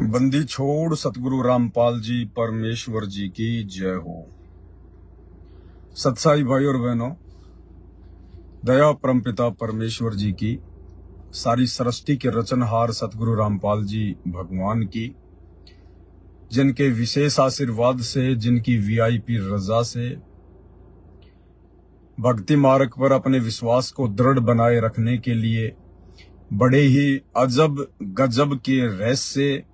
बंदी छोड़ सतगुरु रामपाल जी परमेश्वर जी की जय हो। सत्साई भाई और बहनों, दया परमपिता परमेश्वर जी की, सारी सृष्टि के रचनहार सतगुरु रामपाल जी भगवान की, जिनके विशेष आशीर्वाद से, जिनकी वीआईपी रजा से भक्ति मार्ग पर अपने विश्वास को दृढ़ बनाए रखने के लिए बड़े ही अजब गजब के रहस्य से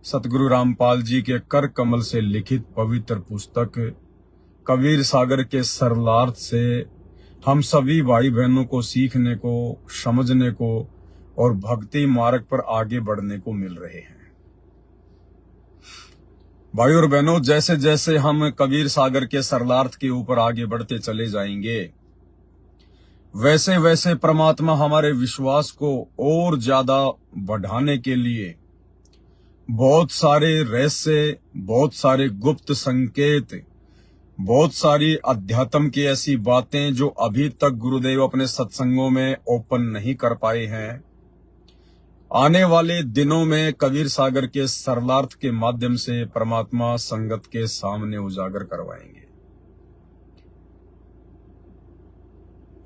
सतगुरु रामपाल जी के कर कमल से लिखित पवित्र पुस्तक कबीर सागर के सरलार्थ से हम सभी भाई बहनों को सीखने को, समझने को और भक्ति मार्ग पर आगे बढ़ने को मिल रहे हैं। भाई और बहनों, जैसे जैसे हम कबीर सागर के सरलार्थ के ऊपर आगे बढ़ते चले जाएंगे, वैसे वैसे परमात्मा हमारे विश्वास को और ज्यादा बढ़ाने के लिए बहुत सारे रहस्य, बहुत सारे गुप्त संकेत, बहुत सारी अध्यात्म की ऐसी बातें जो अभी तक गुरुदेव अपने सत्संगों में ओपन नहीं कर पाए हैं, आने वाले दिनों में कबीर सागर के सरलार्थ के माध्यम से परमात्मा संगत के सामने उजागर करवाएंगे।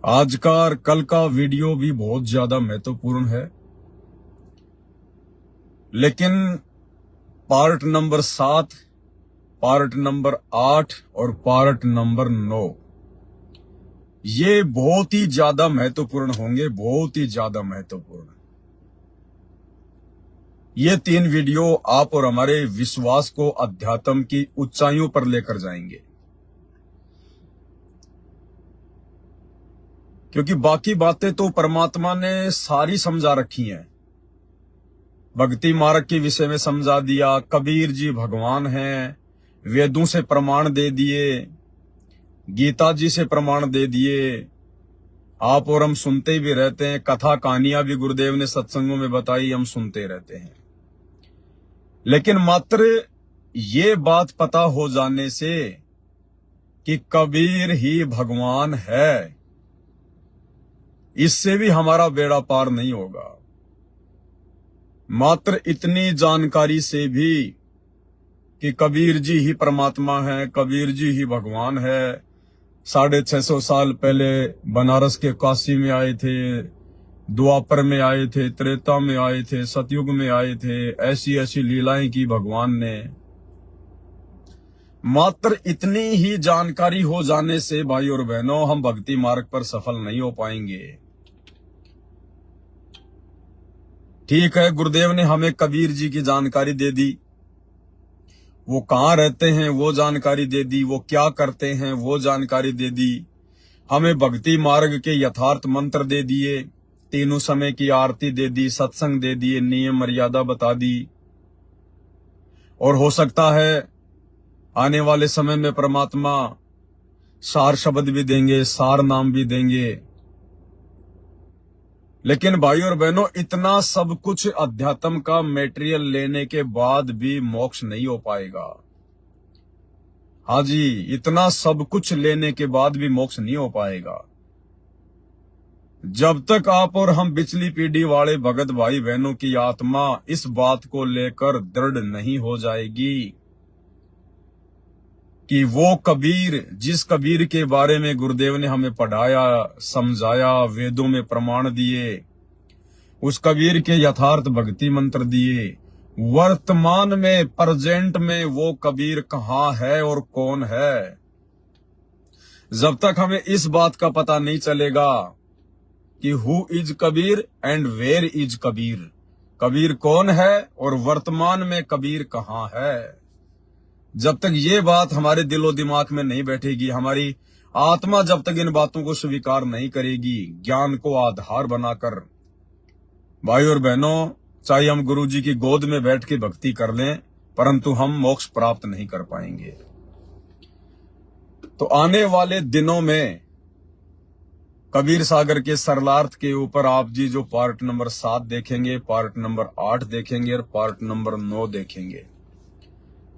आज का और कल का वीडियो भी बहुत ज्यादा महत्वपूर्ण है, लेकिन पार्ट नंबर 7, पार्ट नंबर 8 और पार्ट नंबर 9 ये बहुत ही ज्यादा महत्वपूर्ण होंगे, बहुत ही ज्यादा महत्वपूर्ण। ये 3 वीडियो आप और हमारे विश्वास को अध्यात्म की ऊंचाइयों पर लेकर जाएंगे, क्योंकि बाकी बातें तो परमात्मा ने सारी समझा रखी हैं। भक्ति मार्ग के विषय में समझा दिया, कबीर जी भगवान हैं, वेदों से प्रमाण दे दिए, गीता जी से प्रमाण दे दिए, आप और हम सुनते भी रहते हैं, कथा कहानियां भी गुरुदेव ने सत्संगों में बताई, हम सुनते रहते हैं। लेकिन मात्र ये बात पता हो जाने से कि कबीर ही भगवान है, इससे भी हमारा बेड़ा पार नहीं होगा। मात्र इतनी जानकारी से भी कि कबीर जी ही परमात्मा है, कबीर जी ही भगवान है, 650 साल पहले बनारस के काशी में आए थे, द्वापर में आए थे, त्रेता में आए थे, सतयुग में आए थे, ऐसी ऐसी लीलाएं की भगवान ने। मात्र इतनी ही जानकारी हो जाने से भाई और बहनों, हम भक्ति मार्ग पर सफल नहीं हो पाएंगे। ठीक है, गुरुदेव ने हमें कबीर जी की जानकारी दे दी, वो कहाँ रहते हैं वो जानकारी दे दी, वो क्या करते हैं वो जानकारी दे दी, हमें भक्ति मार्ग के यथार्थ मंत्र दे दिए, तीनों समय की आरती दे दी, सत्संग दे दिए, नियम मर्यादा बता दी। और हो सकता है आने वाले समय में परमात्मा सार शब्द भी देंगे, सार नाम भी देंगे। लेकिन भाई और बहनों, इतना सब कुछ अध्यात्म का मेटेरियल लेने के बाद भी मोक्ष नहीं हो पाएगा। हाँ जी, इतना सब कुछ लेने के बाद भी मोक्ष नहीं हो पाएगा जब तक आप और हम पिछली पीढ़ी वाले भगत भाई बहनों की आत्मा इस बात को लेकर दृढ़ नहीं हो जाएगी कि वो कबीर, जिस कबीर के बारे में गुरुदेव ने हमें पढ़ाया, समझाया, वेदों में प्रमाण दिए, उस कबीर के यथार्थ भक्ति मंत्र दिए, वर्तमान में, प्रेजेंट में वो कबीर कहाँ है और कौन है, जब तक हमें इस बात का पता नहीं चलेगा कि who is Kabir and where is Kabir, Kabir कौन है और वर्तमान में कबीर कहाँ है, जब तक ये बात हमारे दिलो दिमाग में नहीं बैठेगी, हमारी आत्मा जब तक इन बातों को स्वीकार नहीं करेगी, ज्ञान को आधार बनाकर, भाई और बहनों, चाहे हम गुरु जी की गोद में बैठ के भक्ति कर लें, परंतु हम मोक्ष प्राप्त नहीं कर पाएंगे। तो आने वाले दिनों में कबीर सागर के सरलार्थ के ऊपर आप जी जो पार्ट नंबर 7 देखेंगे, पार्ट नंबर 8 देखेंगे और पार्ट नंबर 9 देखेंगे,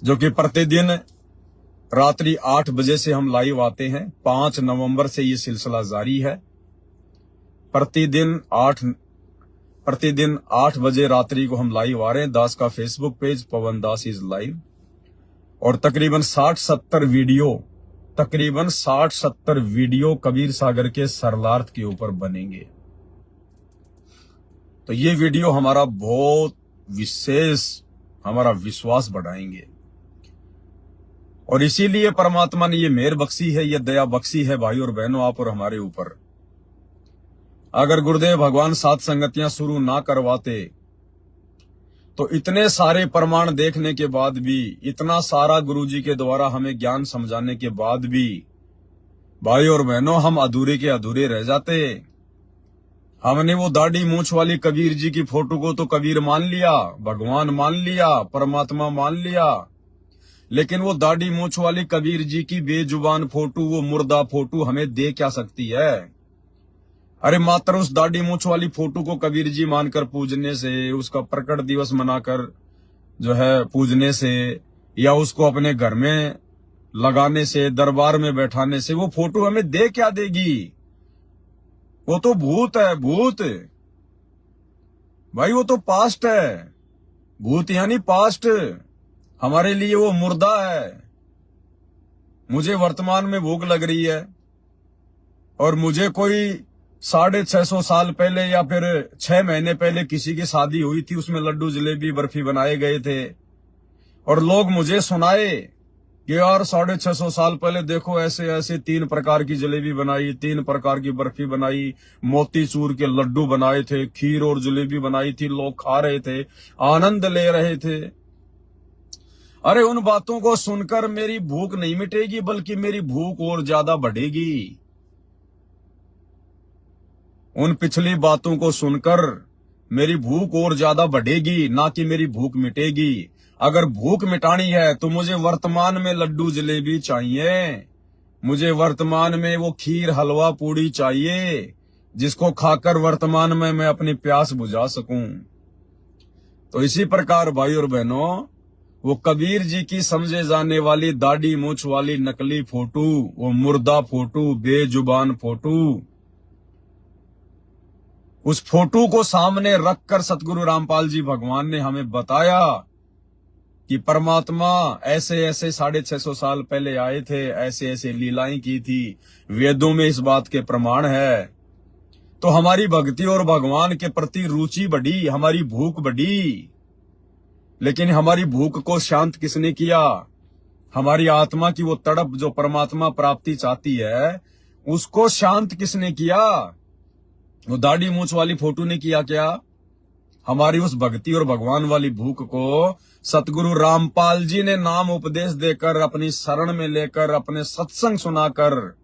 जो कि प्रतिदिन रात्रि 8 बजे से हम लाइव आते हैं। 5 नवंबर से ये सिलसिला जारी है। प्रतिदिन 8 बजे रात्रि को हम लाइव आ रहे हैं। दास का Facebook page Pawan Das is live, और तकरीबन 60-70 वीडियो कबीर सागर के सरलार्थ के ऊपर बनेंगे। तो ये वीडियो हमारा बहुत विशेष, हमारा विश्वास बढ़ाएंगे, और इसीलिए परमात्मा ने ये मेहर बख्शी है, ये दया बख्शी है भाई और बहनों आप और हमारे ऊपर। अगर गुरुदेव भगवान सात संगतियां शुरू ना करवाते तो इतने सारे प्रमाण देखने के बाद भी, इतना सारा गुरुजी के द्वारा हमें ज्ञान समझाने के बाद भी भाई और बहनों हम अधूरे के अधूरे रह जाते। हमने वो दाढ़ी मूंछ वाली कबीर जी की फोटो को तो कबीर मान लिया, भगवान मान लिया, परमात्मा मान लिया, लेकिन वो दाढ़ी मूंछ वाली कबीर जी की बेजुबान फोटो, वो मुर्दा फोटो हमें दे क्या सकती है? अरे मात्र उस दाढ़ी मूंछ वाली फोटो को कबीर जी मानकर पूजने से, उसका प्रकट दिवस मनाकर जो है पूजने से, या उसको अपने घर में लगाने से, दरबार में बैठाने से वो फोटो हमें दे क्या देगी? वो तो भूत है, भूत भाई, वो तो पास्ट है। भूत यानी पास्ट, हमारे लिए वो मुर्दा है। मुझे वर्तमान में भूख लग रही है और मुझे कोई 650 साल पहले या फिर 6 महीने पहले किसी की शादी हुई थी, उसमें लड्डू जलेबी बर्फी बनाए गए थे, और लोग मुझे सुनाए कि यार 650 साल पहले देखो ऐसे ऐसे 3 प्रकार की जलेबी बनाई, 3 प्रकार की बर्फी बनाई, मोतीचूर के लड्डू बनाए थे, खीर और जलेबी बनाई थी, लोग खा रहे थे, आनंद ले रहे थे। अरे उन बातों को सुनकर मेरी भूख नहीं मिटेगी, बल्कि मेरी भूख और ज्यादा बढ़ेगी। उन पिछली बातों को सुनकर मेरी भूख और ज्यादा बढ़ेगी, ना कि मेरी भूख मिटेगी। अगर भूख मिटानी है तो मुझे वर्तमान में लड्डू जलेबी चाहिए, मुझे वर्तमान में वो खीर हलवा पूड़ी चाहिए, जिसको खाकर वर्तमान में मैं अपनी प्यास बुझा सकूं। तो इसी प्रकार भाई और बहनों, वो कबीर जी की समझे जाने वाली दाढ़ी मूंछ वाली नकली फोटो, वो मुर्दा फोटो, बेजुबान फोटो, उस फोटो को सामने रखकर सतगुरु रामपाल जी भगवान ने हमें बताया कि परमात्मा ऐसे ऐसे 650 साल पहले आए थे, ऐसे ऐसे लीलाएं की थी, वेदों में इस बात के प्रमाण है। तो हमारी भक्ति और भगवान के प्रति रुचि बढ़ी, हमारी भूख बढ़ी। लेकिन हमारी भूख को शांत किसने किया? हमारी आत्मा की वो तड़प जो परमात्मा प्राप्ति चाहती है, उसको शांत किसने किया? वो दाढ़ी मूंछ वाली फोटो ने किया क्या? हमारी उस भक्ति और भगवान वाली भूख को सतगुरु रामपाल जी ने नाम उपदेश देकर, अपनी शरण में लेकर, अपने सत्संग सुनाकर,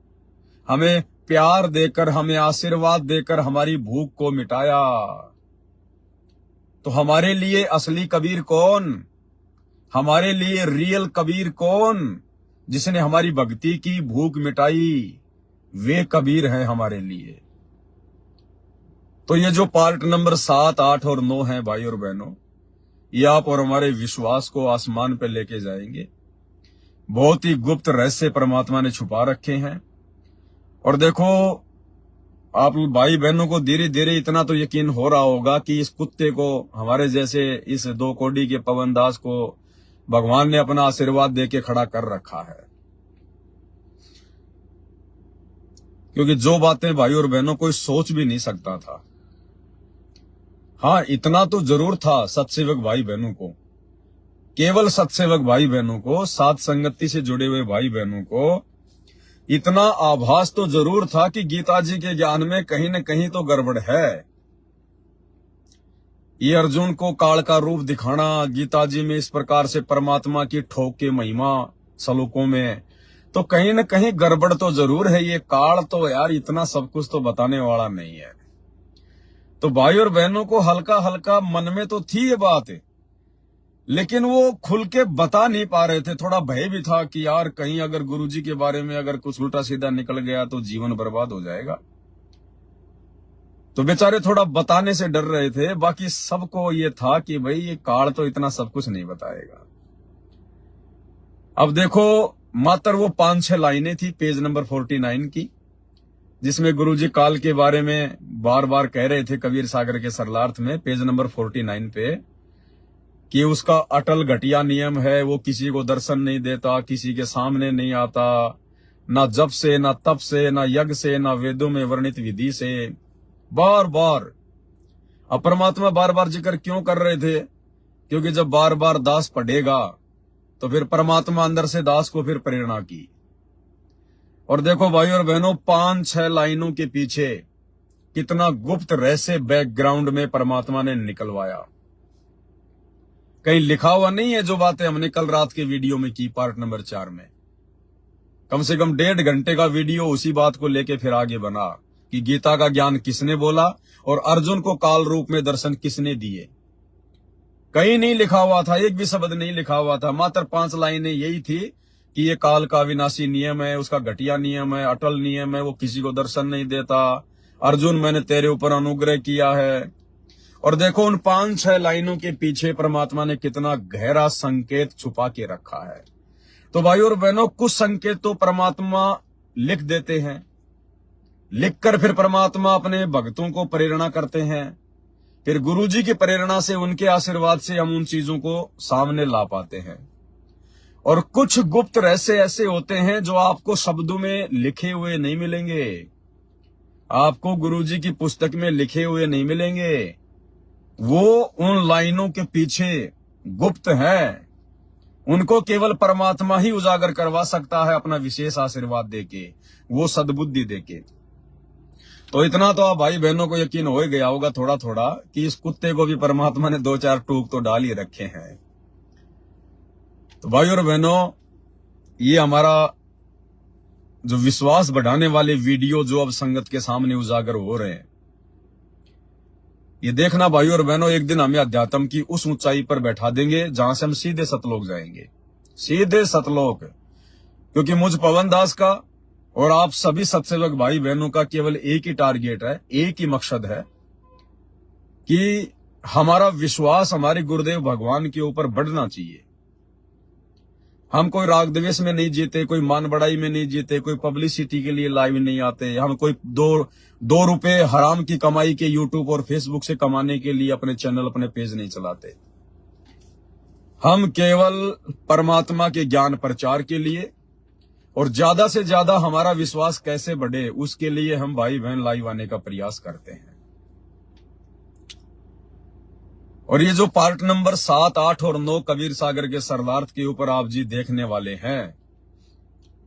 हमें प्यार देकर, हमें आशीर्वाद देकर हमारी भूख को मिटाया। तो हमारे लिए असली कबीर कौन? हमारे लिए रियल कबीर कौन? जिसने हमारी भक्ति की भूख मिटाई, वे कबीर हैं हमारे लिए। तो ये जो पार्ट नंबर 7, 8 और 9 है भाई और बहनों, ये आप और हमारे विश्वास को आसमान पे लेके जाएंगे। बहुत ही गुप्त रहस्य परमात्मा ने छुपा रखे हैं। और देखो, आप भाई बहनों को धीरे धीरे इतना तो यकीन हो रहा होगा कि इस कुत्ते को, हमारे जैसे इस 2 कोड़ी के पवन दास को भगवान ने अपना आशीर्वाद देके खड़ा कर रखा है। क्योंकि जो बातें भाई और बहनों कोई सोच भी नहीं सकता था। हाँ, इतना तो जरूर था सत्सेवक भाई बहनों को, केवल सत्सेवक भाई बहनों को, सात संगति से जुड़े हुए भाई बहनों को इतना आभास तो जरूर था कि गीता जी के ज्ञान में कहीं न कहीं तो गड़बड़ है। ये अर्जुन को काल का रूप दिखाना, गीता जी में इस प्रकार से परमात्मा की ठोक के महिमा श्लोकों में, तो कहीं न कहीं गड़बड़ तो जरूर है। ये काल तो यार इतना सब कुछ तो बताने वाला नहीं है। तो भाई और बहनों को हल्का हल्का मन में तो थी ये बात, लेकिन वो खुल के बता नहीं पा रहे थे। थोड़ा भय भी था कि यार कहीं अगर गुरुजी के बारे में अगर कुछ उल्टा सीधा निकल गया तो जीवन बर्बाद हो जाएगा। तो बेचारे थोड़ा बताने से डर रहे थे। बाकी सबको ये था कि भाई ये काल तो इतना सब कुछ नहीं बताएगा। अब देखो, मात्र वो 5-6 लाइनें थी पेज नंबर 49 की, जिसमें गुरुजी काल के बारे में बार बार कह रहे थे कबीर सागर के सरलार्थ में पेज नंबर 49 पे, कि उसका अटल घटिया नियम है, वो किसी को दर्शन नहीं देता, किसी के सामने नहीं आता, ना जप से, ना तप से, ना यज्ञ से, ना वेदों में वर्णित विधि से। बार बार परमात्मा बार बार जिक्र क्यों कर रहे थे? क्योंकि जब बार बार दास पढ़ेगा तो फिर परमात्मा अंदर से दास को फिर प्रेरणा की। और देखो भाई और बहनों, 5-6 लाइनों के पीछे कितना गुप्त रहस्य बैकग्राउंड में परमात्मा ने निकलवाया। कहीं लिखा हुआ नहीं है जो बातें हमने कल रात के वीडियो में की, पार्ट नंबर 4 में। कम से कम 1.5 घंटे का वीडियो उसी बात को लेके फिर आगे बना कि गीता का ज्ञान किसने बोला और अर्जुन को काल रूप में दर्शन किसने दिए। कहीं नहीं लिखा हुआ था, एक भी शब्द नहीं लिखा हुआ था, मात्र 5 लाइनें यही थी कि ये काल का विनाशी नियम है, उसका घटिया नियम है, अटल नियम है, वो किसी को दर्शन नहीं देता। अर्जुन, मैंने तेरे ऊपर अनुग्रह किया है। और देखो उन 5-6 लाइनों के पीछे परमात्मा ने कितना गहरा संकेत छुपा के रखा है। तो भाई और बहनों, कुछ संकेत तो परमात्मा लिख देते हैं, लिखकर फिर परमात्मा अपने भक्तों को प्रेरणा करते हैं। फिर गुरुजी की प्रेरणा से, उनके आशीर्वाद से हम उन चीजों को सामने ला पाते हैं। और कुछ गुप्त रहस्य ऐसे होते हैं जो आपको शब्दों में लिखे हुए नहीं मिलेंगे, आपको गुरुजी की पुस्तक में लिखे हुए नहीं मिलेंगे। वो उन लाइनों के पीछे गुप्त है, उनको केवल परमात्मा ही उजागर करवा सकता है अपना विशेष आशीर्वाद देके, वो सद्बुद्धि देके। तो इतना तो आप भाई बहनों को यकीन हो ही गया होगा थोड़ा थोड़ा कि इस कुत्ते को भी परमात्मा ने 2-4 टूक तो डाल ही रखे हैं। तो भाई और बहनों, ये हमारा जो विश्वास बढ़ाने वाले वीडियो जो अब संगत के सामने उजागर हो रहे हैं, ये देखना भाई और बहनों, एक दिन हमें अध्यात्म की उस ऊंचाई पर बैठा देंगे जहां से हम सीधे सतलोक जाएंगे, सीधे सतलोक। क्योंकि मुझ पवन दास का और आप सभी सत्सेवक भाई बहनों का केवल एक ही टारगेट है, एक ही मकसद है कि हमारा विश्वास हमारे गुरुदेव भगवान के ऊपर बढ़ना चाहिए। हम कोई राग द्वेष में नहीं जीते, कोई मान बढ़ाई में नहीं जीते, कोई पब्लिसिटी के लिए लाइव नहीं आते, हम कोई दो रुपए हराम की कमाई के यूट्यूब और फेसबुक से कमाने के लिए अपने चैनल, अपने पेज नहीं चलाते। हम केवल परमात्मा के ज्ञान प्रचार के लिए और ज्यादा से ज्यादा हमारा विश्वास कैसे बढ़े, उसके लिए हम भाई बहन लाइव आने का प्रयास करते हैं। और ये जो पार्ट नंबर 7, 8 और 9 कबीर सागर के सरलार्थ के ऊपर आप जी देखने वाले हैं,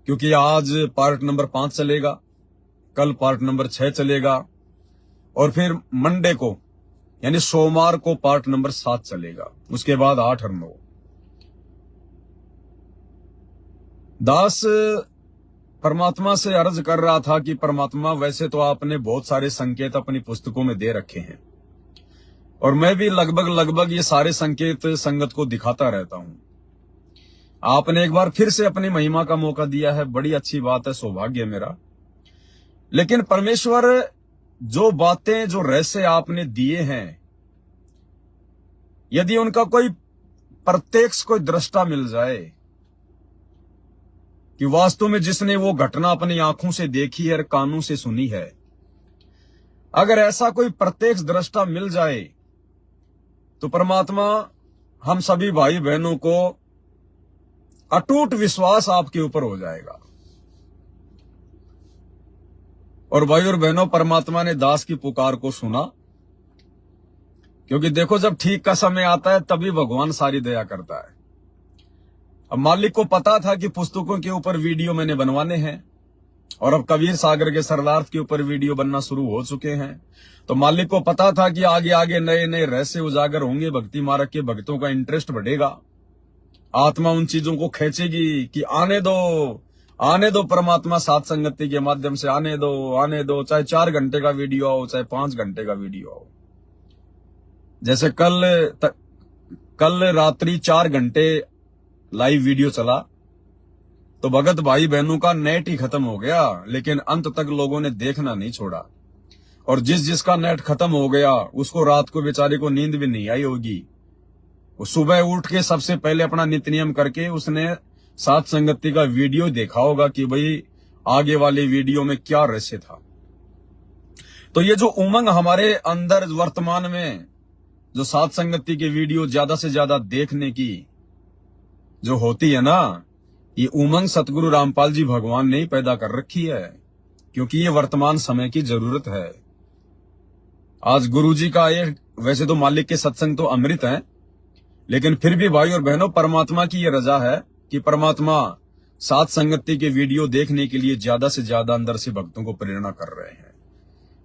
क्योंकि आज पार्ट नंबर 5 चलेगा, कल पार्ट नंबर 6 चलेगा और फिर मंडे को यानी सोमवार को पार्ट नंबर 7 चलेगा, उसके बाद 8 और 9। दास परमात्मा से अर्ज कर रहा था कि परमात्मा, वैसे तो आपने बहुत सारे संकेत अपनी पुस्तकों में दे रखे हैं और मैं भी लगभग ये सारे संकेत संगत को दिखाता रहता हूं। आपने एक बार फिर से अपनी महिमा का मौका दिया है, बड़ी अच्छी बात है, सौभाग्य है मेरा। लेकिन परमेश्वर, जो बातें, जो रहस्य आपने दिए हैं, यदि उनका कोई प्रत्यक्ष कोई दृष्टा मिल जाए कि वास्तव में जिसने वो घटना अपनी आंखों से देखी है और कानों से सुनी है, अगर ऐसा कोई प्रत्यक्ष दृष्टा मिल जाए तो परमात्मा हम सभी भाई बहनों को अटूट विश्वास आपके ऊपर हो जाएगा। और भाई और बहनों, परमात्मा ने दास की पुकार को सुना, क्योंकि देखो जब ठीक का समय आता है तभी भगवान सारी दया करता है। अब मालिक को पता था कि पुस्तकों के ऊपर वीडियो मैंने बनवाने हैं और अब कबीर सागर के सरलार्थ के ऊपर वीडियो बनना शुरू हो चुके हैं, तो मालिक को पता था कि आगे आगे नए नए रहस्य उजागर होंगे, भक्ति मार्ग के भक्तों का इंटरेस्ट बढ़ेगा, आत्मा उन चीजों को खींचेगी कि आने दो परमात्मा साथ संगति के माध्यम से, आने दो, चाहे 4 घंटे का वीडियो हो, चाहे 5 घंटे का वीडियो हो। जैसे कल रात्रि 4 घंटे लाइव वीडियो चला तो भगत भाई बहनों का नेट ही खत्म हो गया, लेकिन अंत तक लोगों ने देखना नहीं छोड़ा। और जिसका नेट खत्म हो गया उसको रात को बेचारे को नींद भी नहीं आई होगी। वो सुबह उठ के सबसे पहले अपना नित्य नियम करके उसने साथ संगति का वीडियो देखा होगा कि भाई आगे वाले वीडियो में क्या रहस्य था। तो ये जो उमंग हमारे अंदर वर्तमान में जो साथ संगति के वीडियो ज्यादा से ज्यादा देखने की जो होती है ना, ये उमंग सतगुरु रामपाल जी भगवान ने ही पैदा कर रखी है, क्योंकि ये वर्तमान समय की जरूरत है। आज गुरु जी का ये, वैसे तो मालिक के सत्संग तो अमृत है, लेकिन फिर भी भाई और बहनों, परमात्मा की ये रजा है कि परमात्मा साथ संगति के वीडियो देखने के लिए ज्यादा से ज्यादा अंदर से भक्तों को प्रेरणा कर रहे हैं,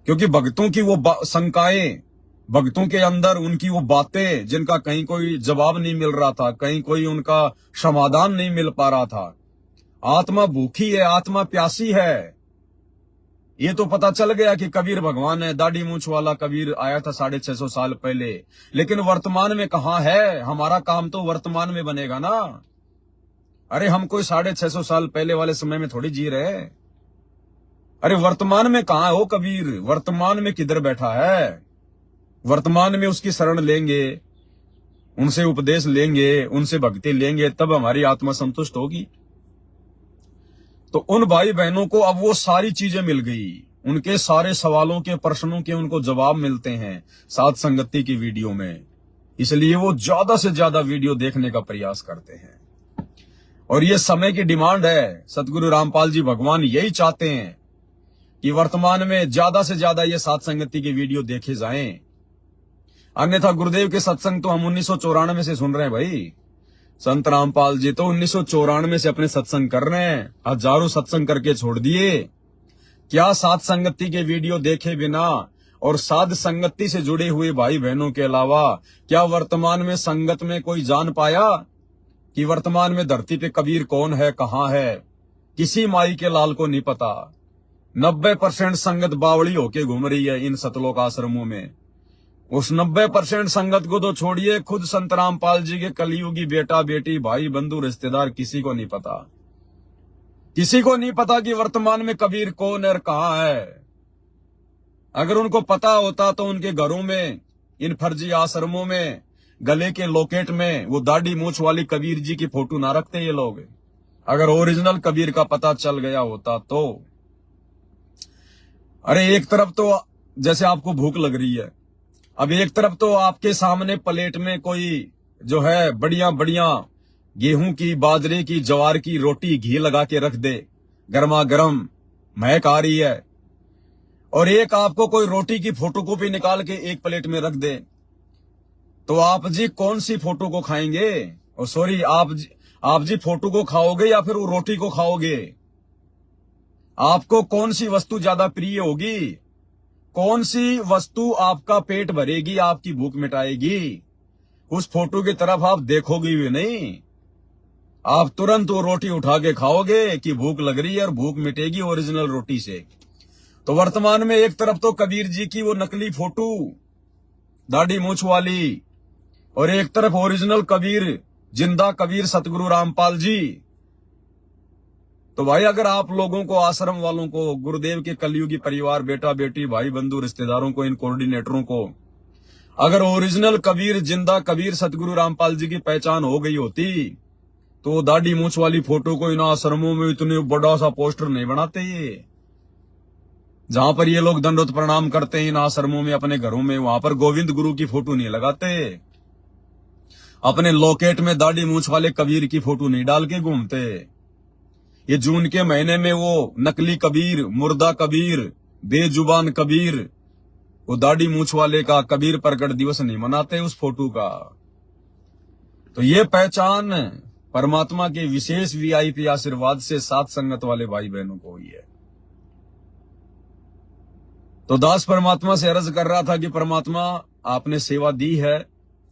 क्योंकि भक्तों की वो शंकाएं, भक्तों के अंदर उनकी वो बातें जिनका कहीं कोई जवाब नहीं मिल रहा था, कहीं कोई उनका समाधान नहीं मिल पा रहा था। आत्मा भूखी है, आत्मा प्यासी है। ये तो पता चल गया कि कबीर भगवान है, दाढ़ी मूंछ वाला कबीर आया था 650 साल पहले, लेकिन वर्तमान में कहां है? हमारा काम तो वर्तमान में बनेगा ना। अरे हम कोई 650 साल पहले वाले समय में थोड़ी जी रहे। अरे वर्तमान में कहां है वो कबीर? वर्तमान में किधर बैठा है? वर्तमान में उसकी शरण लेंगे, उनसे उपदेश लेंगे, उनसे भक्ति लेंगे, तब हमारी आत्मा संतुष्ट होगी। तो उन भाई बहनों को अब वो सारी चीजें मिल गई, उनके सारे सवालों के, प्रश्नों के उनको जवाब मिलते हैं साथ संगति की वीडियो में, इसलिए वो ज्यादा से ज्यादा वीडियो देखने का प्रयास करते हैं। और ये समय की डिमांड है। सतगुरु रामपाल जी भगवान यही चाहते हैं कि वर्तमान में ज्यादा से ज्यादा ये साथ संगति के वीडियो देखे जाएं। अन्यथा गुरुदेव के सत्संग तो हम 1994 से सुन रहे हैं भाई। संत रामपाल जी तो 1994 से अपने सत्संग कर रहे हैं, हजारों सत्संग करके छोड़ दिए। क्या साथ संगति के वीडियो देखे बिना और साध संगति से जुड़े हुए भाई बहनों के अलावा क्या वर्तमान में संगत में कोई जान पाया कि वर्तमान में धरती पे कबीर कौन है, कहां है? किसी माई के लाल को नहीं पता। 90% संगत बावड़ी होके घूम रही है इन सतलोक आश्रमों में। उस 90% संगत को तो छोड़िए, खुद संत रामपाल जी के कलयुगी बेटा बेटी भाई बंधु रिश्तेदार किसी को नहीं पता। किसी को नहीं पता कि वर्तमान में कबीर कौन है और कहां है। अगर उनको पता होता तो उनके घरों में, इन फर्जी आश्रमों में, गले के लॉकेट में वो दाढ़ी मूछ वाली कबीर जी की फोटो ना रखते ये लोग। अगर ओरिजिनल कबीर का पता चल गया होता तो। अरे एक तरफ तो जैसे आपको भूख लग रही है, अब एक तरफ तो आपके सामने प्लेट में कोई जो है बढ़िया बढ़िया गेहूं की, बाजरे की, ज्वार की रोटी घी लगा के रख दे, गर्मा गर्म महक आ रही है, और एक आपको कोई रोटी की फोटोकॉपी निकाल के एक प्लेट में रख दे, तो आप जी कौन सी फोटो को खाएंगे? और सॉरी, आप जी फोटो को खाओगे या फिर वो रोटी को खाओगे? आपको कौन सी वस्तु ज्यादा प्रिय होगी? कौन सी वस्तु आपका पेट भरेगी, आपकी भूख मिटाएगी? उस फोटो की तरफ आप देखोगे भी नहीं, आप तुरंत वो रोटी उठा के खाओगे कि भूख लग रही है और भूख मिटेगी ओरिजिनल रोटी से। तो वर्तमान में एक तरफ तो कबीर जी की वो नकली फोटो दाढ़ी मूछ वाली, और एक तरफ ओरिजिनल कबीर, जिंदा कबीर सतगुरु रामपाल जी। तो भाई अगर आप लोगों को, आश्रम वालों को, गुरुदेव के कलयुगी परिवार, बेटा बेटी भाई बंधु रिश्तेदारों को, इन कोऑर्डिनेटरों को अगर ओरिजिनल कबीर, जिंदा कबीर सतगुरु रामपाल जी की पहचान हो गई होती तो दाढ़ी मूछ वाली फोटो को इन आश्रमों में इतने बड़ा सा पोस्टर नहीं बनाते। ये जहां पर ये लोग दंडोत प्रणाम करते हैं इन आश्रमों में, अपने घरों में, वहां पर गोविंद गुरु की फोटो नहीं लगाते। अपने लॉकेट में दाढ़ी मूछ वाले कबीर की फोटो नहीं डाल के घूमते। ये जून के महीने में वो नकली कबीर, मुर्दा कबीर, बेजुबान कबीर, वो दाढ़ी मूछ वाले का कबीर प्रकट दिवस नहीं मनाते उस फोटो का। तो ये पहचान परमात्मा के विशेष वीआईपी आशीर्वाद से साथ संगत वाले भाई बहनों को हुई है। तो दास परमात्मा से अर्ज कर रहा था कि परमात्मा आपने सेवा दी है।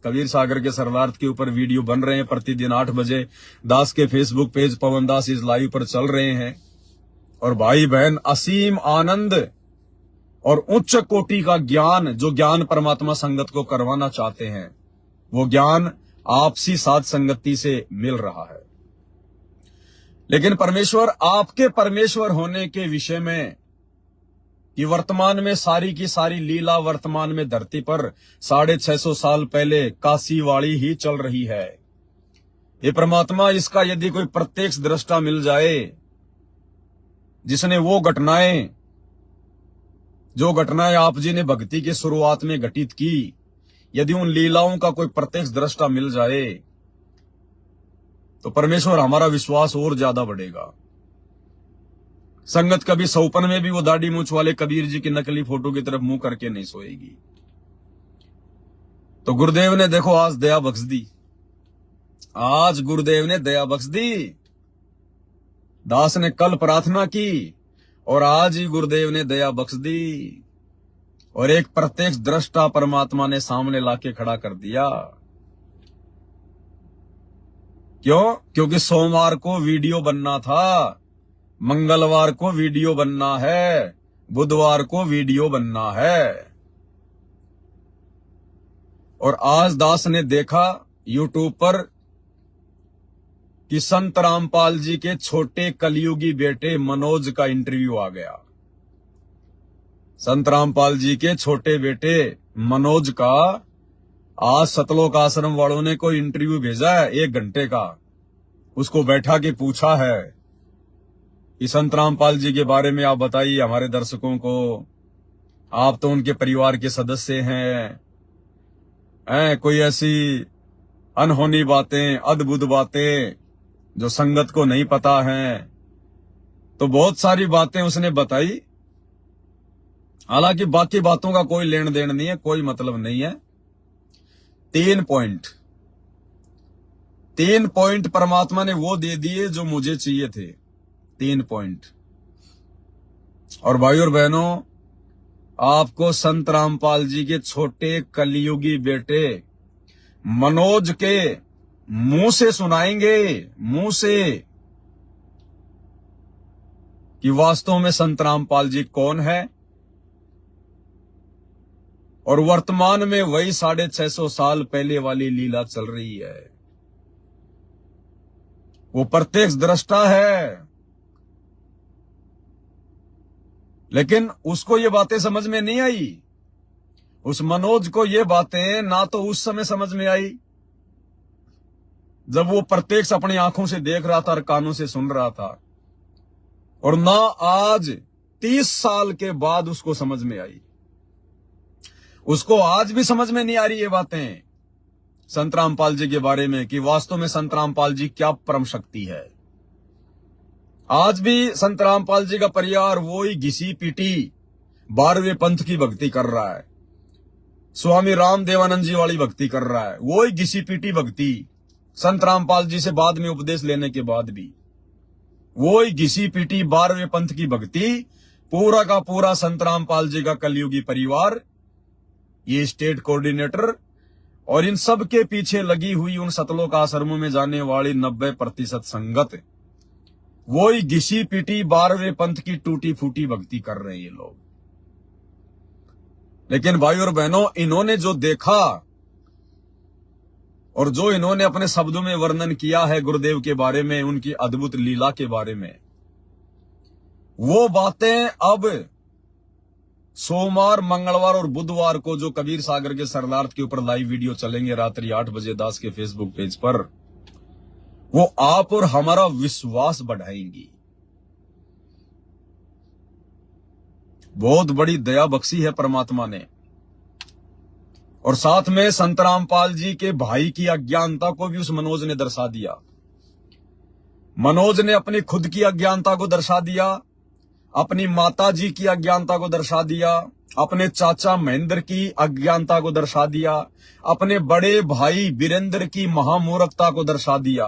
कबीर सागर के सर्वार्थ के ऊपर वीडियो बन रहे हैं, प्रतिदिन 8 बजे दास के फेसबुक पेज पवन दास इस लाइव पर चल रहे हैं, और भाई बहन असीम आनंद और उच्च कोटि का ज्ञान, जो ज्ञान परमात्मा संगत को करवाना चाहते हैं, वो ज्ञान आपसी साथ संगति से मिल रहा है। लेकिन परमेश्वर, आपके परमेश्वर होने के विषय में, कि वर्तमान में सारी की सारी लीला वर्तमान में धरती पर 650 साल पहले काशीवाड़ी ही चल रही है। ये परमात्मा, इसका यदि कोई प्रत्यक्ष दृष्टा मिल जाए जिसने वो घटनाएं जो घटनाएं आप जी ने भक्ति की शुरुआत में घटित की, यदि उन लीलाओं का कोई प्रत्यक्ष दृष्टा मिल जाए तो परमेश्वर हमारा विश्वास और ज्यादा बढ़ेगा। संगत कभी सौपन में भी वो दाढ़ी मूछ वाले कबीर जी की नकली फोटो की तरफ मुंह करके नहीं सोएगी। तो गुरुदेव ने देखो आज दया बख्श दी, आज गुरुदेव ने दया बख्श दी। दास ने कल प्रार्थना की और आज ही गुरुदेव ने दया बख्श दी और एक प्रत्यक्ष दृष्टा परमात्मा ने सामने लाके खड़ा कर दिया। क्यों? क्योंकि सोमवार को वीडियो बनना था, मंगलवार को वीडियो बनना है, बुधवार को वीडियो बनना है। और आज दास ने देखा यूट्यूब पर कि संत रामपाल जी के छोटे कलयुगी बेटे मनोज का इंटरव्यू आ गया। संत रामपाल जी के छोटे बेटे मनोज का आज सतलोक आश्रम वालों ने कोई इंटरव्यू भेजा है 1 घंटे का। उसको बैठा के पूछा है कि संत रामपाल जी के बारे में आप बताइए हमारे दर्शकों को, आप तो उनके परिवार के सदस्य हैं, कोई ऐसी अनहोनी बातें, अद्भुत बातें जो संगत को नहीं पता हैं। तो बहुत सारी बातें उसने बताई, हालांकि बाकी बातों का कोई लेन देन नहीं है, कोई मतलब नहीं है। 3 पॉइंट परमात्मा ने वो दे दिए जो मुझे चाहिए थे, 3 पॉइंट। और भाई और बहनों, आपको संत रामपाल जी के छोटे कलयुगी बेटे मनोज के मुंह से सुनाएंगे, मुंह से, कि वास्तव में संत रामपाल जी कौन है। और वर्तमान में वही 650 साल पहले वाली लीला चल रही है। वो प्रत्यक्ष दृष्टा है, लेकिन उसको ये बातें समझ में नहीं आई। उस मनोज को ये बातें ना तो उस समय समझ में आई जब वो प्रत्यक्ष अपनी आंखों से देख रहा था और कानों से सुन रहा था, और ना आज 30 साल के बाद उसको समझ में आई। उसको आज भी समझ में नहीं आ रही ये बातें संत रामपाल जी के बारे में कि वास्तव में संत रामपाल जी क्या परम शक्ति है। आज भी संत रामपाल जी का परिवार वो ही घिसी पीटी 12वें पंथ की भक्ति कर रहा है, स्वामी राम देवानंद जी वाली भक्ति कर रहा है, वो ही घिसी पीटी भक्ति संत रामपाल जी से बाद में उपदेश लेने के बाद भी वो ही घिसी पीटी 12वें पंथ की भक्ति, पूरा का पूरा संत रामपाल जी का कलयुगी परिवार, ये स्टेट कोऑर्डिनेटर और इन सब के पीछे लगी हुई उन सतलोक आश्रमों में जाने वाली 90% संगत, वो ही घिसी पीटी 12वें पंथ की टूटी फूटी भक्ति कर रहे हैं ये लोग। लेकिन भाई और बहनों, इन्होंने जो देखा और जो इन्होंने अपने शब्दों में वर्णन किया है गुरुदेव के बारे में, उनकी अद्भुत लीला के बारे में, वो बातें अब सोमवार, मंगलवार और बुधवार को जो कबीर सागर के सरदार्थ के ऊपर लाइव वीडियो चलेंगे रात्रि 8 बजे दास के फेसबुक पेज पर, वो आप और हमारा विश्वास बढ़ाएंगी। बहुत बड़ी दया बख्शी है परमात्मा ने। और साथ में संत रामपाल जी के भाई की अज्ञानता को भी उस मनोज ने दर्शा दिया। मनोज ने अपनी खुद की अज्ञानता को दर्शा दिया, अपनी माता जी की अज्ञानता को दर्शा दिया, अपने चाचा महेंद्र की अज्ञानता को दर्शा दिया, अपने बड़े भाई वीरेंद्र की महामूर्खता को दर्शा दिया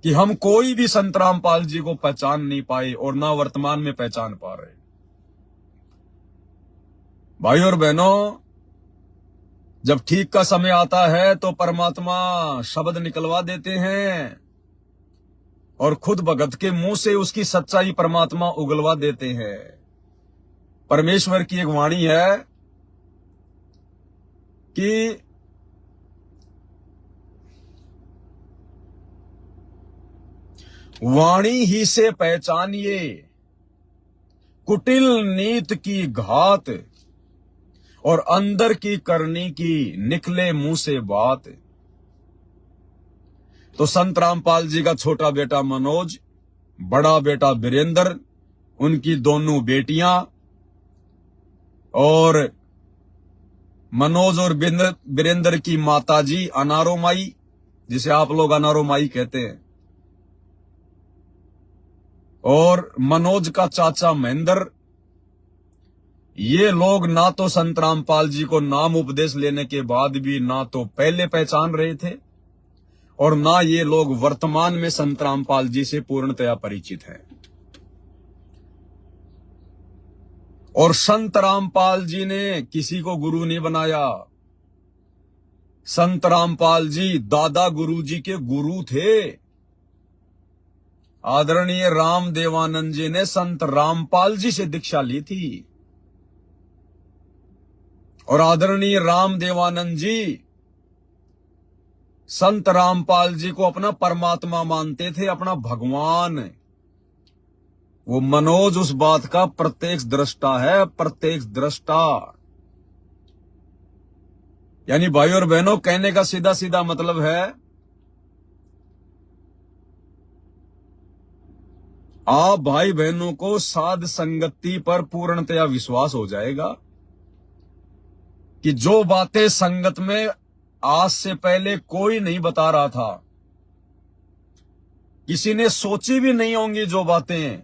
कि हम कोई भी संत रामपाल जी को पहचान नहीं पाए और ना वर्तमान में पहचान पा रहे। भाई और बहनों, जब ठीक का समय आता है तो परमात्मा शब्द निकलवा देते हैं और खुद भगत के मुंह से उसकी सच्चाई परमात्मा उगलवा देते हैं। परमेश्वर की एक वाणी है कि वाणी ही से पहचानिए कुटिल नीत की घात, और अंदर की करनी की निकले मुंह से बात। तो संत रामपाल जी का छोटा बेटा मनोज, बड़ा बेटा वीरेंद्र, उनकी दोनों बेटियां और मनोज और वीरेंद्र की माताजी अनारो माई, जिसे आप लोग अनारो माई कहते हैं, और मनोज का चाचा महेंद्र, ये लोग ना तो संत रामपाल जी को नाम उपदेश लेने के बाद भी ना तो पहले पहचान रहे थे और ना ये लोग वर्तमान में संत रामपाल जी से पूर्णतया परिचित हैं। और संत रामपाल जी ने किसी को गुरु नहीं बनाया। संत रामपाल जी दादा गुरु जी के गुरु थे। आदरणीय राम देवानंद जी ने संत रामपाल जी से दीक्षा ली थी और आदरणीय राम देवानंद जी संत रामपाल जी को अपना परमात्मा मानते थे, अपना भगवान। वो मनोज उस बात का प्रत्यक्ष दृष्टा है, प्रत्यक्ष दृष्टा। यानी भाई और बहनों, कहने का सीधा सीधा मतलब है, आप भाई बहनों को साध संगति पर पूर्णतया विश्वास हो जाएगा कि जो बातें संगत में आज से पहले कोई नहीं बता रहा था, किसी ने सोची भी नहीं होंगी, जो बातें,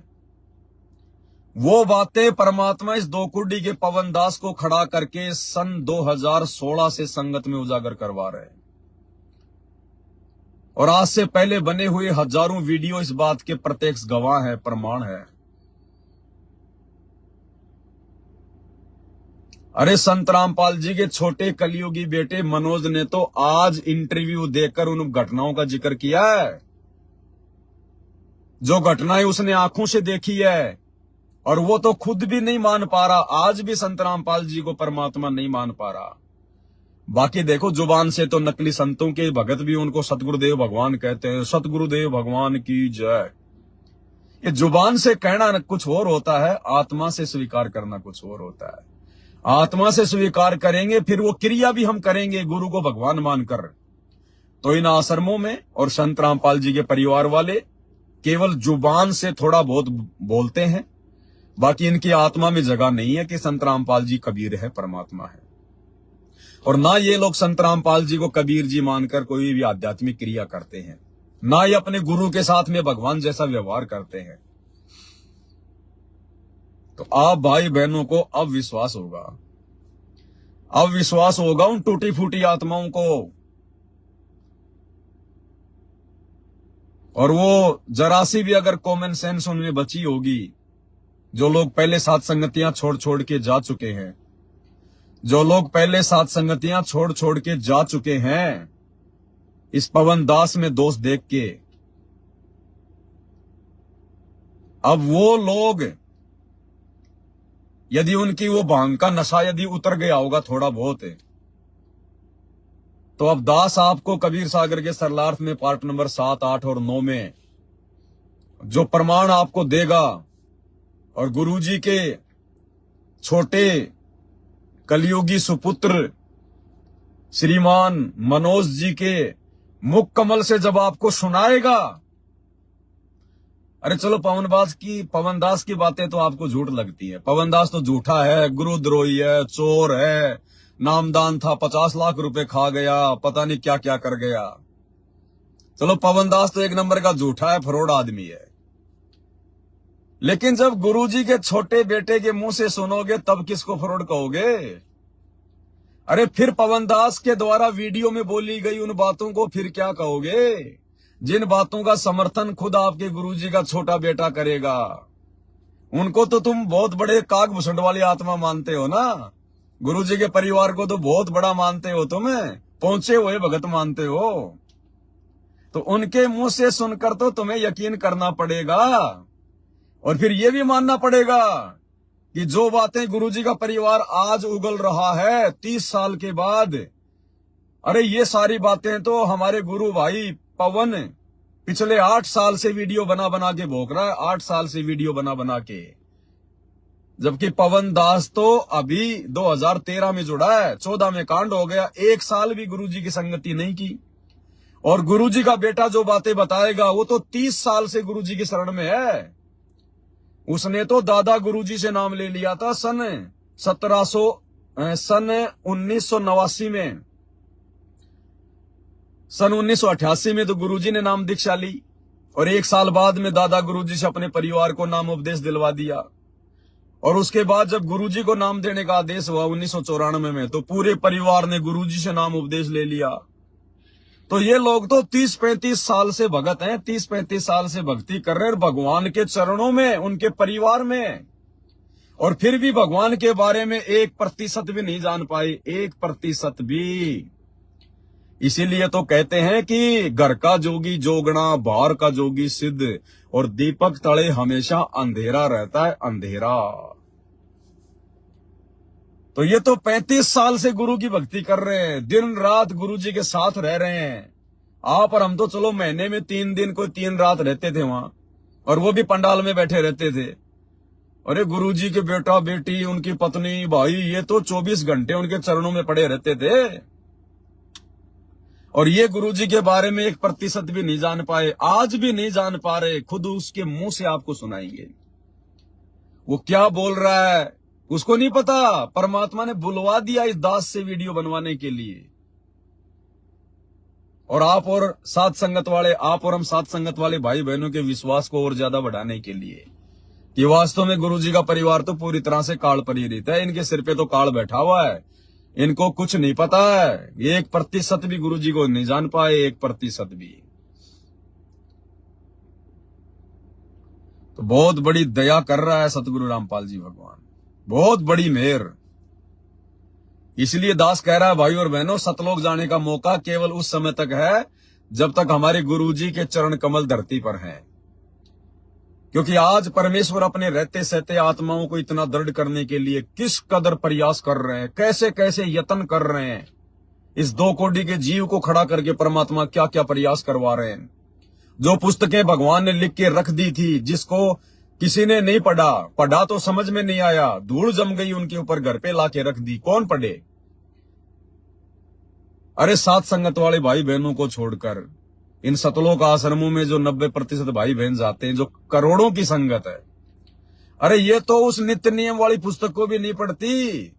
वो बातें परमात्मा इस दो कुर्डी के पवन दास को खड़ा करके सन 2016 से संगत में उजागर करवा रहे हैं। और आज से पहले बने हुए हजारों वीडियो इस बात के प्रत्यक्ष गवाह है, प्रमाण है। अरे संत रामपाल जी के छोटे कलियुगी बेटे मनोज ने तो आज इंटरव्यू देकर उन घटनाओं का जिक्र किया है, जो घटनाएं उसने आंखों से देखी है, और वो तो खुद भी नहीं मान पा रहा। आज भी संत रामपाल जी को परमात्मा नहीं मान पा रहा। बाकी देखो, जुबान से तो नकली संतों के भगत भी उनको सतगुरुदेव भगवान कहते हैं। सतगुरुदेव भगवान की जय। ये जुबान से कहना कुछ और होता है, आत्मा से स्वीकार करना कुछ और होता है। आत्मा से स्वीकार करेंगे, फिर वो क्रिया भी हम करेंगे गुरु को भगवान मानकर। तो इन आश्रमों में और संत रामपाल जी के परिवार वाले केवल जुबान से थोड़ा बहुत बोलते हैं, बाकी इनकी आत्मा में जगह नहीं है कि संत रामपाल जी कबीर है, परमात्मा है। और ना ये लोग संत रामपाल जी को कबीर जी मानकर कोई भी आध्यात्मिक क्रिया करते हैं, ना ये अपने गुरु के साथ में भगवान जैसा व्यवहार करते हैं। तो आप भाई बहनों को अब विश्वास होगा, अब विश्वास होगा उन टूटी फूटी आत्माओं को। और वो जरा सी भी अगर कॉमन सेंस उनमें बची होगी, जो लोग पहले साथ संगतियां छोड़ छोड़ के जा चुके हैं, जो लोग पहले साथ संगतियां छोड़ छोड़ के जा चुके हैं, इस पवन दास में दोष देख के, अब वो लोग, यदि उनकी वो भांग का नशा यदि उतर गया होगा थोड़ा बहुत, तो अब दास आपको कबीर सागर के सरलार्थ में पार्ट नंबर 7, 8 और 9 में जो प्रमाण आपको देगा, और गुरुजी के छोटे कलियुगी सुपुत्र श्रीमान मनोज जी के मुख कमल से जब आपको सुनाएगा, अरे चलो पवन दास की बातें तो आपको झूठ लगती है। पवन दास तो झूठा है, गुरुद्रोही है, चोर है, नामदान था, 50 लाख रुपए खा गया, पता नहीं क्या क्या कर गया। चलो पवन दास तो एक नंबर का झूठा है, फ्रॉड आदमी है। लेकिन जब गुरुजी के छोटे बेटे के मुंह से सुनोगे, तब किसको फ्रॉड कहोगे? अरे फिर पवन दास के द्वारा वीडियो में बोली गई उन बातों को फिर क्या कहोगे, जिन बातों का समर्थन खुद आपके गुरुजी का छोटा बेटा करेगा? उनको तो तुम बहुत बड़े काग भुसंड वाली आत्मा मानते हो ना। गुरुजी के परिवार को तो बहुत बड़ा मानते हो, तुम्हें पहुंचे हुए भगत मानते हो। तो उनके मुंह से सुनकर तो तुम्हें यकीन करना पड़ेगा, और फिर यह भी मानना पड़ेगा कि जो बातें गुरुजी का परिवार आज उगल रहा है 30 साल के बाद, अरे ये सारी बातें तो हमारे गुरु भाई पवन पिछले 8 साल से वीडियो बना बना के भोग रहा है, 8 साल से वीडियो बना बना के। जबकि पवन दास तो अभी 2013 में जुड़ा है, 14 में कांड हो गया, 1 साल भी गुरुजी की संगति नहीं की। और गुरुजी का बेटा जो बातें बताएगा वो तो 30 साल से गुरुजी की शरण में है। उसने तो दादा गुरुजी से नाम ले लिया था सन सन 1989 में, सन 1988 में तो गुरुजी ने नाम दीक्षा ली और 1 साल बाद में दादा गुरुजी से अपने परिवार को नाम उपदेश दिलवा दिया। और उसके बाद जब गुरुजी को नाम देने का आदेश हुआ 1994 में, तो पूरे परिवार ने गुरुजी से नाम उपदेश ले लिया। तो ये लोग तो 30-35 साल से भगत हैं, 30-35 साल से भक्ति कर रहे हैं भगवान के चरणों में, उनके परिवार में, और फिर भी भगवान के बारे में 1% भी नहीं जान पाए, 1% भी। इसीलिए तो कहते हैं कि घर का जोगी जोगना, बाहर का जोगी सिद्ध, और दीपक तले हमेशा अंधेरा रहता है, अंधेरा। तो ये तो 35 साल से गुरु की भक्ति कर रहे हैं, दिन रात गुरु जी के साथ रह रहे हैं। आप और हम तो चलो महीने में 3 दिन कोई 3 रात रहते थे वहां, और वो भी पंडाल में बैठे रहते थे। अरे गुरु जी के बेटा बेटी, उनकी पत्नी, भाई, ये तो 24 घंटे उनके चरणों में पड़े रहते थे। और ये गुरुजी के बारे में 1% भी नहीं जान पाए, आज भी नहीं जान पा रहे। खुद उसके मुंह से आपको सुनाएंगे वो क्या बोल रहा है, उसको नहीं पता। परमात्मा ने बुलवा दिया इस दास से वीडियो बनवाने के लिए। और आप और साथ संगत वाले, आप और हम साथ संगत वाले भाई बहनों के विश्वास को और ज्यादा बढ़ाने के लिए कि वास्तव में गुरुजी का परिवार तो पूरी तरह से काल प्रेरित है। इनके सिर पे तो काल बैठा हुआ है, इनको कुछ नहीं पता है। 1% भी गुरुजी को नहीं जान पाए, 1% भी। तो बहुत बड़ी दया कर रहा है सतगुरु रामपाल जी भगवान, बहुत बड़ी मेहर। इसलिए दास कह रहा है, भाई और बहनों, सतलोक जाने का मौका केवल उस समय तक है जब तक हमारे गुरुजी के चरण कमल धरती पर हैं। क्योंकि आज परमेश्वर अपने रहते सहते आत्माओं को इतना दृढ़ करने के लिए किस कदर प्रयास कर रहे हैं, कैसे कैसे यत्न कर रहे हैं। इस 2 कोटि के जीव को खड़ा करके परमात्मा क्या क्या प्रयास करवा रहे हैं। जो पुस्तकें भगवान ने लिख के रख दी थी, जिसको किसी ने नहीं पढ़ा तो समझ में नहीं आया, धूल जम गई उनके ऊपर, घर पे लाके रख दी, कौन पढ़े। अरे साथ संगत वाले भाई बहनों को छोड़कर इन सतलोक आश्रमों में जो 90% भाई बहन जाते हैं, जो करोड़ों की संगत है, अरे ये तो उस नित्य नियम वाली पुस्तक को भी नहीं पढ़ती।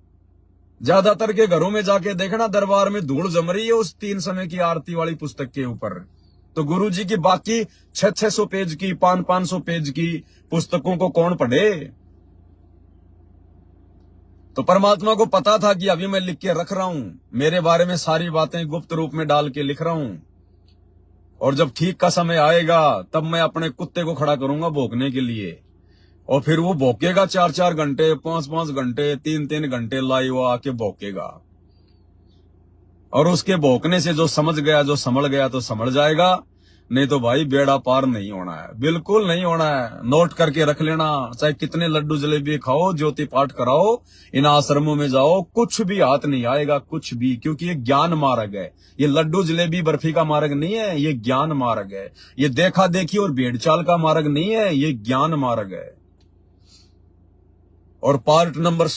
ज्यादातर के घरों में जाके देखना, दरबार में धूल जम रही है उस 3 समय की आरती वाली पुस्तक के ऊपर। तो गुरुजी की बाकी 600-600 पेज की, 500-500 पेज की पुस्तकों को कौन पढ़े। तो परमात्मा को पता था कि अभी मैं लिख के रख रहा हूं, मेरे बारे में सारी बातें गुप्त रूप में डाल के लिख रहा हूं, और जब ठीक का समय आएगा तब मैं अपने कुत्ते को खड़ा करूंगा भौंकने के लिए, और फिर वो भौंकेगा 4-4 घंटे, 5-5 घंटे, 3-3 घंटे लाइव आके भौंकेगा। और उसके भौंकने से जो समझ गया, जो संभल गया तो संभल जाएगा, नहीं तो भाई बेड़ा पार नहीं होना है, बिल्कुल नहीं होना है। नोट करके रख लेना, चाहे कितने लड्डू जलेबी खाओ, ज्योति पाठ कराओ, इन आश्रमों में जाओ, कुछ भी हाथ नहीं आएगा, कुछ भी। क्योंकि ये ज्ञान मार्ग है, ये लड्डू जलेबी बर्फी का मार्ग नहीं है, ये ज्ञान मार्ग है। ये देखा देखी और भेड़ चाल का मार्ग नहीं है, ये ज्ञान मार्ग है। और पार्ट नंबर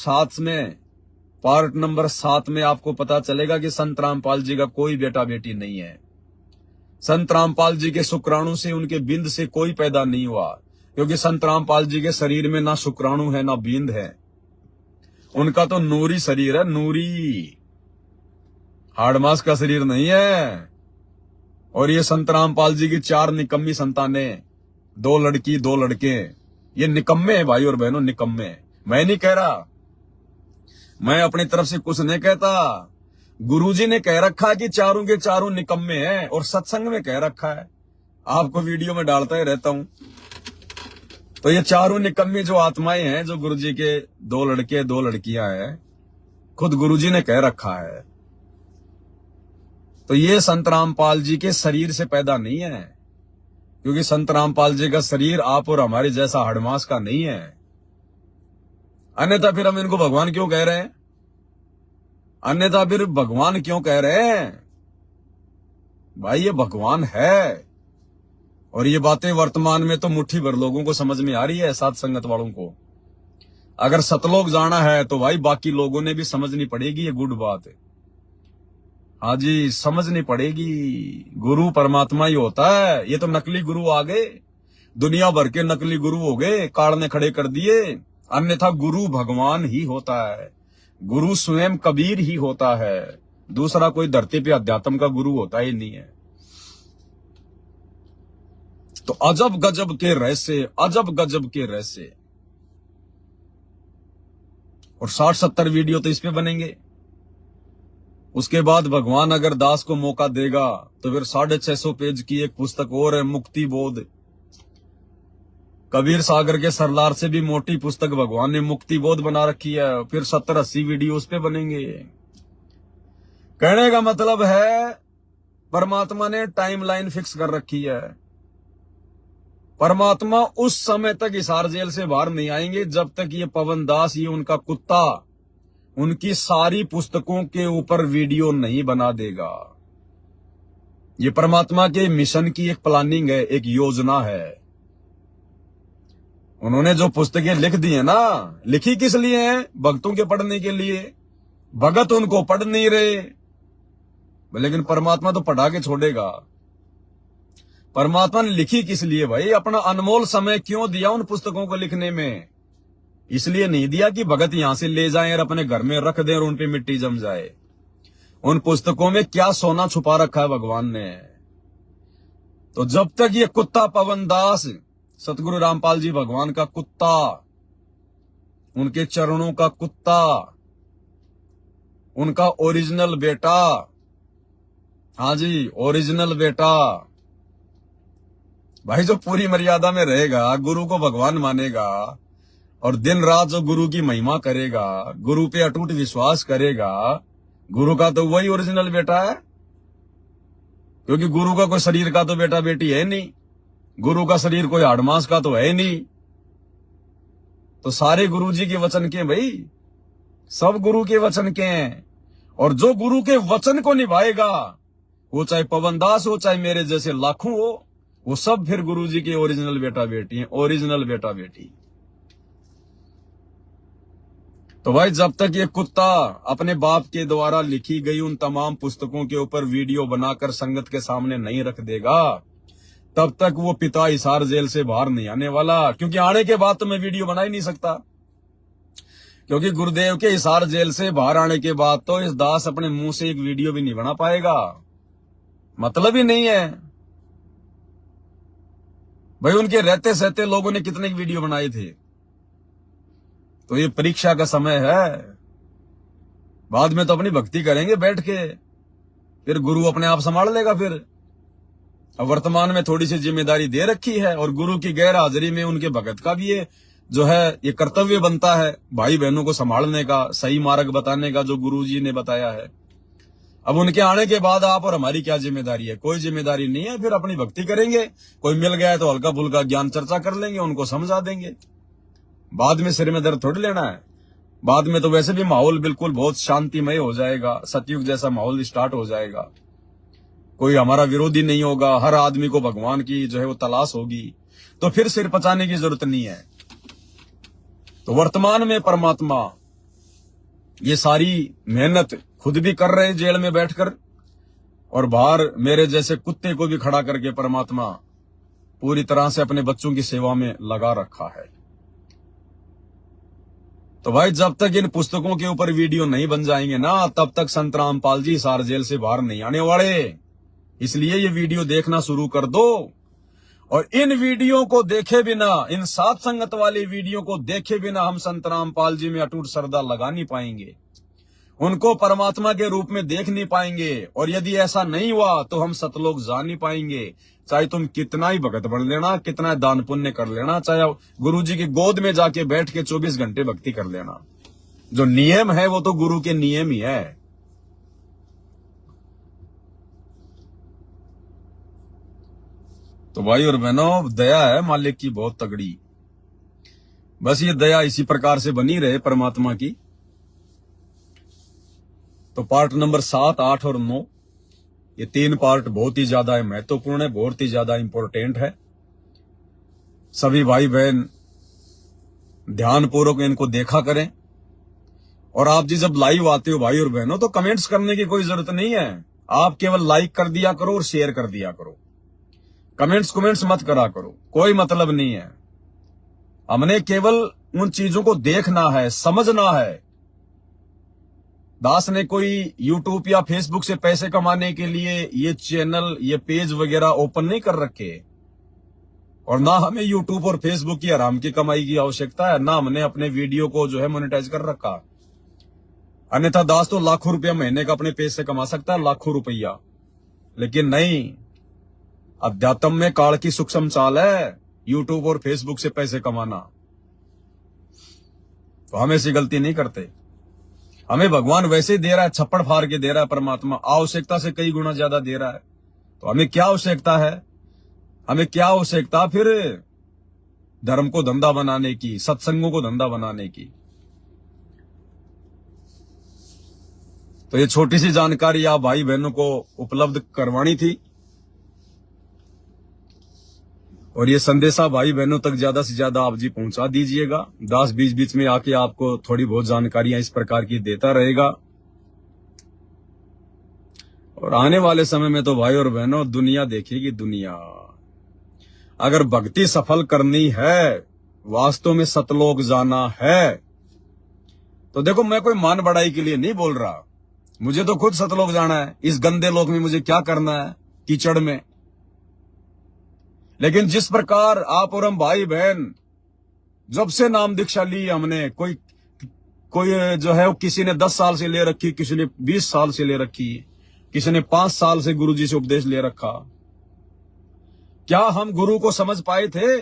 7 में आपको पता चलेगा कि संत रामपाल जी का कोई बेटा बेटी नहीं है। संत रामपाल जी के शुक्राणु से, उनके बिंद से कोई पैदा नहीं हुआ, क्योंकि संत रामपाल जी के शरीर में ना शुक्राणु है ना बिंद है। उनका तो नूरी शरीर है, नूरी, हाड़मास का शरीर नहीं है। और ये संत रामपाल जी की 4 निकम्मी संतानें, 2 लड़की 2 लड़के, ये निकम्मे हैं भाई और बहनों, निकम्मे। मैं नहीं कह रहा, मैं अपनी तरफ से कुछ नहीं कहता। गुरुजी ने कह रखा है कि चारों के चारों निकम्मे हैं, और सत्संग में कह रखा है, आपको वीडियो में डालता ही रहता हूं। तो ये चारों निकम्मे जो आत्माएं हैं, जो गुरुजी के 2 लड़के 2 लड़कियां हैं, खुद गुरुजी ने कह रखा है। तो ये संत रामपाल जी के शरीर से पैदा नहीं है, क्योंकि संत रामपाल जी का शरीर आप और हमारे जैसा हड़मास का नहीं है। अन्यथा फिर हम इनको भगवान क्यों कह रहे हैं? अन्यथा फिर भगवान क्यों कह रहे हैं? भाई ये भगवान है। और ये बातें वर्तमान में तो मुट्ठी भर लोगों को समझ में आ रही है, साथ संगत वालों को। अगर सतलोक जाना है तो भाई बाकी लोगों ने भी समझनी पड़ेगी, ये गुड बात है। हाँ जी, समझनी पड़ेगी। गुरु परमात्मा ही होता है। ये तो नकली गुरु आ गए, दुनिया भर के नकली गुरु हो गए, काड़ ने खड़े कर दिए। अन्यथा गुरु भगवान ही होता है, गुरु स्वयं कबीर ही होता है, दूसरा कोई धरती पे अध्यात्म का गुरु होता ही नहीं है। तो अजब गजब के रहस्य, अजब गजब के रहस्य। और 60-70 वीडियो तो इस पे बनेंगे। उसके बाद भगवान अगर दास को मौका देगा तो फिर 650 पेज की एक पुस्तक और है, मुक्ति बोध। कबीर सागर के सरलार से भी मोटी पुस्तक भगवान ने मुक्ति बोध बना रखी है। फिर 70-80 वीडियो उस पे बनेंगे। कहने का मतलब है परमात्मा ने टाइमलाइन फिक्स कर रखी है। परमात्मा उस समय तक हिसार जेल से बाहर नहीं आएंगे जब तक ये पवन दास, ये उनका कुत्ता, उनकी सारी पुस्तकों के ऊपर वीडियो नहीं बना देगा। ये परमात्मा के मिशन की एक प्लानिंग है, एक योजना है। उन्होंने जो पुस्तकें लिख दी है ना, लिखी किस लिए है? भक्तों के पढ़ने के लिए। भगत उनको पढ़ नहीं रहे, लेकिन परमात्मा तो पढ़ा के छोड़ेगा। परमात्मा ने लिखी किस लिए भाई? अपना अनमोल समय क्यों दिया उन पुस्तकों को लिखने में? इसलिए नहीं दिया कि भगत यहां से ले जाएं और अपने घर में रख दें और उन पे मिट्टी जम जाए। उन पुस्तकों में क्या सोना छुपा रखा है भगवान ने। तो जब तक ये कुत्ता पवन दास, सतगुरु रामपाल जी भगवान का कुत्ता, उनके चरणों का कुत्ता, उनका ओरिजिनल बेटा, हाँ जी ओरिजिनल बेटा भाई, जो पूरी मर्यादा में रहेगा, गुरु को भगवान मानेगा और दिन रात जो गुरु की महिमा करेगा, गुरु पे अटूट विश्वास करेगा, गुरु का तो वही ओरिजिनल बेटा है। क्योंकि गुरु का कोई शरीर का तो बेटा बेटी है नहीं, गुरु का शरीर कोई हाड़ मांस का तो है नहीं। तो सारे गुरु जी के वचन के भाई, सब गुरु के वचन के हैं। और जो गुरु के वचन को निभाएगा, वो चाहे पवन दास हो, चाहे मेरे जैसे लाखों हो, वो सब फिर गुरु जी के ओरिजिनल बेटा बेटी हैं, ओरिजिनल बेटा बेटी। तो भाई जब तक ये कुत्ता अपने बाप के द्वारा लिखी गई उन तमाम पुस्तकों के ऊपर वीडियो बनाकर संगत के सामने नहीं रख देगा, तब तक वो पिता हिसार जेल से बाहर नहीं आने वाला। क्योंकि आने के बाद तो मैं वीडियो बना ही नहीं सकता, क्योंकि गुरुदेव के हिसार जेल से बाहर आने के बाद तो इस दास अपने मुंह से एक वीडियो भी नहीं बना पाएगा। मतलब ही नहीं है भाई। उनके रहते सहते लोगों ने कितने वीडियो बनाए थे। तो ये परीक्षा का समय है। बाद में तो अपनी भक्ति करेंगे बैठ के, फिर गुरु अपने आप संभाल लेगा। फिर अब वर्तमान में थोड़ी सी जिम्मेदारी दे रखी है और गुरु की गैर हाजिरी में उनके भगत का भी ये जो है ये कर्तव्य बनता है भाई बहनों को संभालने का, सही मार्ग बताने का जो गुरु जी ने बताया है। अब उनके आने के बाद आप और हमारी क्या जिम्मेदारी है? कोई जिम्मेदारी नहीं है। फिर अपनी भक्ति करेंगे, कोई मिल गया है तो हल्का फुल्का ज्ञान चर्चा कर लेंगे, उनको समझा देंगे। बाद में सिर में दर्द थोड़ी लेना है। बाद में तो वैसे भी माहौल बिल्कुल बहुत शांतिमय हो जाएगा, सतयुग जैसा माहौल स्टार्ट हो जाएगा। कोई हमारा विरोधी नहीं होगा, हर आदमी को भगवान की जो है वो तलाश होगी। तो फिर सिर पचाने की जरूरत नहीं है। तो वर्तमान में परमात्मा ये सारी मेहनत खुद भी कर रहे हैं जेल में बैठकर, और बाहर मेरे जैसे कुत्ते को भी खड़ा करके परमात्मा पूरी तरह से अपने बच्चों की सेवा में लगा रखा है। तो भाई जब तक इन पुस्तकों के ऊपर वीडियो नहीं बन जाएंगे ना, तब तक संत रामपाल जी हिसार जेल से बाहर नहीं आने वाले। इसलिए ये वीडियो देखना शुरू कर दो। और इन वीडियो को देखे बिना, इन सात संगत वाली वीडियो को देखे बिना हम संत रामपाल जी में अटूट श्रद्धा लगा नहीं पाएंगे, उनको परमात्मा के रूप में देख नहीं पाएंगे। और यदि ऐसा नहीं हुआ तो हम सतलोक जा नहीं पाएंगे। चाहे तुम कितना ही भगत बन लेना, कितना दान पुण्य कर लेना, चाहे गुरु जी की गोद में जाके बैठ के 24 घंटे भक्ति कर लेना, जो नियम है वो तो गुरु के नियम ही है। तो भाई और बहनों, दया है मालिक की बहुत तगड़ी। बस ये दया इसी प्रकार से बनी रहे परमात्मा की। तो पार्ट नंबर 7, 8 और 9, ये 3 पार्ट बहुत ही ज्यादा महत्वपूर्ण है, बहुत ही ज्यादा इंपॉर्टेंट है। सभी भाई बहन ध्यान पूर्वक इनको देखा करें। और आप जी जब लाइव आते हो भाई और बहनों, तो कमेंट्स करने की कोई जरूरत नहीं है। आप केवल लाइक कर दिया करो और शेयर कर दिया करो। कमेंट्स मत करा करो, कोई मतलब नहीं है। हमने केवल उन चीजों को देखना है, समझना है। दास ने कोई यूट्यूब या फेसबुक से पैसे कमाने के लिए ये चैनल, ये पेज वगैरह ओपन नहीं कर रखे, और ना हमें यूट्यूब और फेसबुक की हराम की कमाई की आवश्यकता है, ना हमने अपने वीडियो को जो है मोनेटाइज कर रखा। अन्यथा दास तो लाखों रुपया महीने का अपने पेज से कमा सकता है, लाखों रुपया। लेकिन नहीं, अध्यात्म में काल की सूक्ष्म चाल है यूट्यूब और फेसबुक से पैसे कमाना। तो हम ऐसी गलती नहीं करते। हमें भगवान वैसे दे रहा है, छप्पड़ फाड़ के दे रहा है परमात्मा, आवश्यकता से कई गुना ज्यादा दे रहा है। तो हमें क्या आवश्यकता है, हमें क्या आवश्यकता फिर धर्म को धंधा बनाने की, सत्संगों को धंधा बनाने की। तो ये छोटी सी जानकारी आप भाई बहनों को उपलब्ध करवानी थी, और ये संदेशा भाई बहनों तक ज्यादा से ज्यादा आप जी पहुंचा दीजिएगा। दास बीच बीच में आके आपको थोड़ी बहुत जानकारियां इस प्रकार की देता रहेगा। और आने वाले समय में तो भाई और बहनों दुनिया देखेगी दुनिया। अगर भक्ति सफल करनी है, वास्तव में सतलोक जाना है, तो देखो मैं कोई मान बढ़ाई के लिए नहीं बोल रहा, मुझे तो खुद सतलोक जाना है। इस गंदे लोक में मुझे क्या करना है, कीचड़ में। लेकिन जिस प्रकार आप और हम भाई बहन जब से नाम दीक्षा ली हमने, कोई जो है किसी ने 10 साल से ले रखी, किसी ने 20 साल से ले रखी, किसी ने 5 साल से गुरु जी से उपदेश ले रखा। क्या हम गुरु को समझ पाए थे?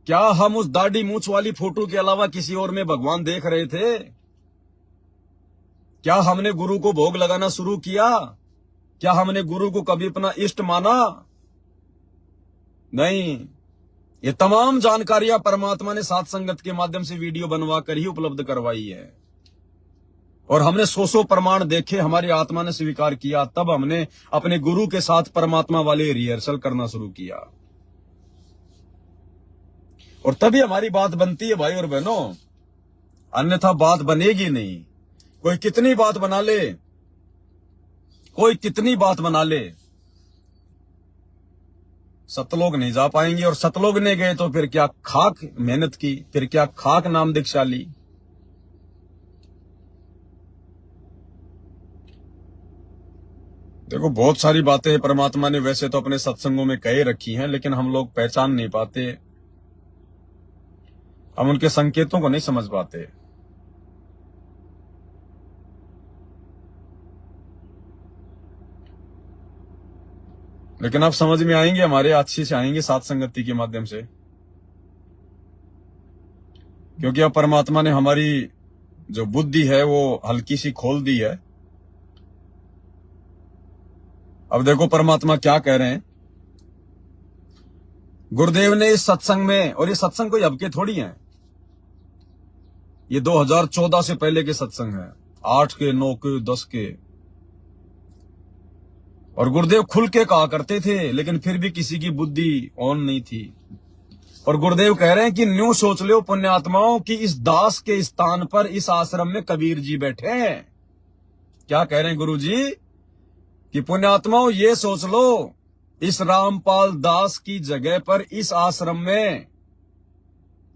क्या हम उस दाढ़ी मूंछ वाली फोटो के अलावा किसी और में भगवान देख रहे थे? क्या हमने गुरु को भोग लगाना शुरू किया? क्या हमने गुरु को कभी अपना इष्ट माना? नहीं। ये तमाम जानकारियां परमात्मा ने साथ संगत के माध्यम से वीडियो बनवा कर ही उपलब्ध करवाई है, और हमने 100 प्रमाण देखे, हमारी आत्मा ने स्वीकार किया, तब हमने अपने गुरु के साथ परमात्मा वाले रिहर्सल करना शुरू किया, और तभी हमारी बात बनती है भाई और बहनों, अन्यथा बात बनेगी नहीं। कोई कितनी बात बना ले, कोई कितनी बात बना ले, सतलोक नहीं जा पाएंगे। और सतलोक नहीं गए तो फिर क्या खाक मेहनत की, फिर क्या खाक नाम दीक्षा ली। देखो बहुत सारी बातें परमात्मा ने वैसे तो अपने सत्संगों में कह रखी हैं, लेकिन हम लोग पहचान नहीं पाते, हम उनके संकेतों को नहीं समझ पाते। लेकिन अब समझ में आएंगे, हमारे अच्छे से आएंगे साथ संगति के माध्यम से, क्योंकि अब परमात्मा ने हमारी जो बुद्धि है वो हल्की सी खोल दी है। अब देखो परमात्मा क्या कह रहे हैं। गुरुदेव ने इस सत्संग में, और ये सत्संग कोई अब के थोड़ी हैं, ये 2014 से पहले के सत्संग हैं, 8 के, 9 के, 10 के। और गुरुदेव खुल के कहा करते थे, लेकिन फिर भी किसी की बुद्धि ऑन नहीं थी। और गुरुदेव कह रहे हैं कि न्यू सोच लो पुण्यात्माओं कि इस दास के स्थान पर इस आश्रम में कबीर जी बैठे हैं। क्या कह रहे हैं गुरु जी? कि पुण्यात्माओं ये सोच लो, इस रामपाल दास की जगह पर इस आश्रम में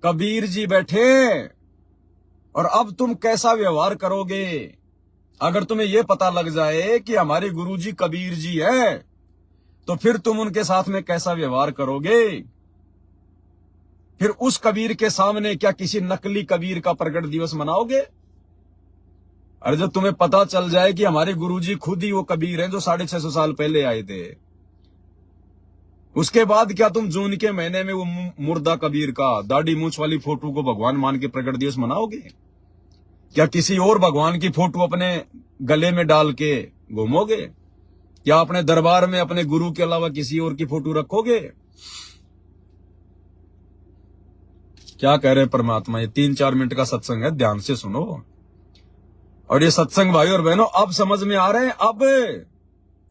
कबीर जी बैठे, और अब तुम कैसा व्यवहार करोगे? अगर तुम्हें यह पता लग जाए कि हमारे गुरुजी कबीर जी है, तो फिर तुम उनके साथ में कैसा व्यवहार करोगे? फिर उस कबीर के सामने क्या किसी नकली कबीर का प्रकट दिवस मनाओगे? अरे जब तुम्हें पता चल जाए कि हमारे गुरुजी खुद ही वो कबीर हैं जो 650 साल पहले आए थे, उसके बाद क्या तुम जून के महीने में वो मुर्दा कबीर का दाढ़ी मूंछ वाली फोटो को भगवान मान के प्रकट दिवस मनाओगे? क्या किसी और भगवान की फोटो अपने गले में डाल के घूमोगे? क्या अपने दरबार में अपने गुरु के अलावा किसी और की फोटो रखोगे? क्या कह रहे हैं परमात्मा? ये 3-4 मिनट का सत्संग है, ध्यान से सुनो। और ये सत्संग भाई और बहनों अब समझ में आ रहे हैं। अब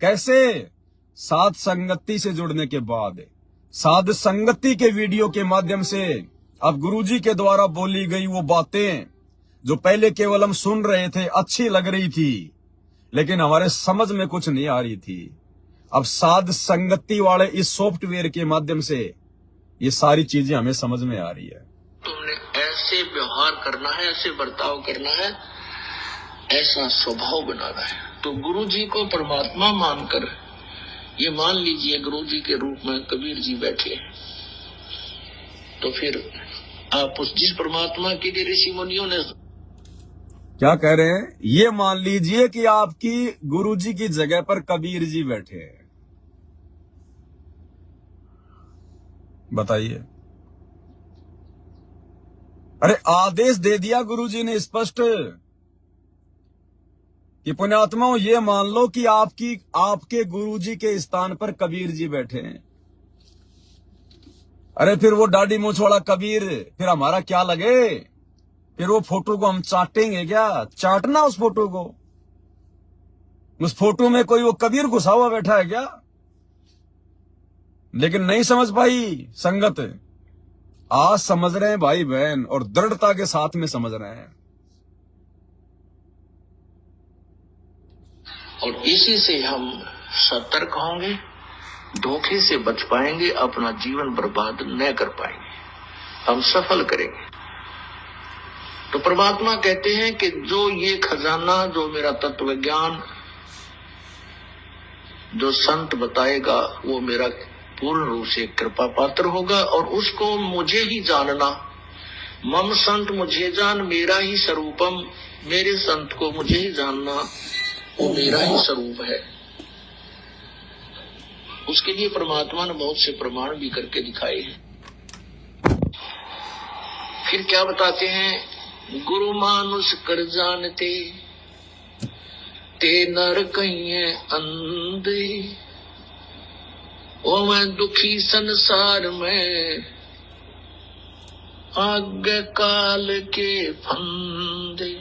कैसे? साध संगति से जुड़ने के बाद, साध संगति के वीडियो के माध्यम से अब गुरुजी के द्वारा बोली गई वो बातें जो पहले केवल हम सुन रहे थे, अच्छी लग रही थी, लेकिन हमारे समझ में कुछ नहीं आ रही थी। अब साध संगति वाले इस सॉफ्टवेयर के माध्यम से ये सारी चीजें हमें समझ में आ रही है। तुमने ऐसे व्यवहार करना है, ऐसे बर्ताव करना है, ऐसा स्वभाव बनाना है। तो गुरु जी को परमात्मा मानकर, ये मान लीजिए गुरु जी के रूप में कबीर जी बैठे, तो फिर आप उस जिस परमात्मा के लिए ऋषि मुनियों ने क्या कह रहे हैं, ये मान लीजिए कि आपकी गुरु जी की जगह पर कबीर जी बैठे हैं। बताइए, अरे आदेश दे दिया गुरु जी ने स्पष्ट कि पुण्यात्माओं ये मान लो कि आपके गुरु जी के स्थान पर कबीर जी बैठे हैं। अरे फिर वो दाढ़ी मूंछ वाला कबीर फिर हमारा क्या लगे? फिर वो फोटो को हम चाटेंगे क्या? चाटना उस फोटो को, उस फोटो में कोई वो कबीर घुसा हुआ बैठा है क्या? लेकिन नहीं समझ पाई संगत। आज समझ रहे हैं भाई बहन, और दृढ़ता के साथ में समझ रहे हैं। और इसी से हम सतर्क होंगे, धोखे से बच पाएंगे, अपना जीवन बर्बाद न कर पाएंगे, हम सफल करेंगे। तो परमात्मा कहते हैं कि जो ये खजाना, जो मेरा तत्व ज्ञान जो संत बताएगा, वो मेरा पूर्ण रूप से कृपा पात्र होगा, और उसको मुझे ही जानना। मम संत मुझे जान, मेरा ही स्वरूपम, मेरे संत को मुझे ही जानना, वो मेरा ही स्वरूप है। उसके लिए परमात्मा ने बहुत से प्रमाण भी करके दिखाए हैं। फिर क्या बताते हैं, गुरु मानुष कर जानते, ते नर कहिए अंधे, ओ मैं दुखी संसार में, आज्ञा काल के फंदे।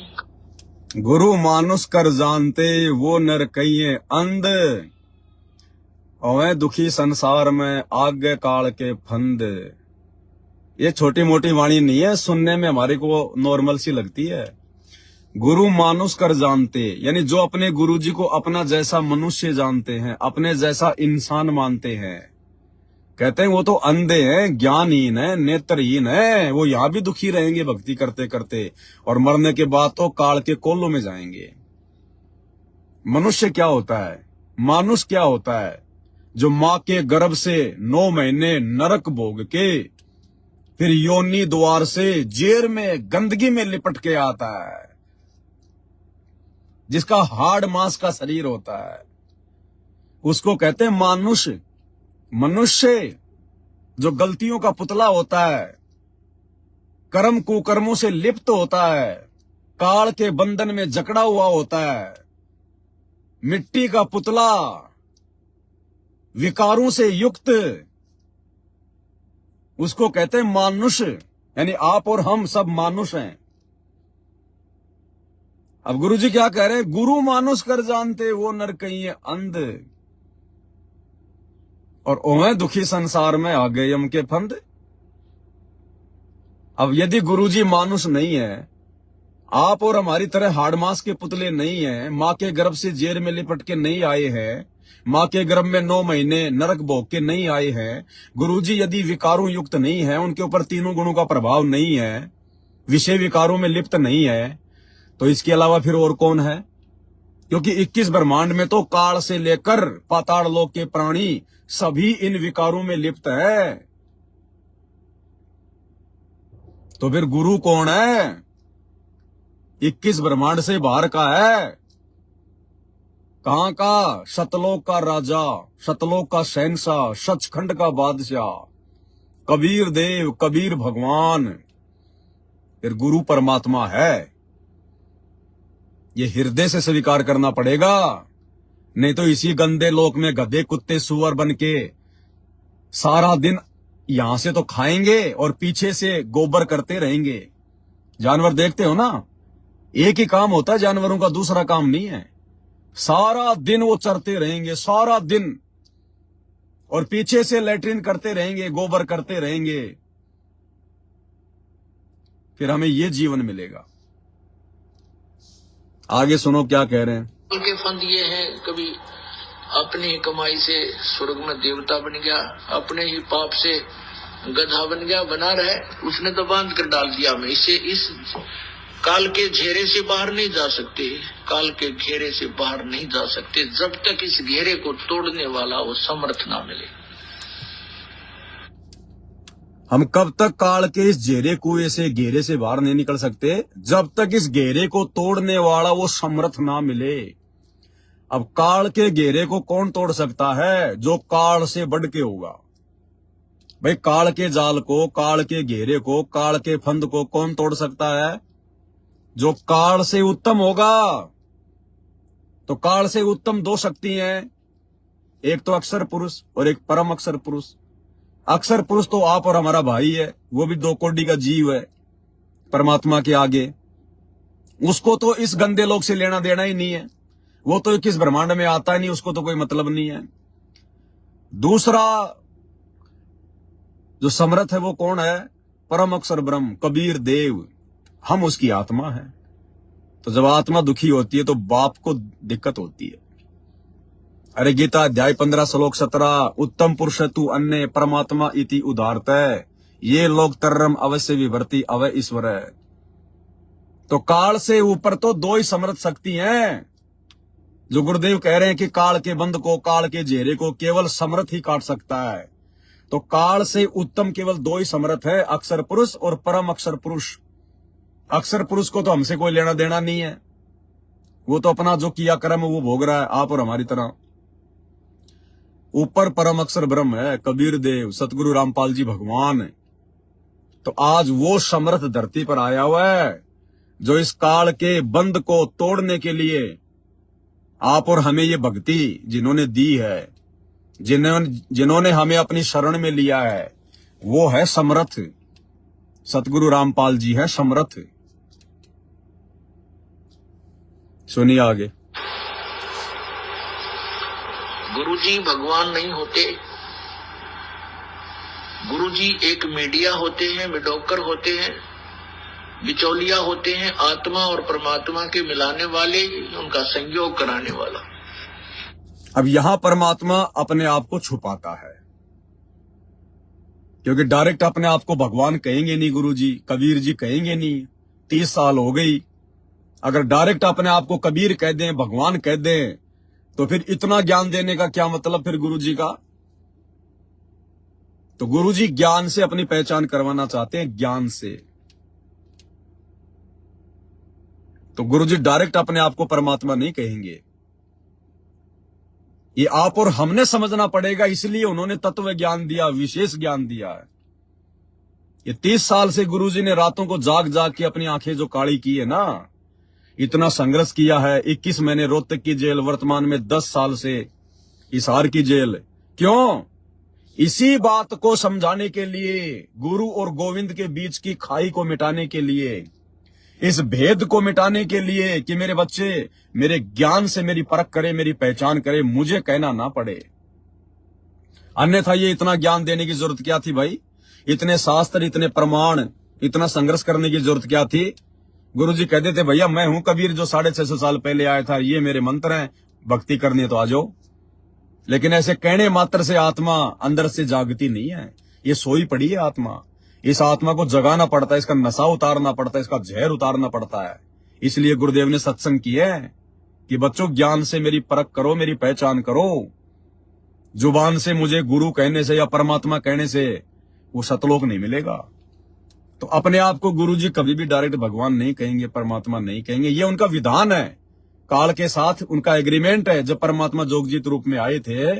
गुरु मानुष कर जानते, वो नर कहिए अंध, और मैं दुखी संसार में, आज्ञा काल के फंद। ये छोटी मोटी वाणी नहीं है, सुनने में हमारे को नॉर्मल सी लगती है। गुरु मानुष कर जानते, यानी जो अपने गुरु जी को अपना जैसा मनुष्य जानते हैं, अपने जैसा इंसान मानते हैं, कहते हैं वो तो अंधे हैं, ज्ञानहीन है, नेत्रहीन है, वो यहां भी दुखी रहेंगे भक्ति करते करते, और मरने के बाद तो काल के कोलों में जाएंगे। मनुष्य क्या होता है, मानुष क्या होता है? जो मां के गर्भ से 9 महीने नरक भोग के फिर योनि द्वार से जेर में गंदगी में लिपट के आता है, जिसका हाड़ मांस का शरीर होता है, उसको कहते हैं मानुष। मनुष्य जो गलतियों का पुतला होता है, कर्म कुकर्मों से लिप्त होता है, काल के बंधन में जकड़ा हुआ होता है, मिट्टी का पुतला, विकारों से युक्त, उसको कहते हैं मानुष। यानी आप और हम सब मानुष हैं। अब गुरु जी क्या कह रहे हैं, गुरु मानुष कर जानते, वो नर कहिए अंध, और ओमें दुखी संसार में आ गए यम के फंद। अब यदि गुरु जी मानुष नहीं है, आप और हमारी तरह हाड़ मांस के पुतले नहीं है, मां के गर्भ से जेल में लिपट के नहीं आए हैं, मां के गर्भ में 9 महीने नरक भोग के नहीं आए हैं, गुरुजी यदि विकारों युक्त नहीं है, उनके ऊपर तीनों गुणों का प्रभाव नहीं है, विषय विकारों में लिप्त नहीं है, तो इसके अलावा फिर और कौन है? क्योंकि 21 ब्रह्मांड में तो काल से लेकर पाताल लोक के प्राणी सभी इन विकारों में लिप्त है। तो फिर गुरु कौन है? 21 ब्रह्मांड से बाहर का है। कहां का? सतलोक का राजा, सतलोक का शहंशाह, सचखंड का बादशाह, कबीर देव, कबीर भगवान। फिर गुरु परमात्मा है। ये हृदय से स्वीकार करना पड़ेगा, नहीं तो इसी गंदे लोक में गधे कुत्ते सुअर बन के सारा दिन यहां से तो खाएंगे और पीछे से गोबर करते रहेंगे। जानवर देखते हो ना, एक ही काम होता है जानवरों का, दूसरा काम नहीं है। सारा दिन वो चरते रहेंगे, सारा दिन, और पीछे से लैट्रिन करते रहेंगे, गोबर करते रहेंगे। फिर हमें ये जीवन मिलेगा। आगे सुनो क्या कह रहे हैं। उनके फंद ये हैं, कभी अपनी कमाई से स्वर्ग में देवता बन गया, अपने ही पाप से गधा बन गया, बना रहे, उसने तो बांध कर डाल दिया हमें। इसे इस काल के घेरे से बाहर नहीं जा सकते, काल के घेरे से बाहर नहीं जा सकते जब तक इस घेरे को तोड़ने वाला वो समर्थ ना मिले। हम कब तक काल के इस कुएं से घेरे से बाहर नहीं निकल सकते? जब तक इस घेरे को तोड़ने वाला वो समर्थ ना मिले। अब काल के घेरे को कौन तोड़ सकता है? जो काल से बढ़ के होगा। भाई काल के जाल को, काल के घेरे को, काल के फंद को कौन तोड़ सकता है? जो काल से उत्तम होगा। तो काल से उत्तम दो शक्ति हैं, एक तो अक्षर पुरुष और एक परम अक्षर पुरुष। अक्षर पुरुष तो आप और हमारा भाई है, वो भी 2 कोटि का जीव है परमात्मा के आगे। उसको तो इस गंदे लोक से लेना देना ही नहीं है, वो तो किस ब्रह्मांड में आता ही नहीं, उसको तो कोई मतलब नहीं है। दूसरा जो समर्थ है वो कौन है? परम अक्षर ब्रह्म कबीर देव, हम उसकी आत्मा है। तो जब आत्मा दुखी होती है तो बाप को दिक्कत होती है। अरे गीता अध्याय 15 श्लोक 17, उत्तम पुरुष तु अन्य परमात्मा इति उदारतः ये लोग तरम अवश्य विभर्ति अवय ईश्वर है। तो काल से ऊपर तो 2 ही समर्थ शक्ति हैं। जो गुरुदेव कह रहे हैं कि काल के बंध को, काल के घेरे को केवल समर्थ ही काट सकता है। तो काल से उत्तम केवल 2 ही समर्थ है, अक्षर पुरुष और परम अक्षर पुरुष। अक्षर पुरुष को तो हमसे कोई लेना देना नहीं है, वो तो अपना जो किया कर्म वो भोग रहा है, आप और हमारी तरह। ऊपर परम अक्षर ब्रह्म है, कबीर देव, सतगुरु रामपाल जी भगवान। तो आज वो समर्थ धरती पर आया हुआ है जो इस काल के बंध को तोड़ने के लिए आप और हमें ये भक्ति जिन्होंने दी है, जिन्होंने हमें अपनी शरण में लिया है, वो है समर्थ। सतगुरु रामपाल जी है समर्थ। सुनिए आगे। गुरुजी भगवान नहीं होते, गुरुजी एक मीडिया होते हैं, मिडोकर होते हैं, बिचौलिया होते हैं, आत्मा और परमात्मा के मिलाने वाले, उनका संयोग कराने वाला। अब यहां परमात्मा अपने आप को छुपाता है, क्योंकि डायरेक्ट अपने आप को भगवान कहेंगे नहीं, गुरुजी कबीर जी कहेंगे नहीं। 30 साल हो गई, अगर डायरेक्ट अपने आप को कबीर कह दें, भगवान कह दें, तो फिर इतना ज्ञान देने का क्या मतलब फिर गुरुजी का? तो गुरुजी ज्ञान से अपनी पहचान करवाना चाहते हैं, ज्ञान से। तो गुरुजी डायरेक्ट अपने आप को परमात्मा नहीं कहेंगे। ये आप और हमने समझना पड़ेगा, इसलिए उन्होंने तत्व ज्ञान दिया, विशेष ज्ञान दिया है। ये 30 साल से गुरुजी ने रातों को जाग जाग के अपनी आंखें जो काली की है ना, इतना संघर्ष किया है। 21 महीने रोहतक की जेल, वर्तमान में 10 साल से हिसार की जेल। क्यों? इसी बात को समझाने के लिए, गुरु और गोविंद के बीच की खाई को मिटाने के लिए, इस भेद को मिटाने के लिए कि मेरे बच्चे मेरे ज्ञान से मेरी परख करे, मेरी पहचान करे, मुझे कहना ना पड़े। अन्यथा ये इतना ज्ञान देने की जरूरत क्या थी भाई? इतने शास्त्र, इतने प्रमाण, इतना संघर्ष करने की जरूरत क्या थी? गुरुजी कह देते भैया मैं हूं कबीर जो 650 साल पहले आया था, ये मेरे मंत्र हैं, भक्ति करनी है तो आ जाओ। लेकिन ऐसे कहने मात्र से आत्मा अंदर से जागती नहीं है, ये सोई पड़ी है आत्मा। इस आत्मा को जगाना पड़ता है, इसका नशा उतारना पड़ता है, इसका जहर उतारना पड़ता है। इसलिए गुरुदेव ने सत्संग किया है कि बच्चों ज्ञान से मेरी परख करो, मेरी पहचान करो। जुबान से मुझे गुरु कहने से या परमात्मा कहने से वो सतलोक नहीं मिलेगा। तो अपने आप को गुरुजी कभी भी डायरेक्ट भगवान नहीं कहेंगे, परमात्मा नहीं कहेंगे। ये उनका विधान है, काल के साथ उनका एग्रीमेंट है। जब परमात्मा जोगजीत रूप में आए थे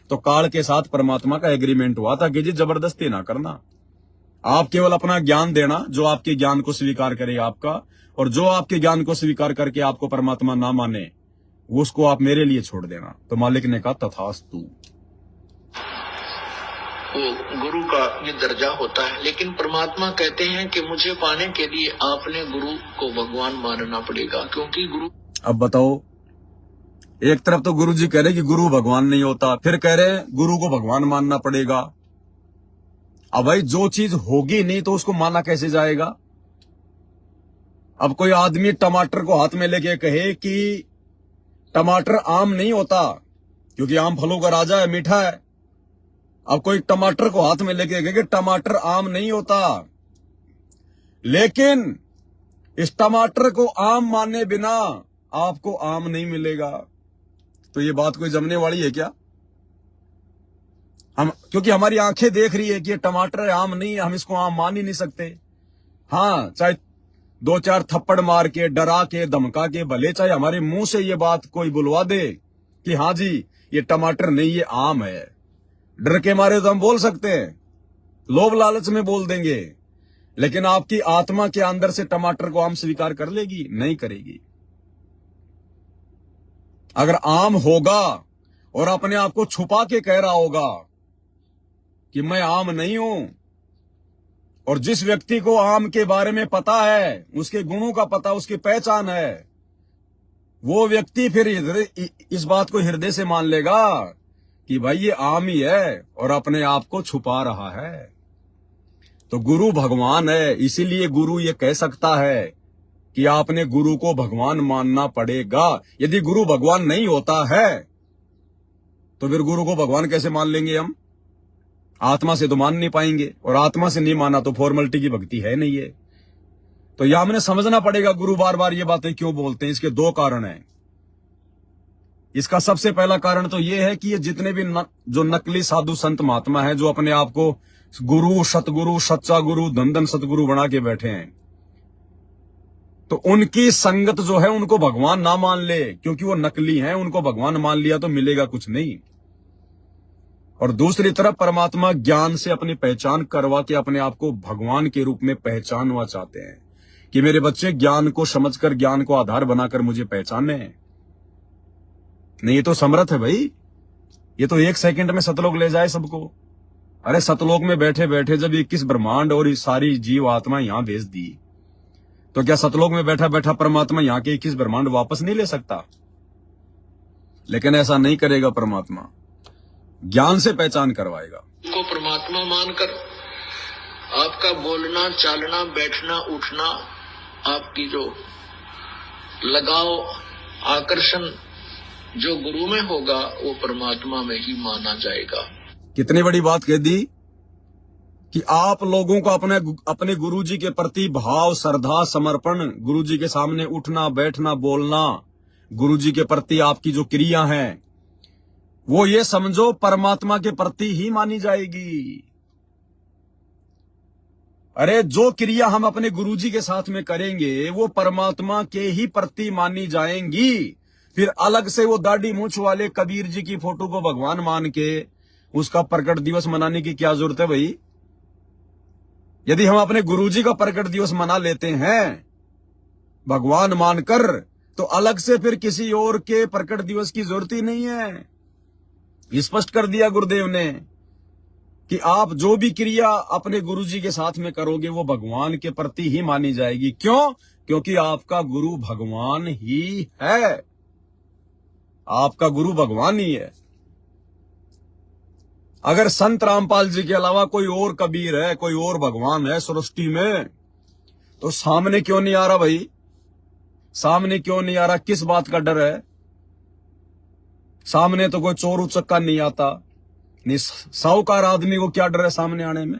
तो काल के साथ परमात्मा का एग्रीमेंट हुआ था कि जी जबरदस्ती ना करना, आप केवल अपना ज्ञान देना, जो आपके ज्ञान को स्वीकार करे आपका, और जो आपके ज्ञान को स्वीकार करके आपको परमात्मा ना माने वो उसको आप मेरे लिए छोड़ देना। तो मालिक ने कहा तथास्तु। वो गुरु का ये दर्जा होता है। लेकिन परमात्मा कहते हैं कि मुझे पाने के लिए आपने गुरु को भगवान मानना पड़ेगा, क्योंकि गुरु। अब बताओ, एक तरफ तो गुरु जी कह रहे कि गुरु भगवान नहीं होता, फिर कह रहे गुरु को भगवान मानना पड़ेगा। अब भाई जो चीज होगी नहीं तो उसको माना कैसे जाएगा? अब कोई आदमी टमाटर को हाथ में लेके कहे कि टमाटर आम नहीं होता क्योंकि आम फलों का राजा है, मीठा है। अब कोई टमाटर को हाथ में लेके गए कि टमाटर आम नहीं होता, लेकिन इस टमाटर को आम माने बिना आपको आम नहीं मिलेगा। तो ये बात कोई जमने वाली है क्या? हम, क्योंकि हमारी आंखें देख रही है कि ये टमाटर है, आम नहीं है, हम इसको आम मान ही नहीं सकते। हाँ, चाहे 2-4 थप्पड़ मार के, डरा के, धमका के, भले चाहे हमारे मुंह से ये बात कोई बुलवा दे कि हाँ जी ये टमाटर नहीं, ये आम है, डर के मारे तो हम बोल सकते हैं, लोभ लालच में बोल देंगे, लेकिन आपकी आत्मा के अंदर से टमाटर को आम स्वीकार कर लेगी? नहीं करेगी। अगर आम होगा और अपने आप को छुपा के कह रहा होगा कि मैं आम नहीं हूं, और जिस व्यक्ति को आम के बारे में पता है, उसके गुणों का पता, उसकी पहचान है, वो व्यक्ति फिर इस बात को हृदय से मान लेगा कि भाई ये आम ही है और अपने आप को छुपा रहा है। तो गुरु भगवान है, इसीलिए गुरु ये कह सकता है कि आपने गुरु को भगवान मानना पड़ेगा। यदि गुरु भगवान नहीं होता है तो फिर गुरु को भगवान कैसे मान लेंगे हम? आत्मा से तो मान नहीं पाएंगे, और आत्मा से नहीं माना तो फॉर्मेलिटी की भक्ति है नहीं है। तो यह हमने समझना पड़ेगा गुरु बार बार ये बातें क्यों बोलते हैं। इसके 2 कारण हैं। इसका सबसे पहला कारण तो ये है कि ये जितने भी जो नकली साधु संत महात्मा है, जो अपने आप को गुरु, सतगुरु, सच्चा गुरु, धन सतगुरु बना के बैठे हैं, तो उनकी संगत जो है उनको भगवान ना मान ले, क्योंकि वो नकली हैं। उनको भगवान मान लिया तो मिलेगा कुछ नहीं। और दूसरी तरफ परमात्मा ज्ञान से अपनी पहचान करवा के अपने आप को भगवान के रूप में पहचानवा चाहते हैं कि मेरे बच्चे ज्ञान को समझकर, ज्ञान को आधार बनाकर मुझे पहचाने। नहीं, ये तो समर्थ है भाई, ये तो 1 सेकंड में सतलोक ले जाए सबको। अरे सतलोक में बैठे बैठे जब 21 ब्रह्मांड और सारी जीव आत्मा यहां भेज दी, तो क्या सतलोक में बैठा बैठा परमात्मा यहां के 21 ब्रह्मांड वापस नहीं ले सकता? लेकिन ऐसा नहीं करेगा परमात्मा, ज्ञान से पहचान करवाएगा। को परमात्मा मानकर आपका बोलना, चालना, बैठना, उठना, आपकी जो लगाव, आकर्षण जो गुरु में होगा वो परमात्मा में ही माना जाएगा। कितनी बड़ी बात कह दी कि आप लोगों को अपने गुरुजी के प्रति भाव, श्रद्धा, समर्पण, गुरुजी के सामने उठना, बैठना, बोलना, गुरुजी के प्रति आपकी जो क्रिया है वो ये समझो परमात्मा के प्रति ही मानी जाएगी। अरे जो क्रिया हम अपने गुरुजी के साथ में करेंगे वो परमात्मा के ही प्रति मानी जाएंगी। फिर अलग से वो दाढ़ी मूंछ वाले कबीर जी की फोटो को भगवान मान के उसका प्रकट दिवस मनाने की क्या जरूरत है भाई? यदि हम अपने गुरुजी का प्रकट दिवस मना लेते हैं भगवान मानकर, तो अलग से फिर किसी और के प्रकट दिवस की जरूरत ही नहीं है। स्पष्ट कर दिया गुरुदेव ने कि आप जो भी क्रिया अपने गुरुजी के साथ में करोगे वो भगवान के प्रति ही मानी जाएगी। क्यों? क्योंकि आपका गुरु भगवान ही है, आपका गुरु भगवान ही है। अगर संत रामपाल जी के अलावा कोई और कबीर है, कोई और भगवान है सृष्टि में, तो सामने क्यों नहीं आ रहा भाई? सामने क्यों नहीं आ रहा? किस बात का डर है? सामने तो कोई चोर उचक्का नहीं आता, नहीं साहूकार आदमी को क्या डर है सामने आने में?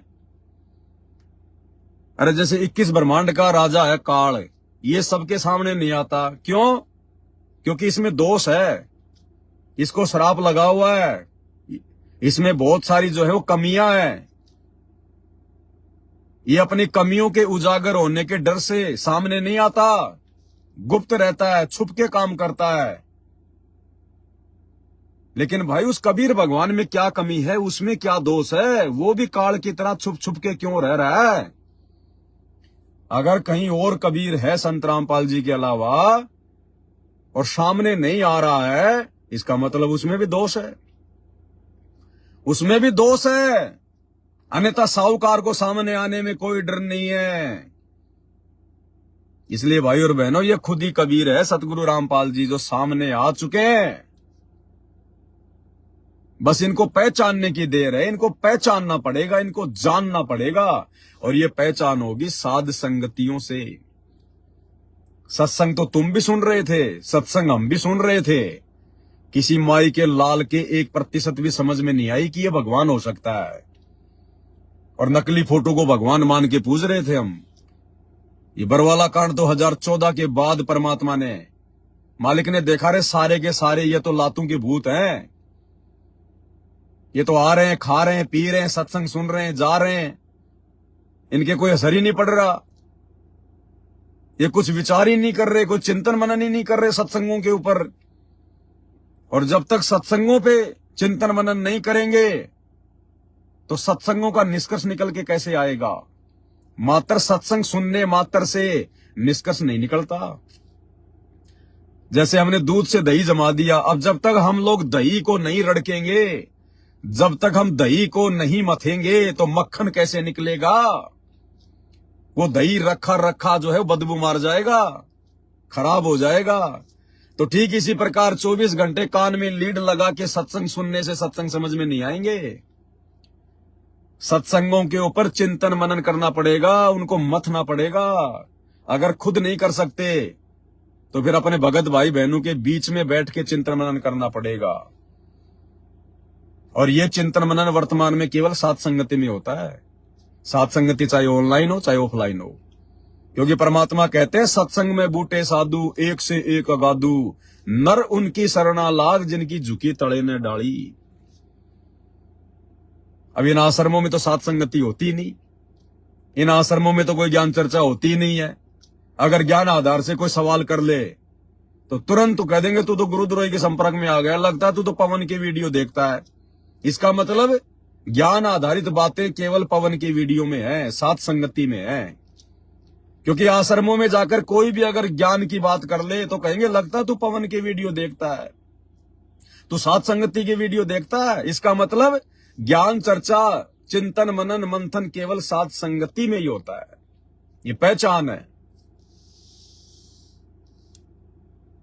अरे जैसे 21 ब्रह्मांड का राजा है काल, ये सबके सामने नहीं आता। क्यों? क्योंकि इसमें दोष है, इसको श्राप लगा हुआ है, इसमें बहुत सारी जो है वो कमियां हैं। ये अपनी कमियों के उजागर होने के डर से सामने नहीं आता, गुप्त रहता है, छुप के काम करता है। लेकिन भाई उस कबीर भगवान में क्या कमी है, उसमें क्या दोष है? वो भी काल की तरह छुप छुप के क्यों रह रहा है? अगर कहीं और कबीर है संत रामपाल जी के अलावा और सामने नहीं आ रहा है, इसका मतलब उसमें भी दोष है, उसमें भी दोष है। अन्यथा साहूकार को सामने आने में कोई डर नहीं है। इसलिए भाई और बहनों, ये खुद ही कबीर है सतगुरु रामपाल जी जो सामने आ चुके हैं। बस इनको पहचानने की देर है, इनको पहचानना पड़ेगा, इनको जानना पड़ेगा। और ये पहचान होगी साध संगतियों से। सत्संग तो तुम भी सुन रहे थे, सत्संग हम भी सुन रहे थे, किसी माई के लाल के 1% भी समझ में नहीं आई कि ये भगवान हो सकता है, और नकली फोटो को भगवान मान के पूज रहे थे हम। ये बरवाला कांड 2014 के बाद परमात्मा ने, मालिक ने देखा, रे सारे के सारे ये तो लातों के भूत हैं, ये तो आ रहे हैं, खा रहे हैं, पी रहे हैं, सत्संग सुन रहे हैं, जा रहे हैं, इनके कोई असर ही नहीं पड़ रहा, ये कुछ विचार ही नहीं कर रहे, कुछ चिंतन मनन ही नहीं कर रहे सत्संगों के ऊपर। और जब तक सत्संगों पे चिंतन मनन नहीं करेंगे तो सत्संगों का निष्कर्ष निकल के कैसे आएगा? मात्र सत्संग सुनने मात्र से निष्कर्ष नहीं निकलता। जैसे हमने दूध से दही जमा दिया, अब जब तक हम लोग दही को नहीं रड़केंगे, जब तक हम दही को नहीं मथेंगे तो मक्खन कैसे निकलेगा? वो दही रखा रखा जो है बदबू मार जाएगा, खराब हो जाएगा। तो ठीक इसी प्रकार 24 घंटे कान में लीड लगा के सत्संग सुनने से सत्संग समझ में नहीं आएंगे। सत्संगों के ऊपर चिंतन मनन करना पड़ेगा, उनको मथना पड़ेगा। अगर खुद नहीं कर सकते तो फिर अपने भगत भाई बहनों के बीच में बैठ के चिंतन मनन करना पड़ेगा। और ये चिंतन मनन वर्तमान में केवल साथ संगति में होता है। साथ संगति चाहे ऑनलाइन हो चाहे ऑफलाइन हो, क्योंकि परमात्मा कहते हैं सत्संग में बूटे साधु, एक से एक अगाधु, नर उनकी शरणा लाग, जिनकी झुकी तड़े ने डाली। अब इन आश्रमों में तो साथ संगति होती नहीं, इन आश्रमों में तो कोई ज्ञान चर्चा होती नहीं है। अगर ज्ञान आधार से कोई सवाल कर ले तो तुरंत तो कह देंगे तू तो गुरुद्रोही के संपर्क में आ गया, लगता है तू तो पवन की वीडियो देखता है। इसका मतलब ज्ञान आधारित बातें केवल पवन की वीडियो में है, साथ संगति में है। क्योंकि आश्रमों में जाकर कोई भी अगर ज्ञान की बात कर ले तो कहेंगे लगता तू पवन की वीडियो देखता है, तू साथ संगति की वीडियो देखता है। इसका मतलब ज्ञान चर्चा चिंतन मनन मंथन केवल साथ संगति में ही होता है, ये पहचान है।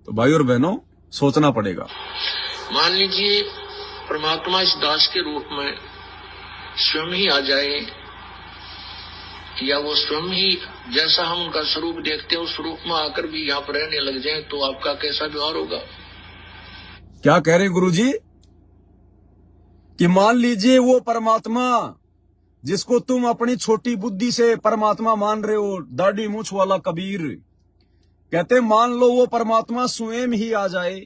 तो भाई और बहनों सोचना पड़ेगा। मान लीजिए परमात्मा इस दास के रूप में स्वयं ही आ जाए, या वो स्वयं ही जैसा हम उनका स्वरूप देखते हैं उस स्वरूप में आकर भी यहाँ पर रहने लग जाए, तो आपका कैसा व्यवहार होगा? क्या कह रहे हैं गुरुजी कि मान लीजिए वो परमात्मा जिसको तुम अपनी छोटी बुद्धि से परमात्मा मान रहे हो, दाढ़ी मूछ वाला कबीर, कहते मान लो वो परमात्मा स्वयं ही आ जाए,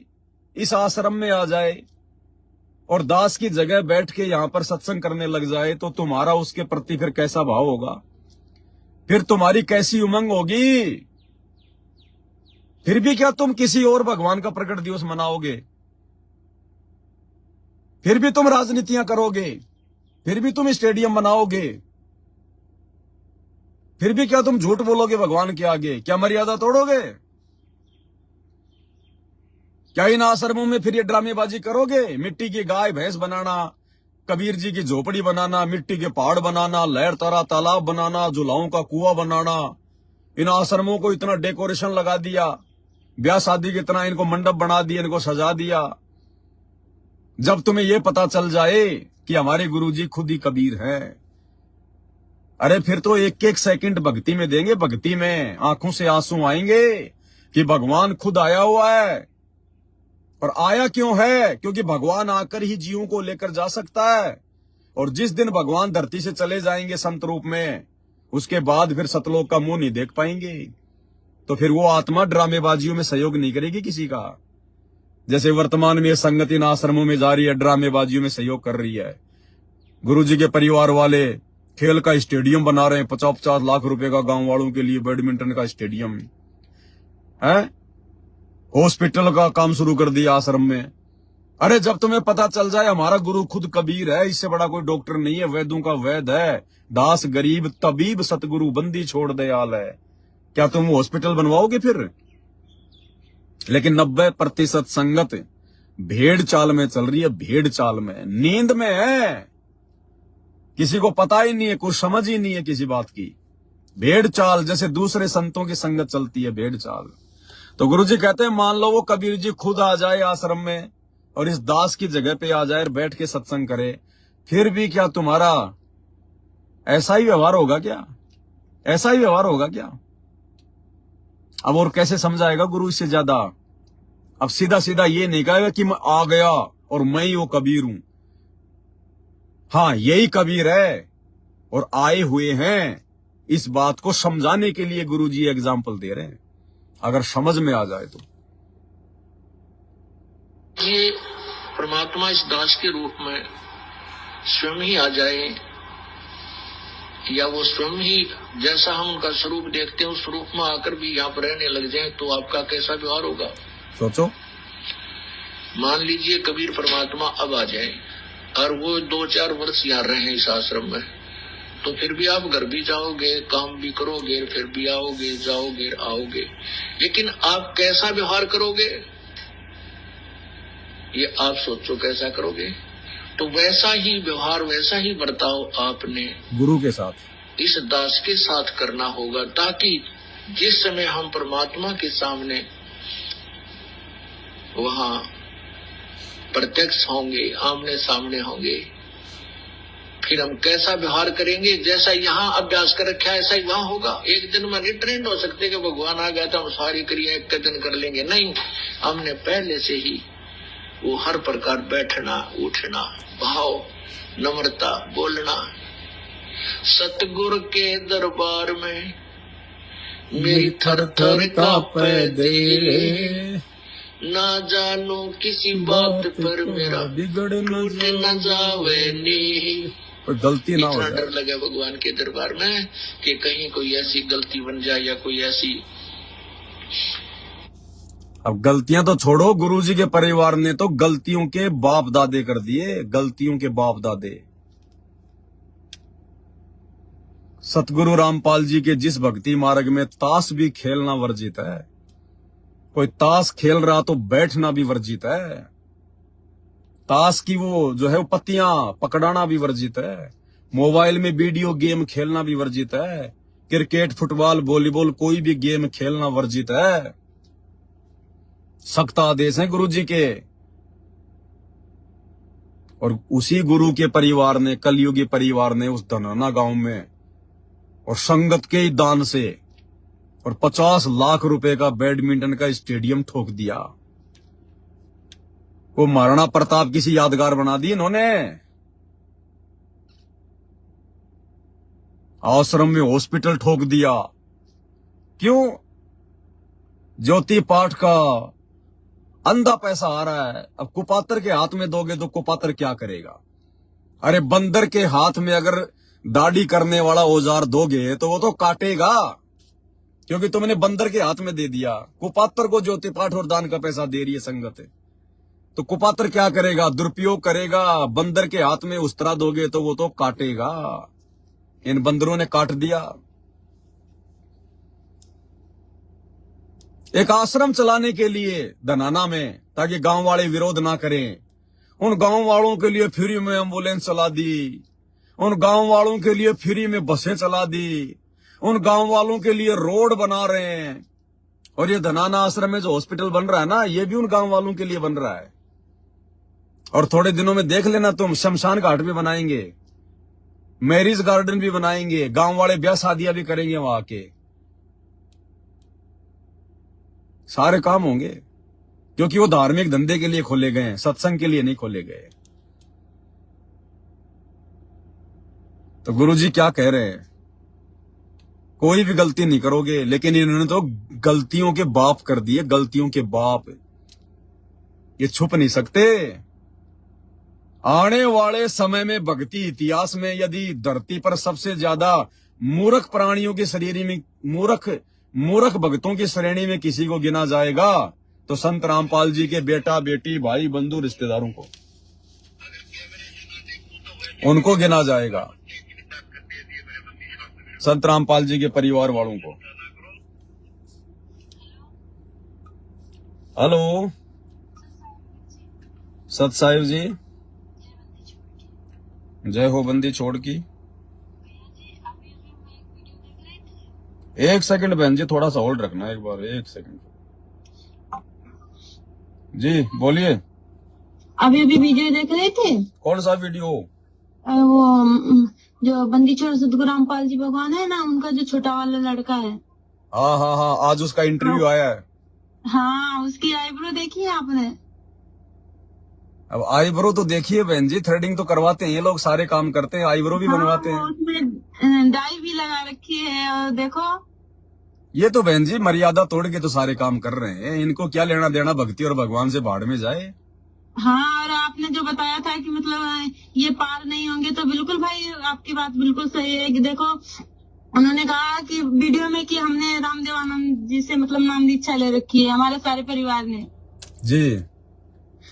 इस आश्रम में आ जाए और दास की जगह बैठ के यहां पर सत्संग करने लग जाए, तो तुम्हारा उसके प्रति फिर कैसा भाव होगा? फिर तुम्हारी कैसी उमंग होगी? फिर भी क्या तुम किसी और भगवान का प्रकट दिवस मनाओगे? फिर भी तुम राजनीतियां करोगे? फिर भी तुम स्टेडियम बनाओगे? फिर भी क्या तुम झूठ बोलोगे भगवान के आगे? क्या मर्यादा तोड़ोगे? क्या इन आश्रमों में फिर ये ड्रामेबाजी करोगे? मिट्टी की गाय भैंस बनाना, कबीर जी की झोपड़ी बनाना, मिट्टी के पहाड़ बनाना, लहर तारा तालाब बनाना, झुलाओं का कुआं बनाना, इन आश्रमों को इतना डेकोरेशन लगा दिया, ब्याह शादी की तरह इनको मंडप बना दिया, इनको सजा दिया। जब तुम्हें यह पता चल जाए कि हमारे गुरुजी खुद ही कबीर हैं, अरे फिर तो एक एक सेकंड भक्ति में देंगे, भक्ति में आंखों से आंसू आएंगे कि भगवान खुद आया हुआ है। और आया क्यों है? क्योंकि भगवान आकर ही जीवों को लेकर जा सकता है। और जिस दिन भगवान धरती से चले जाएंगे संत रूप में, उसके बाद फिर सतलोक का मुंह नहीं देख पाएंगे। तो फिर वो आत्मा ड्रामेबाजियों में सहयोग नहीं करेगी किसी का। जैसे वर्तमान में संगति इन आश्रमों में जा रही है, ड्रामेबाजियों में सहयोग कर रही है। गुरुजी के परिवार वाले खेल का स्टेडियम बना रहे हैं, 50-50 लाख रुपए का गांव वालों के लिए बैडमिंटन का स्टेडियम है। हॉस्पिटल का काम शुरू कर दिया आश्रम में। अरे जब तुम्हें पता चल जाए हमारा गुरु खुद कबीर है, इससे बड़ा कोई डॉक्टर नहीं है, वैद्यों का वैद है, दास गरीब तबीब सतगुरु बंदी छोड़ दयाल है, क्या तुम हॉस्पिटल बनवाओगे फिर? लेकिन 90% संगत भेड़ चाल में चल रही है, भेड़ चाल में, नींद में है, किसी को पता ही नहीं है, कुछ समझ ही नहीं है किसी बात की। भेड़ चाल जैसे दूसरे संतों की संगत चलती है, भेड़ चाल। तो गुरुजी कहते हैं मान लो वो कबीर जी खुद आ जाए आश्रम में और इस दास की जगह पे आ जाए और बैठ के सत्संग करे, फिर भी क्या तुम्हारा ऐसा ही व्यवहार होगा क्या? ऐसा ही व्यवहार होगा क्या? अब और कैसे समझाएगा गुरु इससे ज्यादा? अब सीधा सीधा ये नहीं कहेगा कि मैं आ गया और मैं ही वो कबीर हूं। हाँ, यही कबीर है और आए हुए हैं। इस बात को समझाने के लिए गुरुजी एग्जाम्पल दे रहे हैं, अगर समझ में आ जाए तो। ये परमात्मा इस दास के रूप में स्वयं ही आ जाए, या वो स्वयं ही जैसा हम उनका स्वरूप देखते हैं उस स्वरूप में आकर भी यहाँ पर रहने लग जाए, तो आपका कैसा व्यवहार होगा? सोचो। मान लीजिए कबीर परमात्मा अब आ जाए और वो 2-4 वर्ष यहाँ रहे इस आश्रम में, तो फिर भी आप घर भी जाओगे, काम भी करोगे, फिर भी आओगे, जाओगे, आओगे, लेकिन आप कैसा व्यवहार करोगे ये आप सोचो, कैसा करोगे? तो वैसा ही व्यवहार, वैसा ही बर्ताव आपने गुरु के साथ, इस दास के साथ करना होगा, ताकि जिस समय हम परमात्मा के सामने वहाँ प्रत्यक्ष होंगे, आमने सामने होंगे, फिर हम कैसा व्यवहार करेंगे, जैसा यहाँ अभ्यास कर रखा है ऐसा ही वहाँ होगा। एक दिन में नहीं ट्रेंड हो सकते कि भगवान आ गया तो हम सारी क्रिया एक दिन कर लेंगे, नहीं, हमने पहले से ही वो हर प्रकार बैठना, उठना, भाव, नम्रता, बोलना। सतगुरु के दरबार में मेरी थर थर कांपे दिल, ना जानो किसी बात पर मेरा बिगड़ न जावे नी। गलती ना हो इतना जाए। डर लगे भगवान के दरबार में कि कहीं कोई ऐसी गलती बन जाए या कोई ऐसी। अब गलतियां तो छोड़ो, गुरुजी के परिवार ने तो गलतियों के बाप दादे कर दिए, गलतियों के बाप दादे। सतगुरु रामपाल जी के जिस भक्ति मार्ग में ताश भी खेलना वर्जित है, कोई ताश खेल रहा तो बैठना भी वर्जित है, ताश की वो जो है वो पत्तियां पकड़ाना भी वर्जित है, मोबाइल में वीडियो गेम खेलना भी वर्जित है, क्रिकेट, फुटबॉल, वॉलीबॉल कोई भी गेम खेलना वर्जित है। सख्त आदेश हैं गुरुजी के। और उसी गुरु के परिवार ने, कलयुगी परिवार ने उस धनाना गांव में और संगत के ही दान से और 50 लाख रुपए का बैडमिंटन का स्टेडियम ठोक दिया। वो महाराणा प्रताप की सी यादगार बना दी इन्होंने। आश्रम में हॉस्पिटल ठोक दिया। क्यों? ज्योति पाठ का अंधा पैसा आ रहा है। अब कुपात्र के हाथ में दोगे तो कुपात्र क्या करेगा? अरे बंदर के हाथ में अगर दाढ़ी करने वाला औजार दोगे तो वो तो काटेगा, क्योंकि तुमने बंदर के हाथ में दे दिया। कुपात्र को ज्योति पाठ और दान का पैसा दे रही है संगत, तो कुपात्र क्या करेगा? दुरुपयोग करेगा। बंदर के हाथ में उस्तरा दोगे तो वो तो काटेगा। इन बंदरों ने काट दिया। एक आश्रम चलाने के लिए धनाना में, ताकि गांव वाले विरोध ना करें, उन गांव वालों के लिए फ्री में एम्बुलेंस चला दी, उन गांव वालों के लिए फ्री में बसें चला दी, उन गांव वालों के लिए रोड बना रहे हैं। और ये धनाना आश्रम में जो हॉस्पिटल बन रहा है ना, ये भी उन गांव वालों के लिए बन रहा है। और थोड़े दिनों में देख लेना तुम, शमशान घाट भी बनाएंगे, मैरिज गार्डन भी बनाएंगे, गांव वाले ब्याह शादियां भी करेंगे वहां के। सारे काम होंगे, क्योंकि वो धार्मिक धंधे के लिए खोले गए हैं, सत्संग के लिए नहीं खोले गए। तो गुरुजी क्या कह रहे हैं? कोई भी गलती नहीं करोगे, लेकिन इन्होंने तो गलतियों के बाप कर दिए, गलतियों के बाप। ये छुप नहीं सकते। आने वाले समय में भक्ति इतिहास में यदि धरती पर सबसे ज्यादा मूर्ख प्राणियों की श्रेणी में, मूर्ख भक्तों की श्रेणी में किसी को गिना जाएगा तो संत रामपाल जी के बेटा बेटी भाई बंधु रिश्तेदारों को, उनको गिना जाएगा, संत रामपाल जी के परिवार वालों को। हेलो सत साहिब जी, जय हो बंदी छोड़ की। एक सेकंड बहन जी, थोड़ा सा होल्ड रखना एक बार, एक सेकंड जी, बोलिए। अभी वीडियो देख रहे थे। कौन सा वीडियो? वो जो बंदी छोड़ सतगुरु रामपाल जी भगवान है ना, उनका जो छोटा वाला लड़का है। हाँ हाँ हाँ, आज उसका इंटरव्यू आया है। हाँ, उसकी आईब्रो देखी है आपने? अब आईब्रो तो देखिए बहन जी, थ्रेडिंग तो करवाते हैं ये लोग, सारे काम करते हैं, आईब्रो भी हाँ, बनवाते वो हैं। उसमें डाई भी लगा रखी है, और देखो। ये तो बहन जी मर्यादा तोड़ के तो सारे काम कर रहे हैं, इनको क्या लेना देना भक्ति और भगवान से, भाड़ में जाए। हाँ, और आपने जो बताया था कि मतलब ये पार नहीं होंगे, तो बिल्कुल भाई आपकी बात बिल्कुल सही है कि देखो, उन्होंने कहा कि वीडियो में कि हमने रामदेव आनंद जी से मतलब नाम दीक्षा ले रखी है हमारे सारे परिवार ने। जी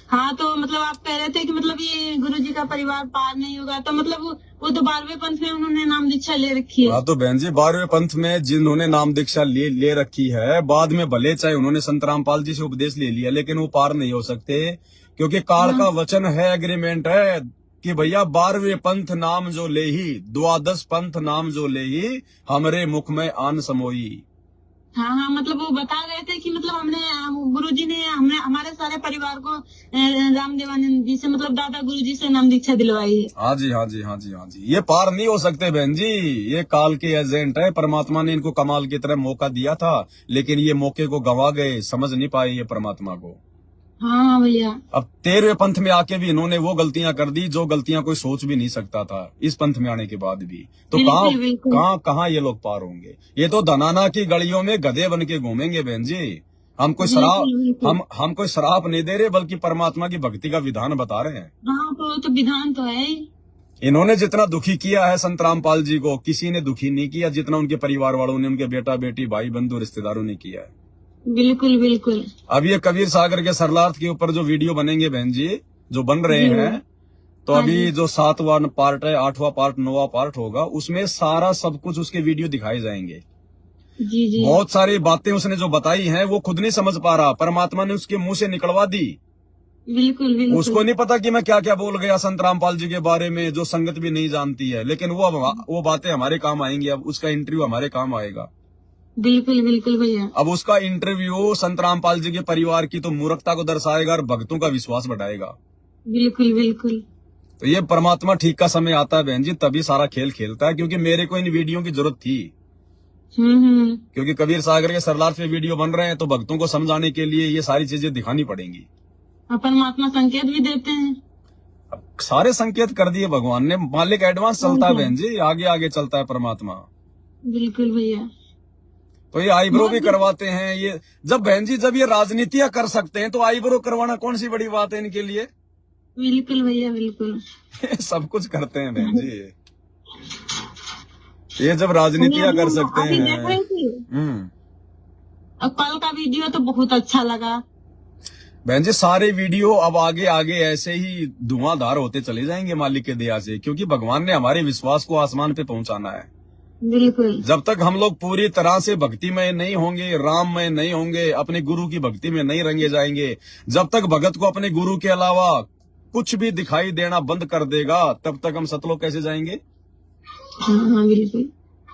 हाँ, तो मतलब आप कह रहे थे कि मतलब ये गुरुजी का परिवार पार नहीं होगा, तो मतलब वो तो 12वें पंथ में उन्होंने नाम दीक्षा ले रखी है। हाँ, तो बहन जी 12वें पंथ में जिन्होंने नाम दीक्षा ले रखी है, बाद में भले चाहे उन्होंने संत रामपाल जी से उपदेश ले लिया, लेकिन वो पार नहीं हो सकते, क्योंकि काल का वचन है, एग्रीमेंट है कि भैया 12वें पंथ नाम जो ले ही, 12 पंथ नाम जो ले ही, हमरे मुख में आन समोई। हाँ हाँ, मतलब वो बता रहे थे कि मतलब गुरुजी ने हमने हमारे सारे परिवार को रामदेवानंद जी से मतलब दादा गुरुजी से नाम दीक्षा दिलवाई है। हाँ जी हाँ जी हाँ जी हाँ जी, ये पार नहीं हो सकते बहन जी, ये काल के एजेंट है, परमात्मा ने इनको कमाल की तरह मौका दिया था, लेकिन ये मौके को गंवा गए, समझ नहीं पाए ये परमात्मा को। हाँ भैया। अब 13वें पंथ में आके भी इन्होंने वो गलतियां कर दी जो गलतियां कोई सोच भी नहीं सकता था, इस पंथ में आने के बाद भी। तो कहाँ ये लोग पार होंगे? ये तो धनाना की गलियों में गधे बन के घूमेंगे बहन जी। हम कोई श्राप नहीं दे रहे, बल्कि परमात्मा की भक्ति का विधान बता रहे हैं। हाँ, तो विधान तो है ही। इन्होंने जितना दुखी किया है संत रामपाल जी को, किसी ने दुखी नहीं किया जितना उनके परिवार वालों ने, उनके बेटा बेटी भाई बंधु रिश्तेदारों ने किया है। बिल्कुल बिल्कुल। अब ये कबीर सागर के सरलार्थ के ऊपर जो वीडियो बनेंगे बहन जी, जो बन रहे हैं, तो अभी जो 7वां पार्ट है, 8वां पार्ट, 9वां पार्ट होगा, उसमें सारा सब कुछ उसके वीडियो दिखाए जाएंगे। जी जी। बहुत सारी बातें उसने जो बताई हैं वो खुद नहीं समझ पा रहा, परमात्मा ने उसके मुंह से निकलवा दी। बिल्कुल बिल्कुल। उसको नहीं पता कि मैं क्या क्या बोल गया संत रामपाल जी के बारे में, जो संगत भी नहीं जानती है, लेकिन वो बातें हमारे काम आएंगी। अब उसका इंटरव्यू हमारे काम आएगा। बिल्कुल बिल्कुल भैया। अब उसका इंटरव्यू संत रामपाल जी के परिवार की तो मूर्खता को दर्शाएगा और भक्तों का विश्वास बढ़ाएगा। बिल्कुल बिल्कुल। तो ये परमात्मा ठीक का समय आता है बहन जी, तभी सारा खेल खेलता है, क्योंकि मेरे को इन वीडियो की जरूरत थी। क्योंकि कबीर सागर के सरलार्थ पे वीडियो बन रहे हैं, तो भक्तों को समझाने के लिए ये सारी चीजें दिखानी पड़ेंगी। परमात्मा संकेत भी देते हैं। अब सारे संकेत कर दिए भगवान ने, मालिक एडवांस चलता है बहन जी, आगे आगे चलता है परमात्मा। बिल्कुल भैया। तो ये आईब्रो भी करवाते हैं। ये जब बहन जी जब ये राजनीतियां कर सकते हैं, तो आईब्रो करवाना कौन सी बड़ी बात है इनके लिए? बिल्कुल भैया बिल्कुल। सब कुछ करते हैं बहन जी, ये जब राजनीतियां कर सकते हैं। अब कल का वीडियो तो बहुत अच्छा लगा बहन जी, सारे वीडियो अब आगे आगे ऐसे ही धुआंधार होते चले जाएंगे मालिक के दया से, क्योंकि भगवान ने हमारे विश्वास को आसमान पे पहुंचाना है। बिल्कुल। जब तक हम लोग पूरी तरह से भक्ति में नहीं होंगे, राम में नहीं होंगे, अपने गुरु की भक्ति में नहीं रंगे जाएंगे, जब तक भगत को अपने गुरु के अलावा कुछ भी दिखाई देना बंद कर देगा, तब तक हम सतलोक कैसे जाएंगे? हाँ बिल्कुल।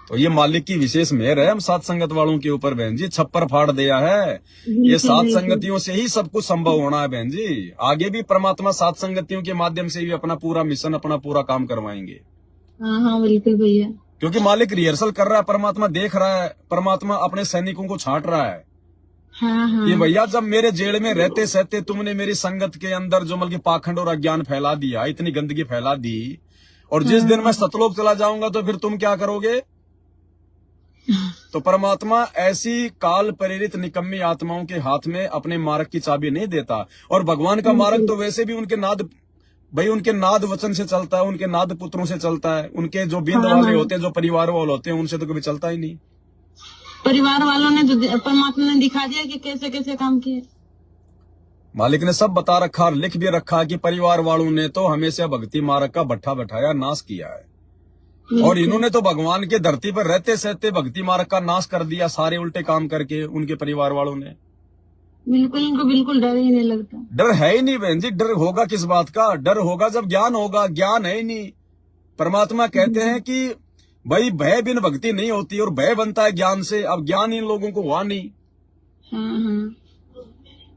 तो ये मालिक की विशेष मेहर है हम सात संगत वालों के ऊपर बहन जी, छप्पर फाड़ दिया है। ये सात संगतियों से ही सब कुछ संभव होना है बहन जी। आगे भी परमात्मा सात संगतियों के माध्यम से भी अपना पूरा मिशन, अपना पूरा काम करवाएंगे। हाँ बिल्कुल भैया। क्योंकि मालिक रिहर्सल कर रहा है, परमात्मा देख रहा है, परमात्मा अपने सैनिकों को छांट रहा है। हाँ। ये भैया जब मेरे जेल में रहते सहते तुमने मेरी संगत के अंदर जो मतलब पाखंड और अज्ञान फैला दिया, इतनी गंदगी फैला दी, और जिस दिन मैं सतलोक चला जाऊंगा तो फिर तुम क्या करोगे? तो परमात्मा ऐसी काल प्रेरित निकम्मी आत्माओं के हाथ में अपने मार्ग की चाबी नहीं देता। और भगवान का मार्ग तो वैसे भी उनके नाद, भाई उनके नाद वचन से चलता है, उनके नाद पुत्रों से चलता है, उनके जो बिंद वाले होते हैं, जो परिवार वाले होते हैं, उनसे तो कभी चलता ही नहीं। परिवार वालों ने तो परमात्मा ने दिखा दिया कि कैसे कैसे काम किए। मालिक ने सब बता रखा और लिख भी रखा कि परिवार वालों ने तो हमेशा भक्ति मार्ग का भट्ठा बैठाया, नाश किया है। और इन्होंने तो भगवान के धरती पर रहते सहते भक्ति मार्ग का नाश कर दिया, सारे उल्टे काम करके उनके परिवार वालों ने। बिल्कुल, इनको बिल्कुल डर ही नहीं लगता। डर है ही नहीं बहन जी। डर होगा किस बात का? डर होगा जब ज्ञान होगा, ज्ञान है ही नहीं। परमात्मा कहते हैं कि भाई भय बिन भक्ति नहीं होती, और भय बनता है ज्ञान से। अब ज्ञान इन लोगों को हुआ नहीं।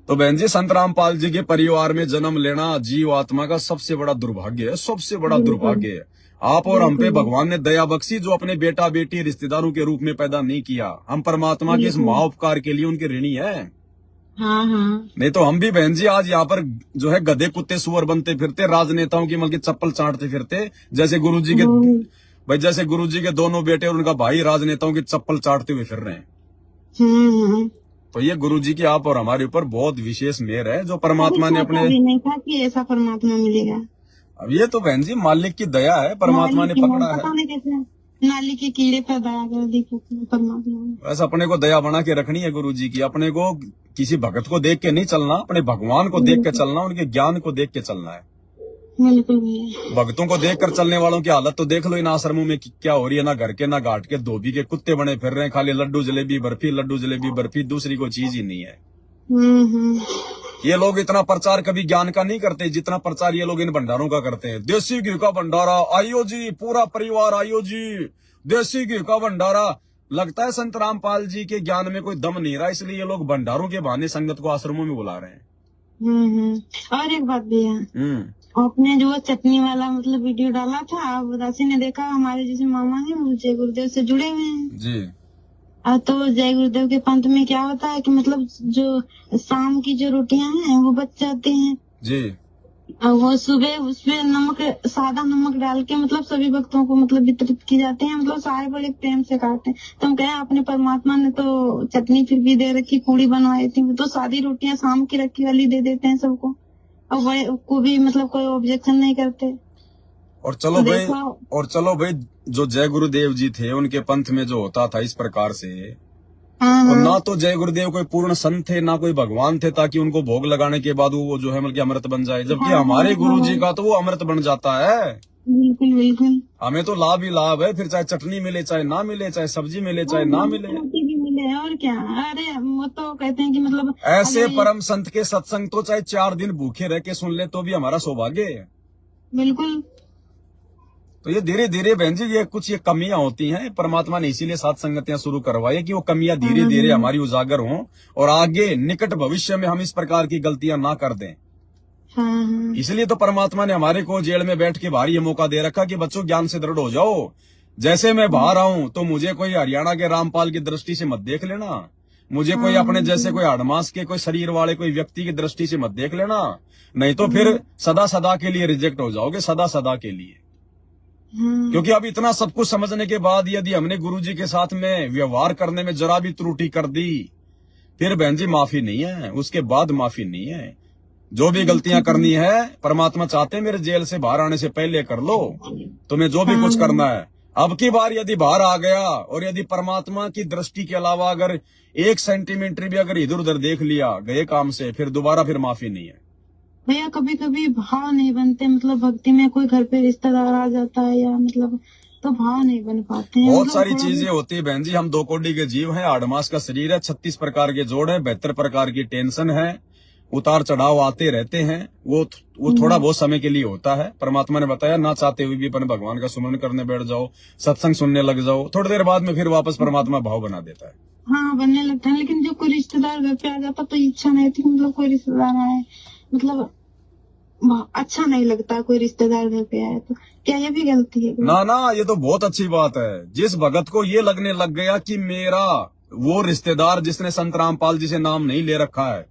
तो बहन जी, संत रामपाल जी के परिवार में जन्म लेना जीव आत्मा का सबसे बड़ा दुर्भाग्य है, सबसे बड़ा दुर्भाग्य है। आप और हम पे भगवान ने दया बख्शी, जो अपने बेटा बेटी रिश्तेदारों के रूप में पैदा नहीं किया। हम परमात्मा के इस महाउपकार के लिए उनके ऋणी हैं। हाँ हाँ नहीं तो हम भी बहन जी आज यहाँ पर जो है गधे कुत्ते सुअर बनते फिरते, राजनेताओं की मतलब चप्पल चाटते फिरते, जैसे गुरुजी के भाई, जैसे गुरुजी के दोनों बेटे और उनका भाई राजनेताओं की चप्पल चाटते हुए फिर रहे हैं। तो ये गुरुजी की आप और हमारे ऊपर बहुत विशेष मेहर है जो परमात्मा ने अपने, भी नहीं था कि ऐसा परमात्मा मिलेगा। अब ये तो बहन जी मालिक की दया है, परमात्मा ने पकड़ा है। पता नहीं कैसे नाली के कीड़े पर दया कर दी परमात्मा ने। बस अपने को दया बना के रखनी है गुरुजी की, अपने को किसी भगत को देख के नहीं चलना, अपने भगवान को देख के चलना, उनके ज्ञान को देख के चलना है। बिल्कुल भैया। भक्तों को देख कर चलने वालों की हालत तो देख लो इन आश्रमों में क्या हो रही है, ना घर के ना घाट के, धोबी के कुत्ते बने फिर रहे हैं, खाली लड्डू जलेबी बर्फी, लड्डू जलेबी बर्फी, दूसरी कोई चीज ही नहीं है। ये लोग इतना प्रचार कभी ज्ञान का नहीं करते जितना प्रचार ये लोग इन भंडारों का करते हैं। देसी घी का भंडारा आइयो जी, पूरा परिवार आइयो जी, देसी घी का भंडारा। लगता है संत रामपाल जी के ज्ञान में कोई दम नहीं रहा, इसलिए ये लोग भंडारों के बहाने संगत को आश्रमों में बुला रहे हैं। और एक बात भैया, आपने जो चटनी वाला मतलब वीडियो डाला था, आप उदासी ने देखा, हमारे जैसे मामा है वो जय गुरुदेव से जुड़े हुए हैं जी। तो जय गुरुदेव के पंथ में क्या होता है कि मतलब जो शाम की जो रोटियां हैं वो बच जाती हैं जी, और वो सुबह उसपे नमक, सादा नमक डाल के मतलब सभी भक्तों को मतलब वितरित की जाते हैं, मतलब सारे बड़े प्रेम से खाते हैं। तो हम कहे अपने परमात्मा ने तो चटनी फिर भी दे रखी, पूड़ी बनवाई थी, तो सादी रोटियां शाम की रखी वाली दे देते हैं सबको, और बड़े को भी मतलब कोई ऑब्जेक्शन नहीं करते। और चलो भाई जो जय गुरुदेव जी थे उनके पंथ में जो होता था इस प्रकार से, और ना तो जय गुरुदेव कोई पूर्ण संत थे ना कोई भगवान थे ताकि उनको भोग लगाने के बाद वो जो है मतलब अमृत बन जाए, जबकि हमारे गुरु जी का तो वो अमृत बन जाता है। बिल्कुल बिल्कुल। हमें तो लाभ ही लाभ है, फिर चाहे चटनी मिले चाहे ना मिले, चाहे सब्जी मिले चाहे ना मिले, भी मिले और क्या। अरे वो तो कहते हैं कि मतलब ऐसे परम संत के सत्संग तो चाहे 4 दिन भूखे रह के सुन ले तो भी हमारा सौभाग्य है। बिल्कुल। तो ये धीरे धीरे बहन जी ये कुछ ये कमियां होती हैं, परमात्मा ने इसीलिए साथ संगतियां शुरू करवाई कि वो कमियां धीरे धीरे हमारी उजागर हों और आगे निकट भविष्य में हम इस प्रकार की गलतियां ना कर दें। इसलिए तो परमात्मा ने हमारे को जेल में बैठ के बाहर ये मौका दे रखा कि बच्चों ज्ञान से दृढ़ हो जाओ। जैसे मैं बाहर आऊं तो मुझे कोई हरियाणा के रामपाल की दृष्टि से मत देख लेना, मुझे कोई अपने जैसे कोई हड़मास के कोई शरीर वाले कोई व्यक्ति की दृष्टि से मत देख लेना, नहीं तो फिर सदा सदा के लिए रिजेक्ट हो जाओगे, सदा सदा के लिए। क्योंकि अब इतना सब कुछ समझने के बाद यदि हमने गुरुजी के साथ में व्यवहार करने में जरा भी त्रुटि कर दी, फिर बहन जी माफी नहीं है, उसके बाद माफी नहीं है। जो भी गलतियां करनी है परमात्मा चाहते हैं मेरे जेल से बाहर आने से पहले कर लो, तुम्हें जो भी कुछ करना है। अब की बार यदि बाहर आ गया और यदि परमात्मा की दृष्टि के अलावा अगर 1 सेंटीमीटर भी अगर इधर उधर देख लिया गए काम से, फिर दोबारा फिर माफी नहीं है। भैया कभी कभी भाव नहीं बनते, मतलब भक्ति में कोई घर पे रिश्तेदार आ जाता है या मतलब तो भाव नहीं बन पाते हैं। बहुत सारी चीजें होती है बहन जी, हम 2 कोड़ी के जीव हैं, 8 मास का शरीर है, 36 प्रकार के जोड़ है, 72 प्रकार की टेंशन है, उतार चढ़ाव आते रहते हैं। वो थोड़ा बहुत समय के लिए होता है। परमात्मा ने बताया ना चाहते हुए भी अपने भगवान का सुमरन करने बैठ जाओ, सत्संग सुनने लग जाओ, थोड़ी देर बाद में फिर वापस परमात्मा भाव बना देता है। हाँ बनने लगता है, लेकिन जो कोई रिश्तेदार घर पे आ जाता तो इच्छा नहीं थी मतलब कोई रिश्तेदार आए, मतलब अच्छा नहीं लगता कोई रिश्तेदार घर पे आए, तो क्या ये भी गलती है? ना ना, ये तो बहुत अच्छी बात है। जिस भगत को ये लगने लग गया कि मेरा वो रिश्तेदार जिसने संत रामपाल जी से नाम नहीं ले रखा है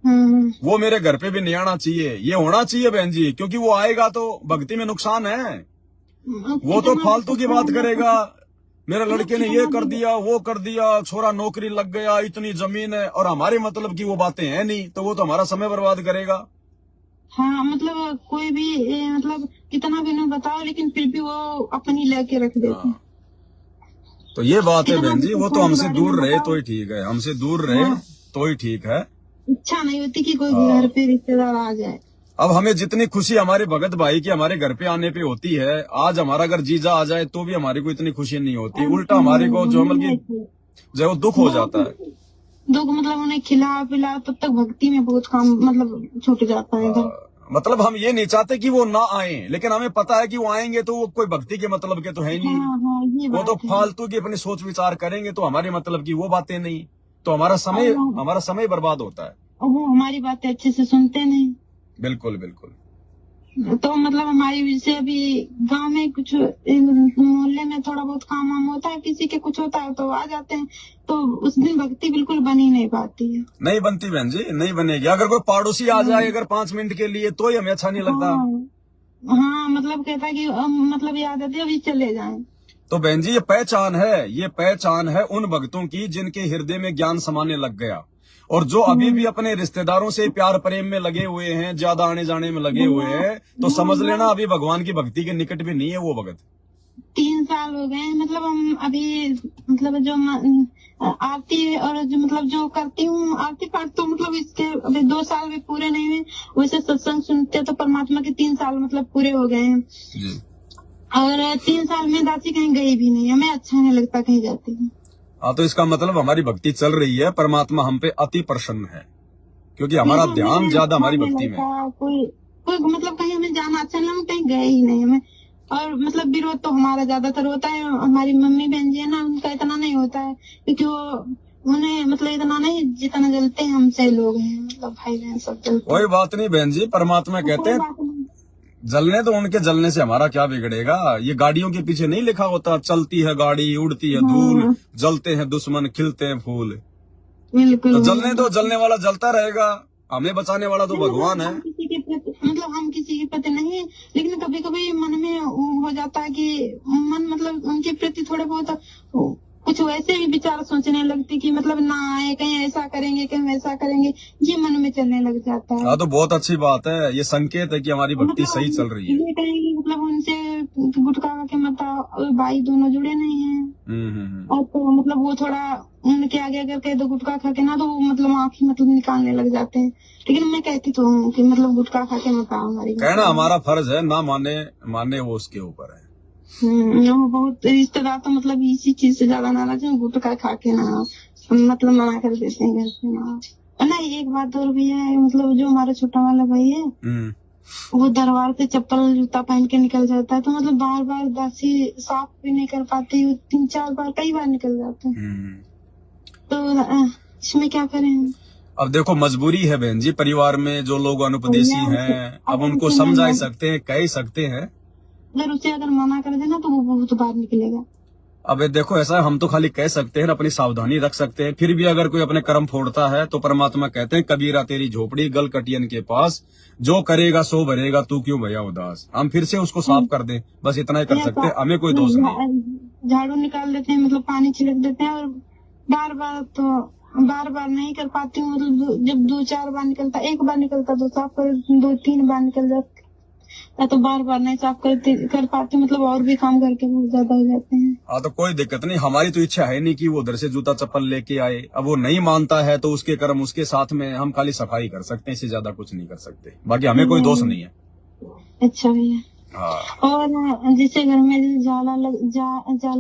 वो मेरे घर पे भी नहीं आना चाहिए, ये होना चाहिए बहन जी, क्योंकि वो आएगा तो भक्ति में नुकसान है। वो तो फालतू की बात करेगा, मेरे लड़के ने ये कर दिया वो कर दिया, छोरा नौकरी लग गया, इतनी जमीन है, और हमारे मतलब की वो बातें हैं नहीं, तो वो तो हमारा समय बर्बाद करेगा। हाँ मतलब कोई भी मतलब कितना भी नहीं बताओ लेकिन फिर भी वो अपनी लेके रख देते हैं। तो ये बात है बहन जी, वो तो हमसे दूर रहे तो ही ठीक है, हमसे दूर रहे तो ही ठीक है। इच्छा नहीं होती कि कोई घर पे रिश्तेदार आ जाए। अब हमें जितनी खुशी हमारे भगत भाई की हमारे घर पे आने पे होती है, आज हमारा अगर जीजा आ जाए तो भी हमारे को इतनी खुशी नहीं होती, उल्टा हमारे को जो मतलब जो दुख हो जाता है। दुख मतलब उन्हें खिला पिला तब तक भक्ति में बहुत काम मतलब छूट जाता है। मतलब हम ये नहीं चाहते कि वो ना आए, लेकिन हमें पता है कि वो आएंगे तो वो कोई भक्ति के मतलब के तो है नहीं। वो तो फालतू की अपनी सोच विचार करेंगे, तो हमारे मतलब की वो बातें नहीं, तो हमारा समय बर्बाद होता है। वो हमारी बातें अच्छे से सुनते नहीं। बिल्कुल बिल्कुल। तो मतलब हमारी वजह से अभी गांव में कुछ मोहल्ले में थोड़ा बहुत काम वाम होता है, किसी के कुछ होता है तो आ जाते हैं, तो उस दिन भक्ति बिल्कुल बन ही नहीं पाती है। नहीं बनती बहन जी, नहीं बनेगी। अगर कोई पड़ोसी आ जाए अगर 5 मिनट के लिए तो ही हमें अच्छा नहीं लगता। हाँ मतलब कहता है कि मतलब ये आदत है अभी चले जाएं। तो बहन जी ये पहचान है उन भक्तों की जिनके हृदय में ज्ञान समाने लग गया, और जो अभी भी अपने रिश्तेदारों से प्यार प्रेम में लगे हुए हैं, ज्यादा आने जाने में लगे हुए हैं, तो समझ लेना अभी भगवान की भक्ति के निकट भी नहीं है वो भगत। 3 साल हो गए, मतलब हम अभी मतलब जो आरती और जो मतलब जो करती हूँ आरती पाठ, तो मतलब इसके अभी 2 साल भी पूरे नहीं हुए। वैसे सत्संग सुनते तो परमात्मा के 3 साल मतलब पूरे हो गए हैं जी। और 3 साल में दासी कहीं गई भी नहीं, हमें अच्छा नहीं लगता कहीं जाती हूँ। हाँ तो इसका मतलब हमारी भक्ति चल रही है, परमात्मा हम पे अति प्रसन्न है, क्योंकि हमारा ध्यान ज्यादा हमारी भक्ति में। कोई मतलब कहीं हमें जाना अच्छा नहीं, हम कहीं गए ही नहीं हमें। और मतलब विरोध तो हमारा ज्यादातर होता है, हमारी मम्मी बहन जी है ना, उनका इतना नहीं होता है, क्योंकि वो उन्हें मतलब इतना नहीं जितना जलते हैं हमसे लोग हैं, मतलब भाई बहन सब जलते। कोई बात नहीं बहन जी, परमात्मा कहते हैं जलने तो उनके जलने से हमारा क्या बिगड़ेगा। ये गाड़ियों के पीछे नहीं लिखा होता, चलती है गाड़ी उड़ती है धूल, जलते हैं दुश्मन खिलते हैं फूल। बिल्कुल तो जलने दो, जलने वाला जलता रहेगा, हमें बचाने वाला तो भगवान है। किसी के प्रति मतलब हम किसी के प्रति नहीं, लेकिन कभी कभी मन में हो जाता है कि मन मतलब उनके प्रति थोड़े बहुत कुछ वैसे भी विचार सोचने लगती कि मतलब ना आए, कहीं ऐसा करेंगे कहीं वैसा करेंगे, ये मन में चलने लग जाता है। हाँ तो बहुत अच्छी बात है, ये संकेत है कि हमारी भक्ति सही चल रही है। ये कहेंगे मतलब उनसे गुटखा के मतलब भाई दोनों जुड़े नहीं है, और तो मतलब वो थोड़ा उनके आगे अगर कह दो गुटखा खा के ना, तो वो मतलब आँखें मतलब निकालने लग जाते हैं। लेकिन मैं कहती तो हूँ कि मतलब गुटखा खा के मत आओ हमारी। कहना हमारा फर्ज है, ना माने वो उसके ऊपर है। वो बहुत रिश्तेदार तो मतलब इसी चीज से ज्यादा नाराज है, गुटखा खा के ना मतलब मना कर देते हैं घर से ना। नहीं एक बात और भी है, मतलब जो हमारा छोटा वाला भाई है वो दरबार पे चप्पल जूता पहन के निकल जाता है, तो मतलब बार बार दासी साफ भी नहीं कर पाती, 3-4 बार कई बार निकल जाते हैं। तो इसमें क्या करें। अब देखो मजबूरी है बहन जी, परिवार में जो लोग अनुपदेशी हैं, अब उनको समझा ही सकते हैं, कह ही सकते हैं। अगर उसे अगर मना कर देना तो वो बहुत बार निकलेगा। अब देखो ऐसा हम तो खाली कह सकते हैं, अपनी सावधानी रख सकते हैं, फिर भी अगर कोई अपने कर्म फोड़ता है तो परमात्मा कहते हैं कबीरा तेरी झोपड़ी गल कटियन के पास, जो करेगा सो भरेगा तू क्यों भैया उदास। हम फिर से उसको साफ कर दें, बस इतना ही कर सकते हैं, हमें कोई दोष नहीं। झाड़ू निकाल देते हैं, मतलब पानी छिड़क देते हैं, और बार बार नहीं कर पाती हूँ, मतलब जब 2-4 बार निकलता, 1 बार निकलता तो साफ कर, 2-3 बार निकल जाता तो बार बार नहीं साफ कर पाती, मतलब और भी काम करके बहुत ज्यादा हो जाते हैं। हाँ तो कोई दिक्कत नहीं, हमारी तो इच्छा है नहीं कि वो उधर से जूता चप्पल लेके आए। अब वो नहीं मानता है तो उसके कर्म उसके साथ में, हम खाली सफाई कर सकते हैं, इससे ज्यादा कुछ नहीं कर सकते, बाकी हमें कोई दोष नहीं है। अच्छा भैया। हाँ। और जिससे घर में जाला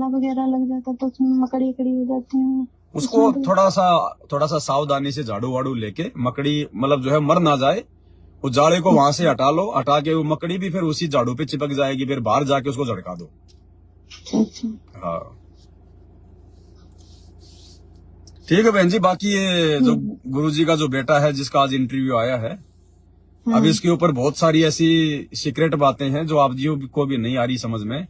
वगैरह लग जाता तो उसमें मकड़ी हो जाती है, उसको थोड़ा सा सावधानी से झाड़ू वाड़ू लेके, मकड़ी मतलब जो है मर ना जाए, उस जाड़े को वहां से हटा लो, हटा के वो मकड़ी भी फिर उसी झाड़ू पे चिपक जाएगी, फिर बाहर जाके उसको झड़का दो। अच्छा। हाँ ठीक है बहन जी। बाकी ये जो गुरुजी का जो बेटा है जिसका आज इंटरव्यू आया है, अब इसके ऊपर बहुत सारी ऐसी सीक्रेट बातें हैं जो आप जी को भी नहीं आ रही समझ में।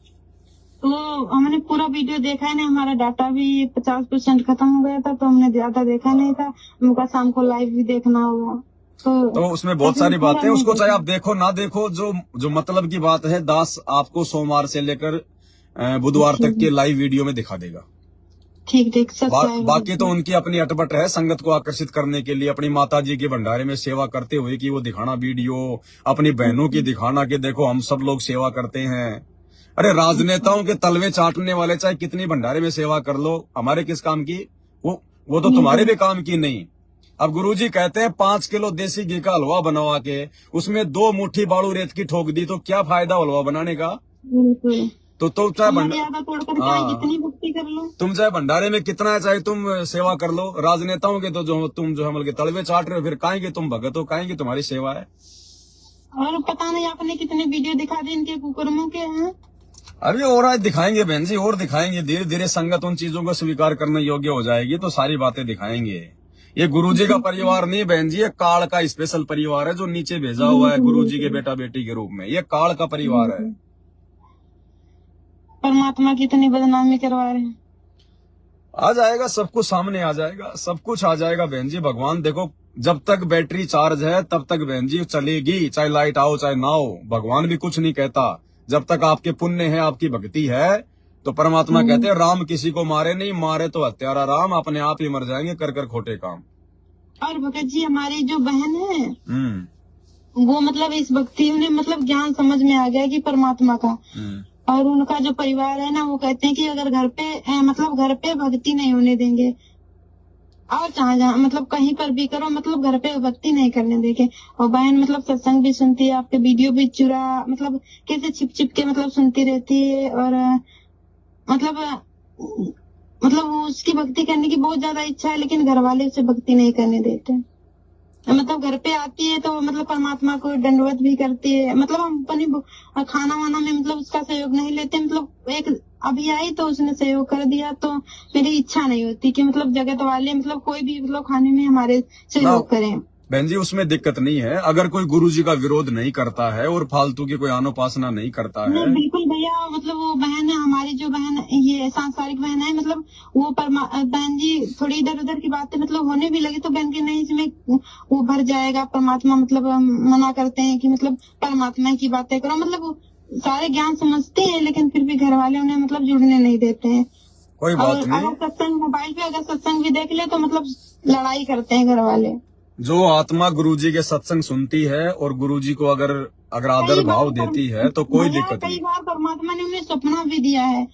तो हमने पूरा वीडियो देखा ही नहीं, हमारा डाटा भी 50% खत्म हो गया था, तो हमने ज्यादा देखा नहीं था, हमको शाम को लाइव भी देखना होगा। तो उसमें बहुत सारी बातें, उसको चाहे आप देखो ना देखो, जो मतलब की बात है दास आपको सोमवार से लेकर बुधवार तक के लाइव वीडियो में दिखा देगा। ठीक बाकी तो उनकी अपनी अटपट है संगत को आकर्षित करने के लिए, अपनी माता जी के भंडारे में सेवा करते हुए कि वो दिखाना वीडियो, अपनी बहनों की दिखाना कि देखो हम सब लोग सेवा करते हैं। अरे राजनेताओं के तलवे चाटने वाले चाहे कितनी भंडारे में सेवा कर लो, हमारे किस काम की, वो तो तुम्हारे भी काम की नहीं। अब गुरुजी कहते हैं 5 किलो देसी घी का हलवा बनवा के उसमें 2 मुट्ठी बालू रेत की ठोक दी तो क्या फायदा हलवा बनाने का। तो चाहे जितनी भक्ति कर लो, तुम चाहे भंडारे में कितना है चाहे तुम सेवा कर लो, राजनेताओं के तो जो तुम जो है तलवे चाट रहे हो, फिर काहेंगे तुम भगत हो, काहेंगे तुम्हारी सेवा है। और पता नहीं आपने कितने वीडियो दिखा दी इनके कुकर्मों के हैं। अभी और आज दिखाएंगे बहन जी, और दिखाएंगे, धीरे धीरे संगत उन चीजों को स्वीकार करने योग्य हो जाएगी तो सारी बातें दिखाएंगे। ये गुरुजी का परिवार नहीं बहन जी, ये काल का स्पेशल परिवार है जो नीचे भेजा हुआ है गुरुजी के बेटा बेटी के रूप में। ये काल का परिवार है। परमात्मा की इतनी बदनामी करवा रहे हैं। आ जाएगा सब कुछ, सामने आ जाएगा, सब कुछ आ जाएगा बहन जी। भगवान देखो, जब तक बैटरी चार्ज है तब तक बहन जी चलेगी, चाहे लाइट आओ चाहे ना हो। भगवान भी कुछ नहीं कहता। जब तक आपके पुण्य है, आपकी भक्ति है, तो परमात्मा कहते हैं राम किसी को मारे नहीं, मारे तो हत्यारा राम, अपने आप ही मर जाएंगे कर कर खोटे काम। और भगत जी हमारी जो बहन है वो मतलब इस भक्ति में मतलब ज्ञान समझ में आ गया कि परमात्मा का, और उनका जो परिवार है ना वो कहते हैं कि अगर घर पे मतलब घर पे भक्ति नहीं होने देंगे, और जहाँ मतलब कहीं पर भी करो मतलब घर पे भक्ति नहीं करने देंगे। और बहन मतलब सत्संग भी सुनती है, आपके वीडियो भी चुरा मतलब कैसे छिप छिप के मतलब सुनती रहती है, और मतलब वो उसकी भक्ति करने की बहुत ज्यादा इच्छा है, लेकिन घर वाले उसे भक्ति नहीं करने देते। मतलब घर पे आती है तो मतलब परमात्मा को दंडवत भी करती है। मतलब हम अपनी खाना वाना में मतलब उसका सहयोग नहीं लेते। मतलब एक अभी आई तो उसने सहयोग कर दिया, तो मेरी इच्छा नहीं होती कि मतलब जगत वाले मतलब कोई भी मतलब खाने में हमारे सहयोग करें। बहन जी उसमें दिक्कत नहीं है, अगर कोई गुरुजी का विरोध नहीं करता है और फालतू की कोई अनुपासना नहीं करता है। बिल्कुल भैया, मतलब वो बहन है हमारी, जो बहन ये सांसारिक बहन है, मतलब वो बहन जी थोड़ी इधर उधर की बातें मतलब होने भी लगी तो बहन के नहीं इसमें वो भर जाएगा परमात्मा। मतलब मना करते हैं कि मतलब परमात्मा की बातें करो। मतलब वो सारे ज्ञान समझते हैं, लेकिन फिर भी घर वाले उन्हें मतलब जुड़ने नहीं देते हैं। कोई बात नहीं। अगर सत्संग मोबाइल पे अगर सत्संग भी देख ले तो मतलब लड़ाई करते हैं घर वाले। जो आत्मा गुरुजी के सत्संग सुनती है और गुरुजी को अगर आदर भाव देती है तो कोई दिक्कत नहीं। कई बार परमात्मा ने उन्हें सपना भी दिया है।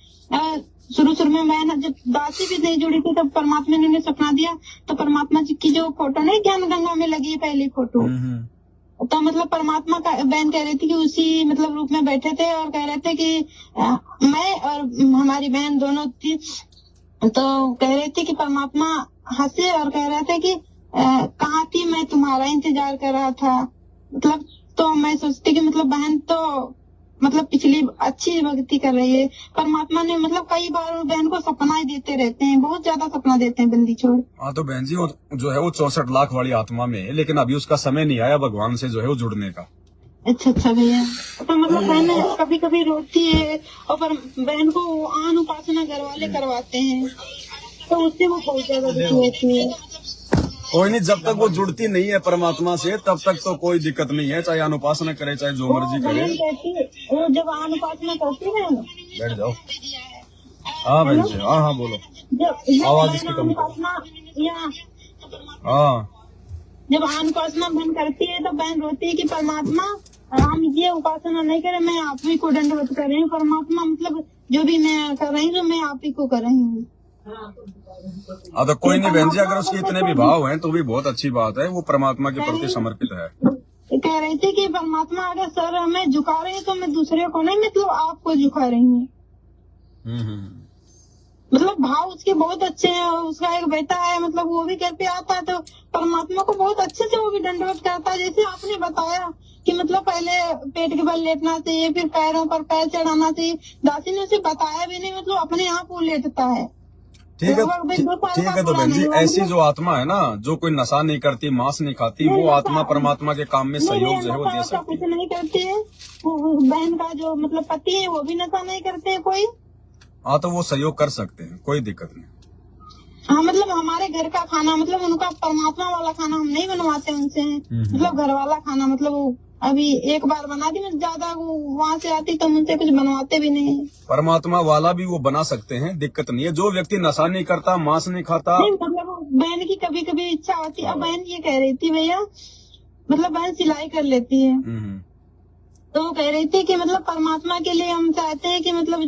शुरू में मैं जब दासी भी नहीं जुड़ी थी तब परमात्मा ने उन्हें सपना दिया, तो परमात्मा जी की जो फोटो नहीं ज्ञान गंगा में लगी है पहली फोटो, तो मतलब परमात्मा का बहन कह रही थी कि उसी मतलब रूप में बैठे थे और कह रहे थे कि मैं और हमारी बहन दोनों थी, तो कह रही थी कि परमात्मा हंसे और कह रहे थे कि कहाँ थी, मैं तुम्हारा इंतजार कर रहा था। मतलब तो मैं सोचती कि मतलब बहन तो मतलब पिछली अच्छी भक्ति कर रही है। परमात्मा ने मतलब कई बार बहन को सपना ही देते रहते हैं, बहुत ज्यादा सपना देते हैं बंदी छोड़। हाँ तो बहन जी वो जो है वो 64 लाख वाली आत्मा में है, लेकिन अभी उसका समय नहीं आया भगवान से जो है वो जुड़ने का। अच्छा भैया, तो मतलब बहन कभी कभी रोती है और पर बहन को आन उपासना घर वाले करवाते हैं, तो उससे वो बहुत ज्यादा दुखी होती है। कोई नहीं, जब तक वो जुड़ती नहीं है परमात्मा से तब तक तो कोई दिक्कत नहीं है, चाहे अनुपासना करे चाहे जो मर्जी करे। वो जब अनुपासना करती है ना, बैठ जाओ। हाँ बहन जी, हाँ बोलो, आवाज इसकी कम हाँ। जब अनुपासना बहन करती है तो बहन रोती है कि परमात्मा हम ये उपासना नहीं करें, मैं आप ही को दंडवत कर रही हूँ। परमात्मा मतलब जो भी मैं कर रही हूँ मैं आप ही को कर रही हूँ। हाँ तो कोई नहीं बहन जी, अगर उसके इतने भी भाव हैं तो भी बहुत अच्छी बात है, वो परमात्मा के प्रति समर्पित है। कह रही थी कि परमात्मा अगर सर हमें झुका रही है तो मैं दूसरे को नहीं मतलब आपको झुका रही हूँ। मतलब भाव उसके बहुत अच्छे हैं। उसका एक बेटा है, मतलब वो भी घर पे आता है तो परमात्मा को बहुत अच्छे से वो भी दंडवत करता है। जैसे आपने बताया कि मतलब पहले पेट के बल लेटना चाहिए, फिर पैरों पर पैर चढ़ाना चाहिए। दासी ने उसे बताया भी नहीं, मतलब अपने आप वो लेटता है। ठीक है तो बहन जी, ऐसी जो आत्मा है ना, जो कोई नशा नहीं करती, मांस नहीं खाती, वो आत्मा परमात्मा के काम में सहयोग जो है वो दे सकती है। कुछ नहीं करती है। बहन का जो मतलब पति है वो भी नशा नहीं करते है कोई। हाँ तो वो सहयोग कर सकते हैं, कोई दिक्कत नहीं। हाँ मतलब हमारे घर का खाना मतलब उनका परमात्मा वाला खाना हम नहीं बनवाते उनसे, मतलब घर वाला खाना मतलब अभी एक बार बना दी, मैं ज्यादा वहाँ से आती तो उनसे कुछ बनवाते भी नहीं। परमात्मा वाला भी वो बना सकते हैं, दिक्कत नहीं है। जो व्यक्ति नशा नहीं करता, मांस नहीं खाता, नहीं, मतलब बहन की कभी कभी इच्छा होती है। अब बहन ये कह रही थी भैया, मतलब बहन सिलाई कर लेती है, तो वो कह रही थी कि मतलब परमात्मा के लिए हम चाहते हैं कि मतलब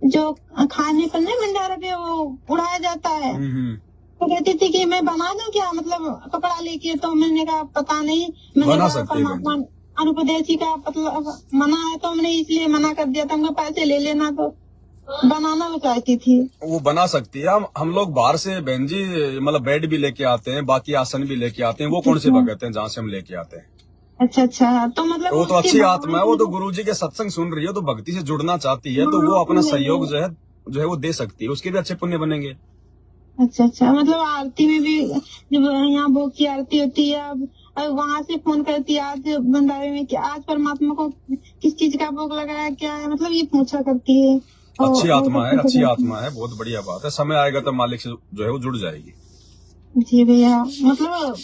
जो खाने पर नहीं भंडारे पे वो उड़ाया जाता है, तो कहती थी कि मैं बना दूं क्या, मतलब कपड़ा लेके। तो मैंने कहा पता नहीं, मैंने कहा परमात्मा अनुपदेशी का मतलब मना है तो हमने इसलिए मना कर दिया था। हमको पैसे ले लेना, तो बनाना वो चाहती थी। वो बना सकती है। हम लोग बाहर से बहन जी मतलब बेड भी लेके आते हैं, बाकी आसन भी लेके आते हैं। वो कौन से भगत हैं जहाँ से हम लेके आते हैं? अच्छा, तो मतलब वो तो अच्छी आत्मा है, वो तो गुरुजी के सत्संग सुन रही है, तो भक्ति से जुड़ना चाहती है, तो वो अपना सहयोग जो है वो दे सकती है, उसके भी अच्छे पुण्य बनेंगे। अच्छा, मतलब आरती में भी जब यहाँ भोग की आरती होती है, अब वहाँ से फोन करती है आज भंडारे में कि आज परमात्मा को किस चीज का भोग लगाया, क्या है, मतलब ये पूछा करती है। अच्छी आत्मा है, अच्छी आत्मा है, बहुत बढ़िया बात है। समय आएगा तो मालिक से जो है वो जुड़ जाएगी। जी भैया, मतलब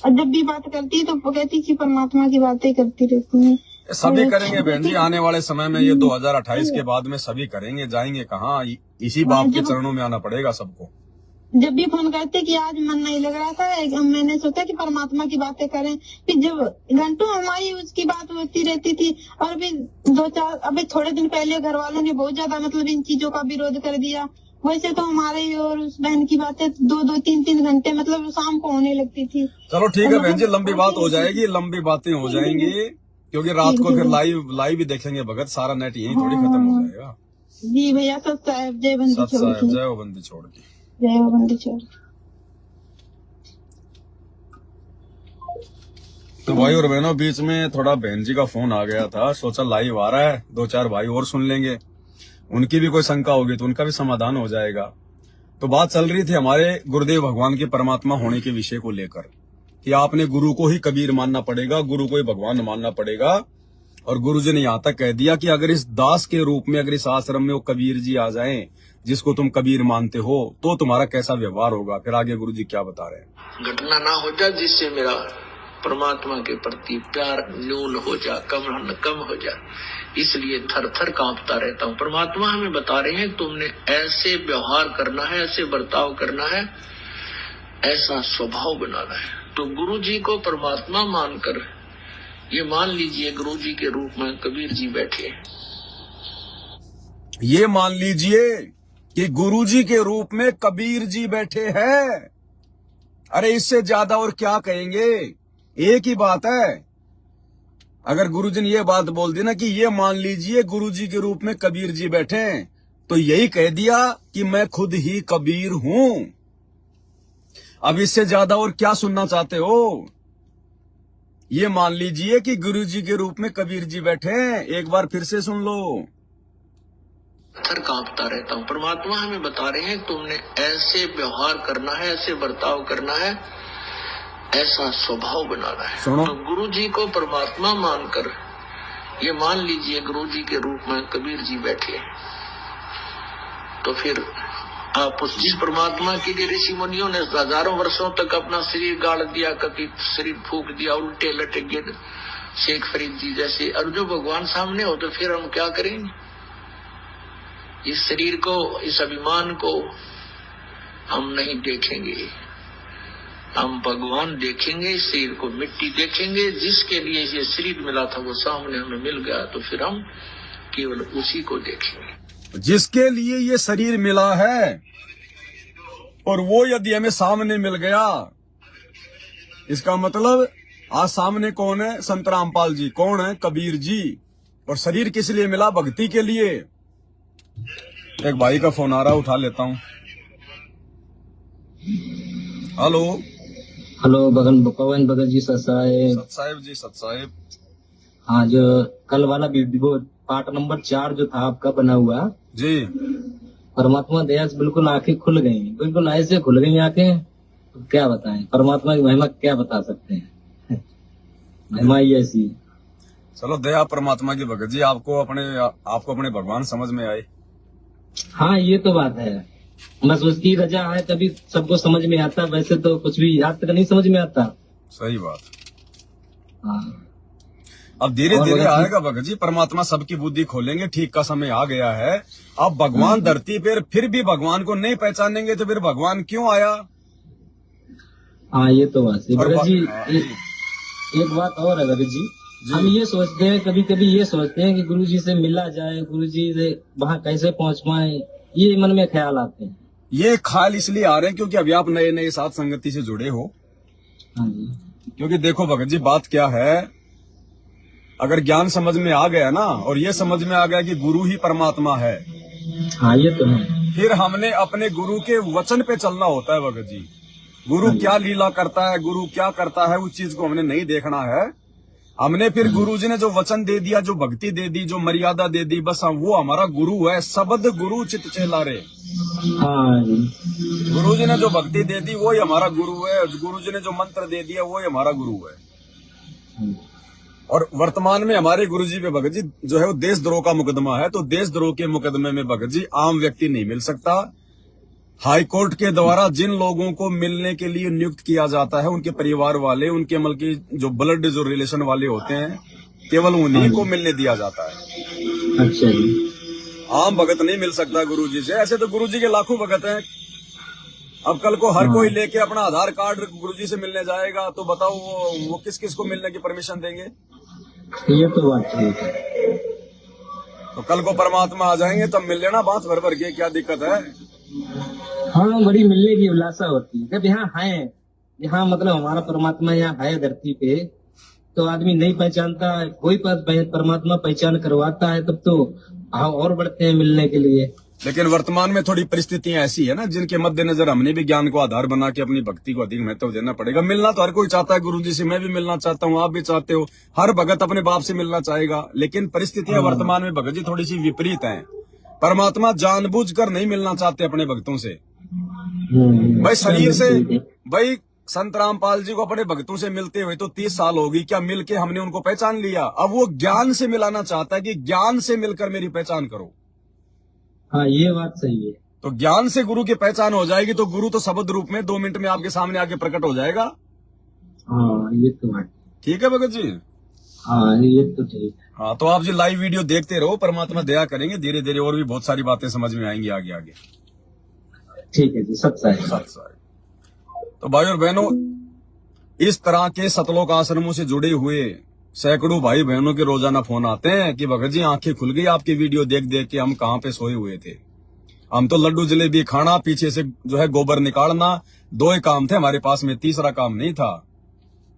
जब भी बात करती है तो वो कहती कि परमात्मा की बातें करती रहती है। सभी करेंगे बहन जी, आने वाले समय में ये 2028 के बाद में सभी करेंगे, जाएंगे कहाँ, इसी बाप के चरणों में आना पड़ेगा सबको। जब भी फोन करते कि आज मन नहीं लग रहा था, मैंने सोचा कि परमात्मा की बातें करें। फिर जब घंटों हमारी उसकी बात होती रहती थी, और अभी अभी थोड़े दिन पहले घर वालों ने बहुत ज्यादा मतलब इन चीजों का विरोध कर दिया। वैसे तो हमारे और उस बहन की बातें 2-3 घंटे मतलब शाम को होने लगती थी। चलो ठीक है बहन जी, लंबी बात हो जाएगी, लंबी बातें हो जाएंगी, क्योंकि रात को फिर लाइव भी देखेंगे भगत, सारा नेट यही थोड़ी खत्म हो जाएगा। जी भैया, सत साहेब, जय बंदी छोड़ के, जय हो बंदी छोड़ के, जय हो बंदी छोड़ के। तो भाई और बहनों, बीच में थोड़ा बहन जी का फोन आ गया था, सोचा लाइव आ रहा है, 2-4 भाई और सुन लेंगे, उनकी भी कोई शंका होगी तो उनका भी समाधान हो जाएगा। तो बात चल रही थी हमारे गुरुदेव भगवान के परमात्मा होने के विषय को लेकर, कि आपने गुरु को ही कबीर मानना पड़ेगा, गुरु को ही भगवान मानना पड़ेगा। और गुरु जी ने यहाँ तक कह दिया कि अगर इस दास के रूप में, अगर इस आश्रम में वो कबीर जी आ जाएं, जिसको तुम कबीर मानते हो, तो तुम्हारा कैसा व्यवहार होगा। फिर आगे गुरु जी क्या बता रहे हैं। घटना ना हो जाए जिससे मेरा परमात्मा के प्रति प्यार न्यून हो जा, कम हो जा, इसलिए थर थर कांपता रहता हूँ। परमात्मा हमें बता रहे हैं तुमने ऐसे व्यवहार करना है, ऐसे बर्ताव करना है, ऐसा स्वभाव बनाना है। तो गुरु जी को परमात्मा मानकर ये मान लीजिए गुरु जी के रूप में कबीर जी बैठे। ये मान लीजिए कि गुरु जी के रूप में कबीर जी बैठे हैं। अरे इससे ज्यादा और क्या कहेंगे, एक ही बात है। अगर गुरु जी ने ये बात बोल दी ना कि ये मान लीजिए गुरु जी के रूप में कबीर जी बैठे हैं, तो यही कह दिया कि मैं खुद ही कबीर हूं। अब इससे ज्यादा और क्या सुनना चाहते हो। ये मान लीजिए कि गुरु जी के रूप में कबीर जी बैठे हैं, एक बार फिर से सुन लो। थर कांपता रहता हूँ। परमात्मा हमें बता रहे हैं तुमने ऐसे व्यवहार करना है, ऐसे बर्ताव करना है, ऐसा स्वभाव बनाना है। सुनो। तो गुरु जी को परमात्मा मानकर ये मान लीजिए गुरु जी के रूप में कबीर जी बैठे, तो फिर आप उस जिस परमात्मा के लिए ऋषि मुनियों ने हजारों वर्षों तक अपना शरीर गाड़ दिया, कभी शरीर फूक दिया, उल्टे लटके शेख फरीद जी जैसे, और जो भगवान सामने हो तो फिर हम क्या करेंगे। इस शरीर को, इस अभिमान को हम नहीं देखेंगे, हम भगवान देखेंगे। इस शरीर को मिट्टी देखेंगे, जिसके लिए ये शरीर मिला था वो सामने हमें मिल गया, तो फिर हम केवल उसी को देखेंगे जिसके लिए ये शरीर मिला है। और वो यदि हमें सामने मिल गया, इसका मतलब आज सामने कौन है, संत रामपाल जी, कौन है, कबीर जी। और शरीर किस लिए मिला, भक्ति के लिए। एक भाई का फोन आ रहा, उठा लेता हूँ। हेलो हेलो, पवन भगत जी, सत साहेब जी, सत साहेब। हाँ, जो कल वाला वीडियो पार्ट नंबर 4 जो था आपका बना हुआ जी, परमात्मा दया से बिल्कुल आंखें खुल गई, बिल्कुल ऐसे खुल गई आंखें, तो क्या बताएं। परमात्मा की महिमा क्या बता सकते हैं, महिमा ही ऐसी है। चलो दया परमात्मा की भगत जी, आपको अपने भगवान समझ में आए। हाँ, ये तो बात है, बस उसकी रजा है तभी सबको समझ में आता, वैसे तो कुछ भी आज तक नहीं समझ में आता। सही बात। हाँ, अब धीरे धीरे आएगा भगत जी, परमात्मा सबकी बुद्धि खोलेंगे, ठीक का समय आ गया है। अब भगवान धरती पर फिर भी भगवान को नहीं पहचानेंगे तो फिर भगवान क्यों आया। हाँ, ये तो बात है भगत जी। एक बात और है भगत जी, हम ये सोचते हैं, कभी कभी ये सोचते हैं कि गुरु जी से मिला जाए, गुरु जी से वहाँ कैसे पहुँच पाए, ये मन में ख्याल आते हैं। ये ख्याल इसलिए आ रहे हैं क्योंकि अभी आप नए नए साथ संगति से जुड़े हो। हाँ जी। क्योंकि देखो भगत जी, बात क्या है, अगर ज्ञान समझ में आ गया ना, और ये समझ में आ गया कि गुरु ही परमात्मा है, हाँ ये तो है, फिर हमने अपने गुरु के वचन पे चलना होता है भगत जी। गुरु क्या लीला करता है, गुरु क्या करता है, उस चीज को हमने नहीं देखना है। हमने फिर गुरु जी ने जो वचन दे दिया, जो भक्ति दे दी, जो मर्यादा दे दी, बस वो हमारा गुरु है। शब्द गुरु चित चेला रे, हाँ जी। गुरुजी ने जो भक्ति दे दी वही हमारा गुरु है, गुरुजी ने जो मंत्र दे दिया वही हमारा गुरु है। और वर्तमान में हमारे गुरुजी पे भगत जी जो है वो देशद्रोह का मुकदमा है, तो देशद्रोह के मुकदमे में भगत जी आम व्यक्ति नहीं मिल सकता। हाई कोर्ट के द्वारा जिन लोगों को मिलने के लिए नियुक्त किया जाता है, उनके परिवार वाले, उनके मतलब की जो ब्लड जो रिलेशन वाले होते हैं, केवल उन्हीं को मिलने दिया जाता है। अच्छा जी। आम भगत नहीं मिल सकता गुरुजी से। ऐसे तो गुरुजी के लाखों भगत हैं। अब कल को हर कोई लेके अपना आधार कार्ड गुरुजी से मिलने जाएगा तो बताओ वो किस किस को मिलने की परमिशन देंगे? ये तो बात ठीक है। तो कल को परमात्मा आ जाएंगे तब मिल लेना बात भर भर के, क्या दिक्कत है? हाँ, बड़ी मिलने की अभिलाषा होती है। जब यहाँ है, यहाँ मतलब हमारा परमात्मा यहाँ है धरती पे, तो आदमी नहीं पहचानता, कोई परमात्मा पहचान करवाता है तब तो भाव और बढ़ते हैं मिलने के लिए। लेकिन वर्तमान में थोड़ी परिस्थितियां ऐसी है ना जिनके मद्देनजर हमने भी ज्ञान को आधार बना के अपनी भक्ति को अधिक महत्व देना पड़ेगा। मिलना तो हर कोई चाहता है गुरुजी से, मैं भी मिलना चाहता हूँ, आप भी चाहते हो, हर भगत अपने बाप से मिलना चाहेगा। लेकिन परिस्थितियां वर्तमान में भगत जी थोड़ी सी विपरीत हैं। परमात्मा जानबूझकर नहीं मिलना चाहते अपने भक्तों से। भाई शरीर से, भाई संत रामपाल जी को अपने भक्तों से मिलते हुए तो 30 साल होगी, क्या मिलके हमने उनको पहचान लिया? अब वो ज्ञान से मिलाना चाहता है कि ज्ञान से मिलकर मेरी पहचान करो। हाँ, ये बात सही है। तो ज्ञान से गुरु की पहचान हो जाएगी तो गुरु तो शब्द रूप में 2 मिनट में आपके सामने आके प्रकट हो जाएगा। हाँ, ये तो बात ठीक है भगत जी। हाँ, ये तो ठीक है। हाँ, तो आप जी लाइव वीडियो देखते रहो, परमात्मा दया करेंगे, धीरे धीरे और भी बहुत सारी बातें समझ में आएंगी आगे आगे। ठीक है जी, सत्संग। तो भाई और बहनों, इस तरह के सतलोक आश्रमों से जुड़े हुए सैकड़ों भाई बहनों के रोजाना फोन आते हैं कि भगत जी आंखें खुल गई आपकी वीडियो देख देख के, हम कहाँ पे सोए हुए थे। हम तो लड्डू जलेबी खाना, पीछे से जो है गोबर निकालना, 2 ही काम थे हमारे पास में, तीसरा काम नहीं था।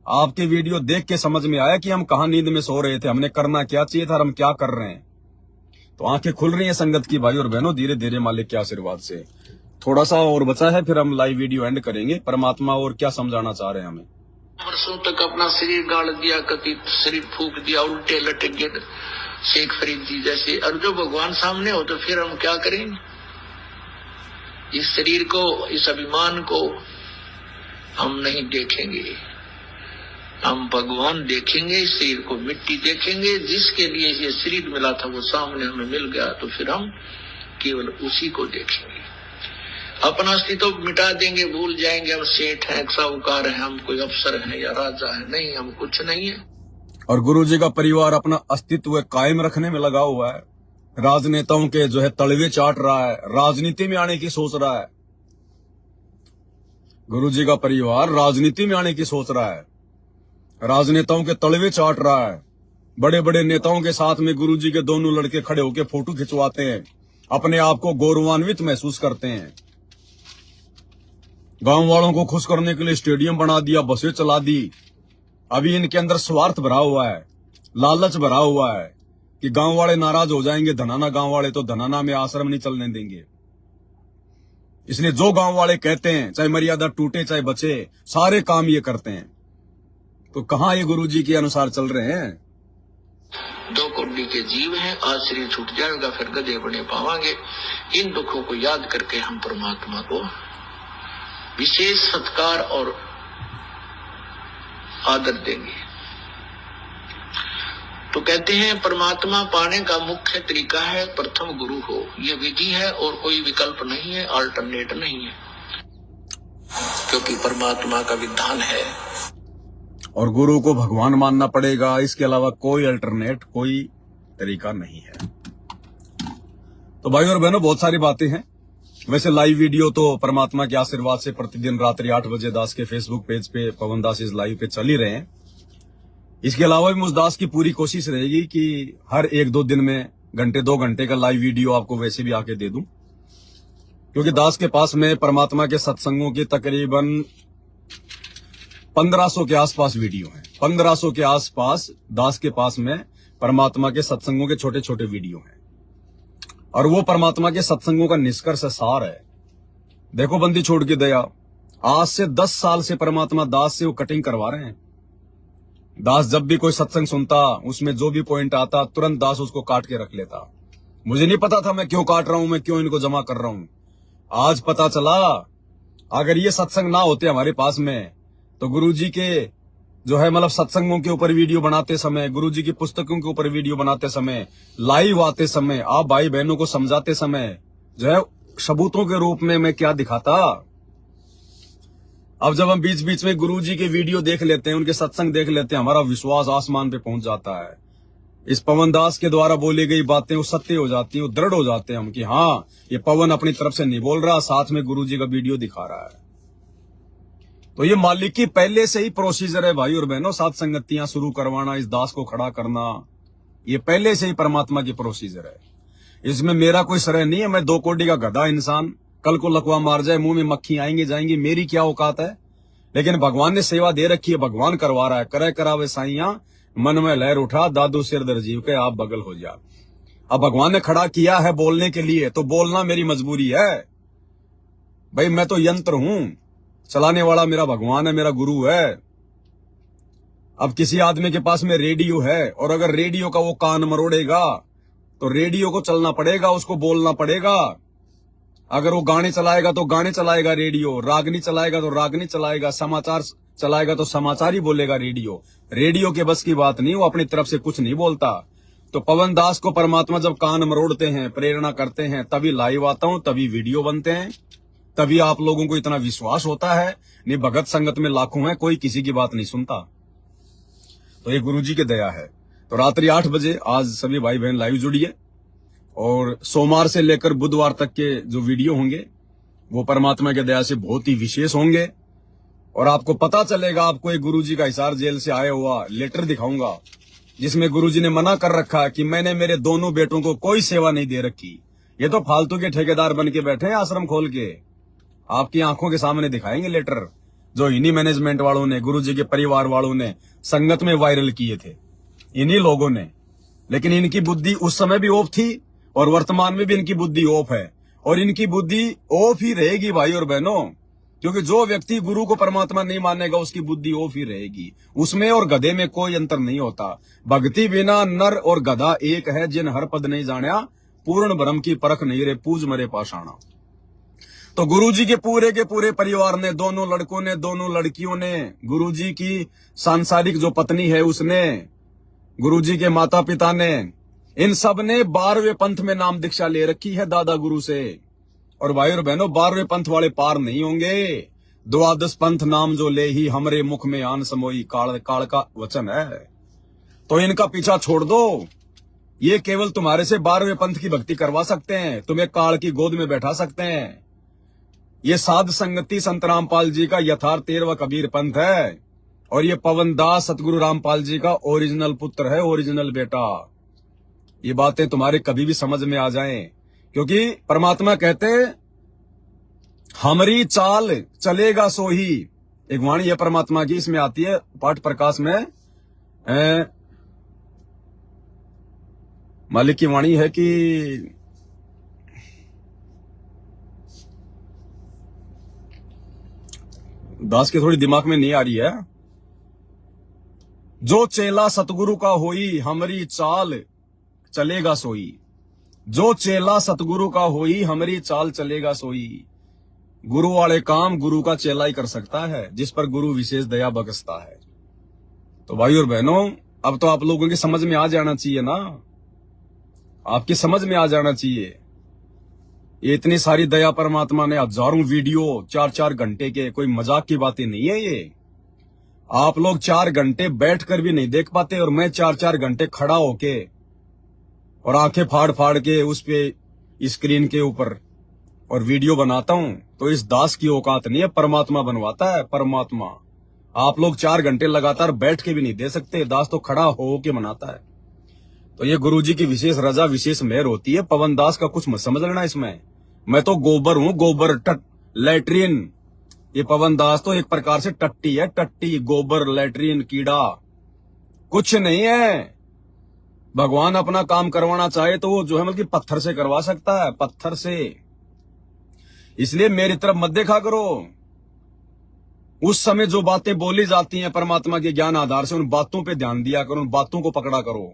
आपके वीडियो देख के समझ में आया कि हम कहाँ नींद में सो रहे थे, हमने करना क्या चाहिए था और हम क्या कर रहे हैं। तो आंखें खुल रही है संगत की भाई और बहनों, धीरे धीरे मालिक के आशीर्वाद से। थोड़ा सा और बचा है, फिर हम लाइव वीडियो एंड करेंगे। परमात्मा और क्या समझाना चाह रहे हैं हमें। वर्षों तक अपना शरीर गाड़ दिया, कभी शरीर फूक दिया, उल्टे लटक गए, शेख फरीद जी जैसे। और जो भगवान सामने हो तो फिर हम क्या करेंगे? इस शरीर को, इस अभिमान को हम नहीं देखेंगे, हम भगवान देखेंगे। इस शरीर को मिट्टी देखेंगे, जिसके लिए ये शरीर मिला था वो सामने हमें मिल गया, तो फिर हम केवल उसी को देखेंगे। अपना अस्तित्व मिटा देंगे, भूल जाएंगे हम सेठ हैं, साहूकार हैं, हम कोई अफसर हैं या राजा है। नहीं, हम कुछ नहीं है। और गुरुजी का परिवार अपना अस्तित्व कायम रखने में लगा हुआ है। राजनेताओं के जो है तलवे चाट रहा है, राजनीति में आने की सोच रहा है। गुरुजी का परिवार राजनीति में आने की सोच रहा है, राजनेताओं के तलवे चाट रहा है। बड़े बड़े नेताओं के साथ में गुरुजी के दोनों लड़के खड़े होकर फोटो खिंचवाते हैं, अपने आप को गौरवान्वित महसूस करते हैं। गांव वालों को खुश करने के लिए स्टेडियम बना दिया, बसें चला दी। अभी इनके अंदर स्वार्थ भरा हुआ है, लालच भरा हुआ है कि गांव वाले नाराज हो जाएंगे, धनाना गांव वाले, तो धनाना में आश्रम नहीं चलने देंगे। इसलिए जो गांव वाले कहते हैं, चाहे मर्यादा टूटे चाहे बचे, सारे काम ये करते हैं। तो कहां ये गुरुजी के अनुसार चल रहे हैं? 2 कौड़ी के जीव हैं, आज शरीर छूट जाएगा, फिर गधे बने पावांगे। इन दुखों को याद करके हम परमात्मा को विशेष सत्कार और आदर देंगे। तो कहते हैं परमात्मा पाने का मुख्य तरीका है प्रथम गुरु हो। ये विधि है और कोई विकल्प नहीं है, अल्टरनेट नहीं है, क्योंकि परमात्मा का विधान है और गुरु को भगवान मानना पड़ेगा। इसके अलावा कोई अल्टरनेट, कोई तरीका नहीं है। तो भाई और बहनों, बहुत सारी बातें हैं। वैसे लाइव वीडियो तो परमात्मा के आशीर्वाद से प्रतिदिन रात्रि 8 बजे दास के फेसबुक पेज पे, पवन दास इस लाइव पे चल ही रहे हैं। इसके अलावा भी मुझ दास की पूरी कोशिश रहेगी कि हर 1-2 दिन में घंटे 2 घंटे का लाइव वीडियो आपको वैसे भी आके दे दूं, क्योंकि दास के पास में परमात्मा के सत्संगों की तकरीबन 1500 के आसपास वीडियो हैं। 1500 के आसपास दास के पास में परमात्मा के सत्संगों के छोटे छोटे वीडियो हैं, और वो परमात्मा के सत्संगों का निष्कर्ष सार है। देखो बंदी छोड़ के दया, आज से 10 साल से परमात्मा दास से वो कटिंग करवा रहे हैं। दास जब भी कोई सत्संग सुनता, उसमें जो भी पॉइंट आता, तुरंत दास उसको काट के रख लेता। मुझे नहीं पता था मैं क्यों काट रहा हूं, मैं क्यों इनको जमा कर रहा हूं। आज पता चला, अगर ये सत्संग ना होते हमारे पास में तो गुरुजी के जो है मतलब सत्संगों के ऊपर वीडियो बनाते समय, गुरुजी की पुस्तकों के ऊपर वीडियो बनाते समय, लाइव आते समय, आप भाई बहनों को समझाते समय जो है सबूतों के रूप में मैं क्या दिखाता। अब जब हम बीच बीच में गुरुजी के वीडियो देख लेते हैं, उनके सत्संग देख लेते हैं, हमारा विश्वास आसमान पे पहुंच जाता है। इस पवन दास के द्वारा बोली गई बातें वो सत्य हो जाती हैं, वो दृढ़ हो जाते हैं हम कि हाँ ये पवन अपनी तरफ से नहीं बोल रहा, साथ में गुरुजी का वीडियो दिखा रहा है। तो ये मालिक की पहले से ही प्रोसीजर है भाई और बहनों, साथ संगतियां शुरू करवाना, इस दास को खड़ा करना, ये पहले से ही परमात्मा की प्रोसीजर है। इसमें मेरा कोई श्रेय नहीं है, मैं 2 कोड़ी का गधा इंसान, कल को लकवा मार जाए, मुंह में मक्खी आएंगी जाएंगी, मेरी क्या औकात है। लेकिन भगवान ने सेवा दे रखी है, भगवान करवा रहा है। करे करावे साइया मन में लहर उठा, दादू सिर दर जीव के आप बगल हो जा। अब भगवान ने खड़ा किया है बोलने के लिए, तो बोलना मेरी मजबूरी है भाई। मैं तो यंत्र हूं, चलाने वाला मेरा भगवान है, मेरा गुरु है। अब किसी आदमी के पास में रेडियो है और अगर रेडियो का वो कान मरोड़ेगा तो रेडियो को चलना पड़ेगा, उसको बोलना पड़ेगा। अगर वो गाने चलाएगा तो गाने चलाएगा रेडियो, रागनी चलाएगा तो रागनी चलाएगा, समाचार चलाएगा तो समाचार ही बोलेगा रेडियो। रेडियो के बस की बात नहीं, वो अपनी तरफ से कुछ नहीं बोलता। तो पवन दास को परमात्मा जब कान मरोड़ते हैं, प्रेरणा करते हैं, तभी लाइव आता हूं, तभी वीडियो बनते हैं, तभी आप लोगों को इतना विश्वास होता है। नहीं भगत संगत में लाखों हैं, कोई किसी की बात नहीं सुनता। तो ये गुरुजी की दया है। तो रात्रि 8 बजे आज सभी भाई बहन लाइव जुड़िए और सोमवार से लेकर बुधवार तक के जो वीडियो होंगे वो परमात्मा की दया से बहुत ही विशेष होंगे। और आपको पता चलेगा, आपको एक गुरुजी का हिसार जेल से आया हुआ लेटर दिखाऊंगा जिसमें गुरुजी ने मना कर रखा है कि मैंने मेरे दोनों बेटों को कोई सेवा नहीं दे रखी। ये तो फालतू के ठेकेदार बन के बैठे हैं आश्रम खोल के, आपकी आंखों के सामने दिखाएंगे लेटर जो इन्हीं मैनेजमेंट वालों ने, गुरुजी के परिवार वालों ने संगत में वायरल किए थे, इन्हीं लोगों ने। लेकिन इनकी बुद्धि उस समय भी ऑफ थी और वर्तमान में भी इनकी बुद्धि ऑफ है और इनकी बुद्धि ऑफ ही रहेगी भाई और बहनों, क्योंकि जो व्यक्ति गुरु को परमात्मा नहीं मानेगा उसकी बुद्धि ऑफ ही रहेगी। उसमें और गधे में कोई अंतर नहीं होता। भक्ति बिना नर और गधा एक है, जिन हर पद नहीं जाना, पूर्ण ब्रह्म की परख नहीं रे, पूज मरे पाषाणा। तो गुरुजी के पूरे परिवार ने, दोनों लड़कों ने, दोनों लड़कियों ने, गुरुजी की सांसारिक जो पत्नी है उसने, गुरुजी के माता पिता ने, इन सब ने 12वें पंथ में नाम दीक्षा ले रखी है दादा गुरु से। और भाई और बहनों 12वें पंथ वाले पार नहीं होंगे। 12 पंथ नाम जो ले ही हमरे मुख में आन समोई, काल काल का वचन है। तो इनका पीछा छोड़ दो। ये केवल तुम्हारे से 12वें पंथ की भक्ति करवा सकते हैं, तुम्हें काल की गोद में बैठा सकते हैं। ये साध संगति संत रामपाल जी का यथार्थ 13वां कबीर पंथ है और ये पवन दास सतगुरु रामपाल जी का ओरिजिनल पुत्र है, ओरिजिनल बेटा। ये बातें तुम्हारे कभी भी समझ में आ जाएं, क्योंकि परमात्मा कहते हमारी चाल चलेगा सो ही। एक वाणी है परमात्मा की, इसमें आती है पाठ प्रकाश में, मालिक की वाणी है कि दास के थोड़ी दिमाग में नहीं आ रही है। जो चेला सतगुरु का होई, हमारी चाल चलेगा सोई। जो चेला सतगुरु का होई, हमारी चाल चलेगा सोई। गुरु वाले काम गुरु का चेला ही कर सकता है, जिस पर गुरु विशेष दया बरसता है। तो भाई और बहनों, अब तो आप लोगों की समझ में आ जाना चाहिए ना, आपकी समझ में आ जाना चाहिए। ये इतनी सारी दया परमात्मा ने, हजारों वीडियो 4-4 घंटे के, कोई मजाक की बातें नहीं है ये। आप लोग 4 घंटे बैठकर भी नहीं देख पाते और मैं 4-4 घंटे खड़ा होके और आंखें फाड़ फाड़ के उस पे स्क्रीन के ऊपर और वीडियो बनाता हूं। तो इस दास की औकात नहीं है, परमात्मा बनवाता है, परमात्मा। आप लोग 4 घंटे लगातार बैठ के भी नहीं दे सकते, दास तो खड़ा हो के बनाता है। तो ये गुरुजी की विशेष रजा, विशेष मेहर होती है। पवन दास का कुछ मत समझ लेना इसमें। मैं तो गोबर हूं, गोबर, लैट्रिन। ये पवन दास तो एक प्रकार से टट्टी है, टट्टी, गोबर, लैट्रिन, कीड़ा, कुछ नहीं है। भगवान अपना काम करवाना चाहे तो वो जो है मतलब पत्थर से करवा सकता है, पत्थर से। इसलिए मेरी तरफ मत देखा करो। उस समय जो बातें बोली जाती हैं परमात्मा के ज्ञान आधार से, उन बातों पे ध्यान दिया करो, उन बातों को पकड़ा करो।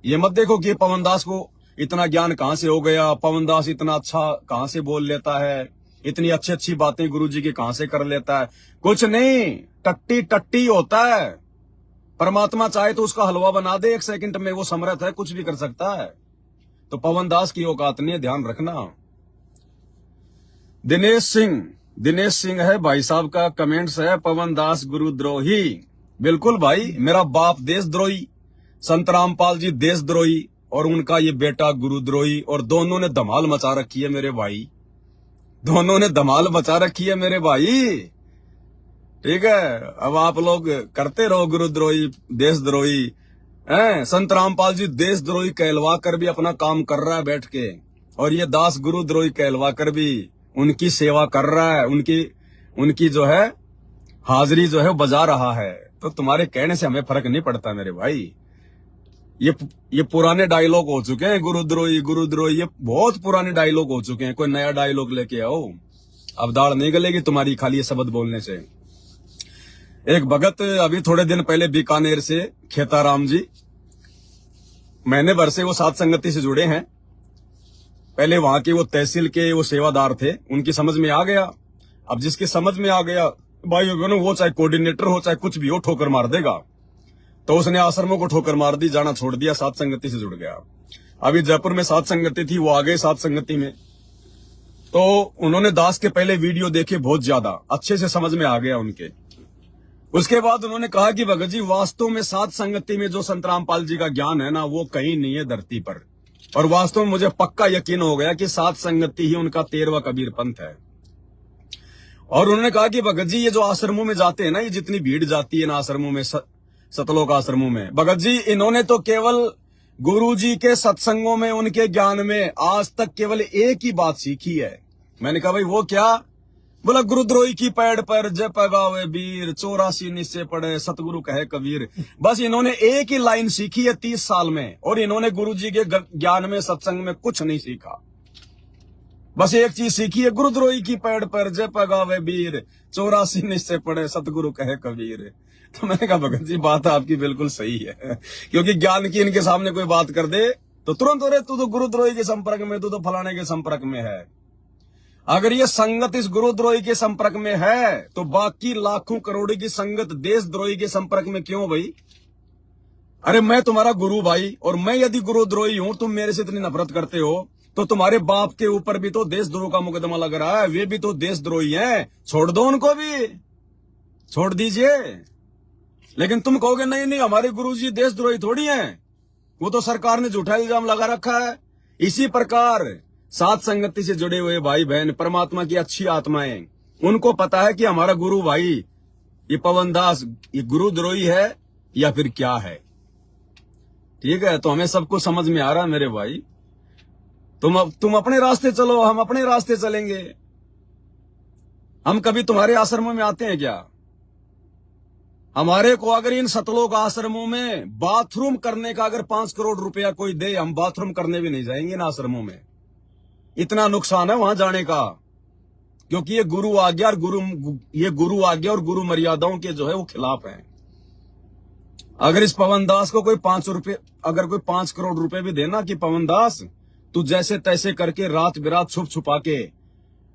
ये मत देखो कि पवन दास को इतना ज्ञान कहाँ से हो गया, पवन दास इतना अच्छा कहाँ से बोल लेता है, इतनी अच्छी अच्छी बातें गुरुजी की कहाँ से कर लेता है। कुछ नहीं, टट्टी टट्टी होता है। परमात्मा चाहे तो उसका हलवा बना दे 1 सेकंड में, वो समर्थ है, कुछ भी कर सकता है। तो पवन दास की औकात नहीं है, ध्यान रखना। दिनेश सिंह है भाई साहब का कमेंट्स है, पवन दास गुरुद्रोही। बिल्कुल भाई, मेरा बाप देशद्रोही, संत रामपाल जी देशद्रोही, और उनका ये बेटा गुरुद्रोही, और दोनों ने धमाल मचा रखी है मेरे भाई, दोनों ने धमाल मचा रखी है मेरे भाई। ठीक है, अब आप लोग करते रहो गुरुद्रोही देशद्रोही। संत रामपाल जी देशद्रोही कहलवा कर भी अपना काम कर रहा है बैठ के, और ये दास गुरुद्रोही कहलवा कर भी उनकी सेवा कर रहा है, उनकी जो है हाजिरी जो है वो बजा रहा है। तो तुम्हारे कहने से हमें फर्क नहीं पड़ता मेरे भाई। ये पुराने डायलॉग हो चुके हैं, गुरुद्रोही गुरुद्रोही, ये बहुत पुराने डायलॉग हो चुके हैं। कोई नया डायलॉग लेके आओ, अब दाढ़ नहीं गलेगी तुम्हारी खाली ये शब्द बोलने से। एक भगत अभी थोड़े दिन पहले बीकानेर से, खेताराम जी, महीने भर से वो साध संगति से जुड़े हैं। पहले वहां के वो तहसील के वो सेवादार थे, उनकी समझ में आ गया। अब जिसकी समझ में आ गया भाई, वो चाहे कोऑर्डिनेटर हो चाहे कुछ भी हो, ठोकर मार देगा। तो उसने आश्रमों को ठोकर मार दी, जाना छोड़ दिया, साध संगति से जुड़ गया। अभी जयपुर में साध संगति थी, वो आ गए साध संगति में। तो उन्होंने दास के पहले वीडियो देखे, बहुत ज्यादा अच्छे से समझ में आ गया उनके। उसके बाद उन्होंने कहा कि भगत जी, वास्तव में साध संगति में जो संत रामपाल जी का ज्ञान है ना, वो कहीं नहीं है धरती पर। और वास्तव में मुझे पक्का यकीन हो गया कि साध संगति ही उनका 13वां कबीर पंथ है। और उन्होंने कहा कि भगत जी, ये जो आश्रमों में जाते हैं ना, ये जितनी भीड़ जाती है ना आश्रमों में, सतलोक आश्रमों में, भगत जी इन्होंने तो केवल गुरु जी के सत्संगों में, उनके ज्ञान में आज तक केवल एक ही बात सीखी है। मैंने कहा भाई वो क्या? बोला, गुरुद्रोही की पैड़ पर जप गावे वीर, 84 निश्चय पढ़े सतगुरु कहे कबीर। बस इन्होंने एक ही लाइन सीखी है 30 साल में, और इन्होंने गुरु जी के ज्ञान में, सत्संग में कुछ नहीं सीखा। बस एक चीज सीखी है, गुरुद्रोही की पैड़ पर जप गावे वीर, 84 निश्चय पढ़े सतगुरु कहे कबीर। तो मैंने कहा भगत जी, बात आपकी बिल्कुल सही है, क्योंकि ज्ञान की इनके सामने कोई बात कर दे तो तुरंत, अरे तू तो गुरुद्रोही के संपर्क में, तू तो फलाने के संपर्क में है। अगर ये संगत इस गुरुद्रोही के संपर्क में है, तो बाकी लाखों करोड़ों की संगत देशद्रोही के संपर्क में क्यों भाई? अरे मैं तुम्हारा गुरु भाई, और मैं यदि गुरुद्रोही हूं, तुम मेरे से इतनी नफरत करते हो, तो तुम्हारे बाप के ऊपर भी तो देशद्रोह का मुकदमा लग रहा है, वे भी तो देशद्रोही हैं, छोड़ दो उनको भी, छोड़ दीजिए। लेकिन तुम कहोगे नहीं नहीं, हमारे गुरुजी देशद्रोही थोड़ी हैं, वो तो सरकार ने झूठा इल्जाम लगा रखा है। इसी प्रकार साध संगति से जुड़े हुए भाई बहन, परमात्मा की अच्छी आत्माएं, उनको पता है कि हमारा गुरु भाई ये पवन दास ये गुरुद्रोही है या फिर क्या है। ठीक है, तो हमें सब कुछ समझ में आ रहा है मेरे भाई। तुम अपने रास्ते चलो, हम अपने रास्ते चलेंगे। हम कभी तुम्हारे आश्रमों में आते हैं क्या? हमारे को अगर इन सतलोक आश्रमों में बाथरूम करने का अगर 5 करोड़ रुपया कोई दे, हम बाथरूम करने भी नहीं जाएंगे इन आश्रमों में। इतना नुकसान है वहां जाने का, क्योंकि ये गुरु आज्ञा और गुरु मर्यादाओं के जो है वो खिलाफ है। अगर इस पवन दास को कोई 5 करोड़ रुपए भी देना कि पवन दास तू जैसे तैसे करके रात बिरात छुप छुपा के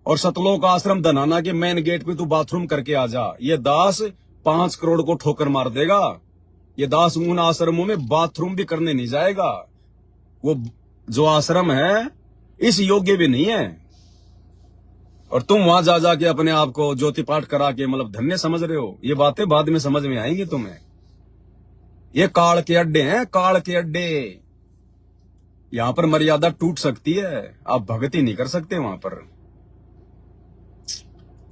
और सतलोक आश्रम धनाना के मेन गेट पे तू बाथरूम करके आ जा, ये दास 5 करोड़ को ठोकर मार देगा। ये दास उन आश्रमों में बाथरूम भी करने नहीं जाएगा। वो जो आश्रम है इस योग्य भी नहीं है, और तुम वहां जा जाके अपने आप को ज्योति पाठ करा के मतलब धन्य समझ रहे हो। ये बातें बाद में समझ में आएंगी तुम्हें। ये काल के अड्डे हैं, काल के अड्डे। यहां पर मर्यादा टूट सकती है, आप भक्ति नहीं कर सकते वहां पर।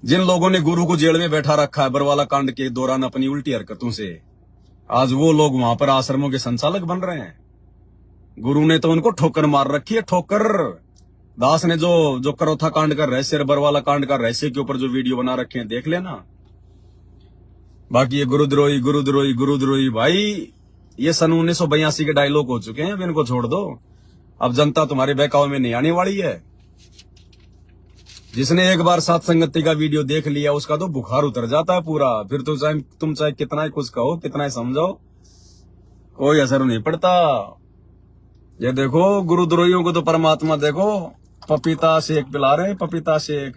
जिन लोगों ने गुरु को जेल में बैठा रखा है बरवाला कांड के दौरान अपनी उल्टी हरकतों से, आज वो लोग वहां पर आश्रमों के संचालक बन रहे हैं। गुरु ने तो उनको ठोकर मार रखी है, ठोकर। दास ने जो करोथा कांड का रहस्य, बरवाला कांड का रहस्य के ऊपर जो वीडियो बना रखे हैं, देख लेना। बाकी ये गुरुद्रोही गुरुद्रोही गुरुद्रोही, भाई ये सन 1982 के डायलॉग हो चुके हैं, अब इनको छोड़ दो। अब जनता तुम्हारे बहकावे में नहीं आने वाली है। जिसने एक बार साथ संगति का वीडियो देख लिया, उसका तो बुखार उतर जाता है पूरा। फिर तो तुम चाहे कितना ही कुछ कहो, कितना ही समझाओ, कोई असर नहीं पड़ता। ये देखो गुरुद्रोहियों को तो परमात्मा देखो पपीता शेक पिला रहे हैं, पपीता शेक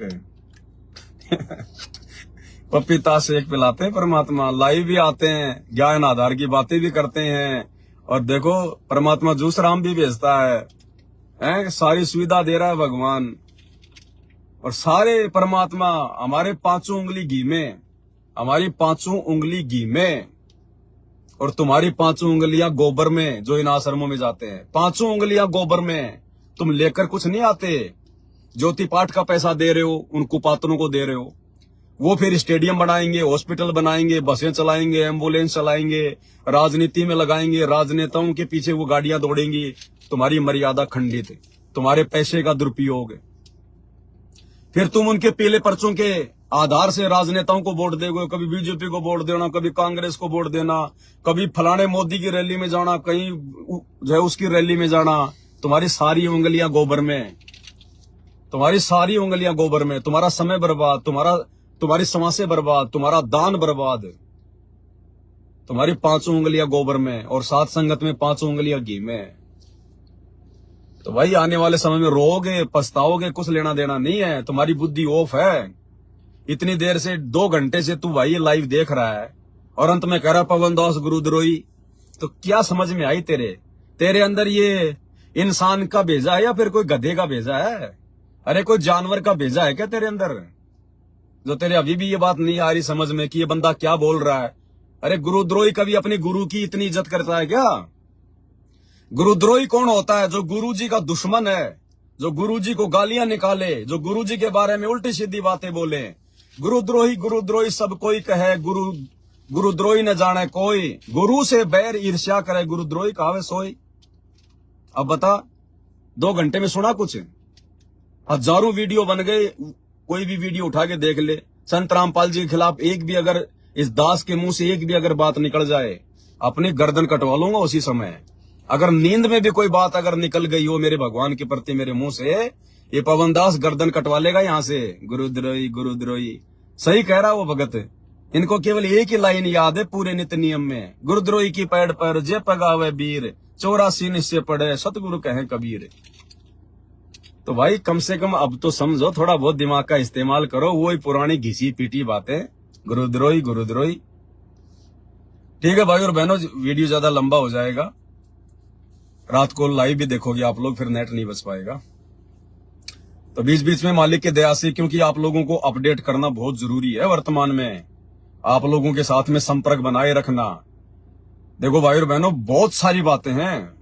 पपीता शेक पिलाते हैं परमात्मा। लाइव भी आते हैं, ज्ञान आधार की बातें भी करते हैं, और देखो परमात्मा जूस राम भी भेजता है, सारी सुविधा दे रहा है भगवान। और सारे परमात्मा हमारे पांचों उंगली घी में, हमारी पांचों उंगली घी में, और तुम्हारी पांचों उंगलियां गोबर में जो इन आश्रमों में जाते हैं। पांचों उंगलियां गोबर में, तुम लेकर कुछ नहीं आते। ज्योति पाठ का पैसा दे रहे हो, उन कुपात्रों को दे रहे हो। वो फिर स्टेडियम बनाएंगे, हॉस्पिटल बनाएंगे, बसें चलाएंगे, एम्बुलेंस चलाएंगे, राजनीति में लगाएंगे, राजनेताओं के पीछे वो गाड़ियां दौड़ेंगी। तुम्हारी मर्यादा खंडित, तुम्हारे पैसे का दुरुपयोग। फिर तुम उनके पीले पर्चों के आधार से राजनेताओं को वोट दोगे, कभी बीजेपी को वोट देना, कभी कांग्रेस को वोट देना, कभी फलाने मोदी की रैली में जाना, कहीं जो है उसकी रैली में जाना। तुम्हारी सारी उंगलियां गोबर में, तुम्हारी सारी उंगलियां गोबर में। तुम्हारा समय बर्बाद, तुम्हारी समासें बर्बाद, तुम्हारा दान बर्बाद। तुम्हारी पांचों उंगलियां गोबर में, और साथ संगत में पांचों उंगलियां घी में। तो भाई आने वाले समय में रोओगे, पछताओगे, कुछ लेना देना नहीं है। तुम्हारी बुद्धि ऑफ है। इतनी देर से 2 घंटे से तू भाई लाइव देख रहा है, और अंत में कह रहा पवन दास गुरुद्रोही। तो क्या समझ में आई तेरे अंदर ये इंसान का भेजा है या फिर कोई गधे का भेजा है? अरे कोई जानवर का भेजा है क्या तेरे अंदर, जो तेरे अभी भी ये बात नहीं आ रही समझ में कि ये बंदा क्या बोल रहा है? अरे गुरुद्रोही कभी अपने गुरु की इतनी इज्जत करता है क्या? गुरुद्रोही कौन होता है? जो गुरु जी का दुश्मन है, जो गुरु जी को गालियां निकाले, जो गुरु जी के बारे में उल्टी सीधी बातें बोले। गुरुद्रोही गुरुद्रोही सब कोई कहे, गुरुद्रोही न जाने कोई। गुरु से बैर ईर्ष्या करे, गुरुद्रोही कहावे सोई। अब बता, 2 घंटे में सुना कुछ? हजारों वीडियो बन गए, कोई भी वीडियो उठा के देख ले। संत रामपाल जी के खिलाफ एक भी अगर इस दास के मुंह से एक भी अगर बात निकल जाए, अपनी गर्दन कटवा लूंगा उसी समय। अगर नींद में भी कोई बात अगर निकल गई हो मेरे भगवान के प्रति मेरे मुंह से, ये पवन दास गर्दन कटवा लेगा यहां से। गुरुद्रोही गुरुद्रोही, सही कह रहा वो भगत। इनको केवल एक ही लाइन याद है पूरे नित्य नियम में, गुरुद्रोही की पैड़ पर जे पगावे वीर, 84 निश्चय पड़े सतगुरु कहे कबीर। तो भाई कम से कम अब तो समझो, थोड़ा बहुत दिमाग का इस्तेमाल करो। वो ही पुरानी घिसी पीटी बातें, गुरुद्रोही गुरुद्रोही। ठीक है भाई और बहनों, वीडियो ज्यादा लंबा हो जाएगा। रात को लाइव भी देखोगे आप लोग, फिर नेट नहीं बच पाएगा। तो बीच बीच में मालिक की दया से, क्योंकि आप लोगों को अपडेट करना बहुत जरूरी है वर्तमान में, आप लोगों के साथ में संपर्क बनाए रखना। देखो भाई और बहनों, बहुत सारी बातें हैं,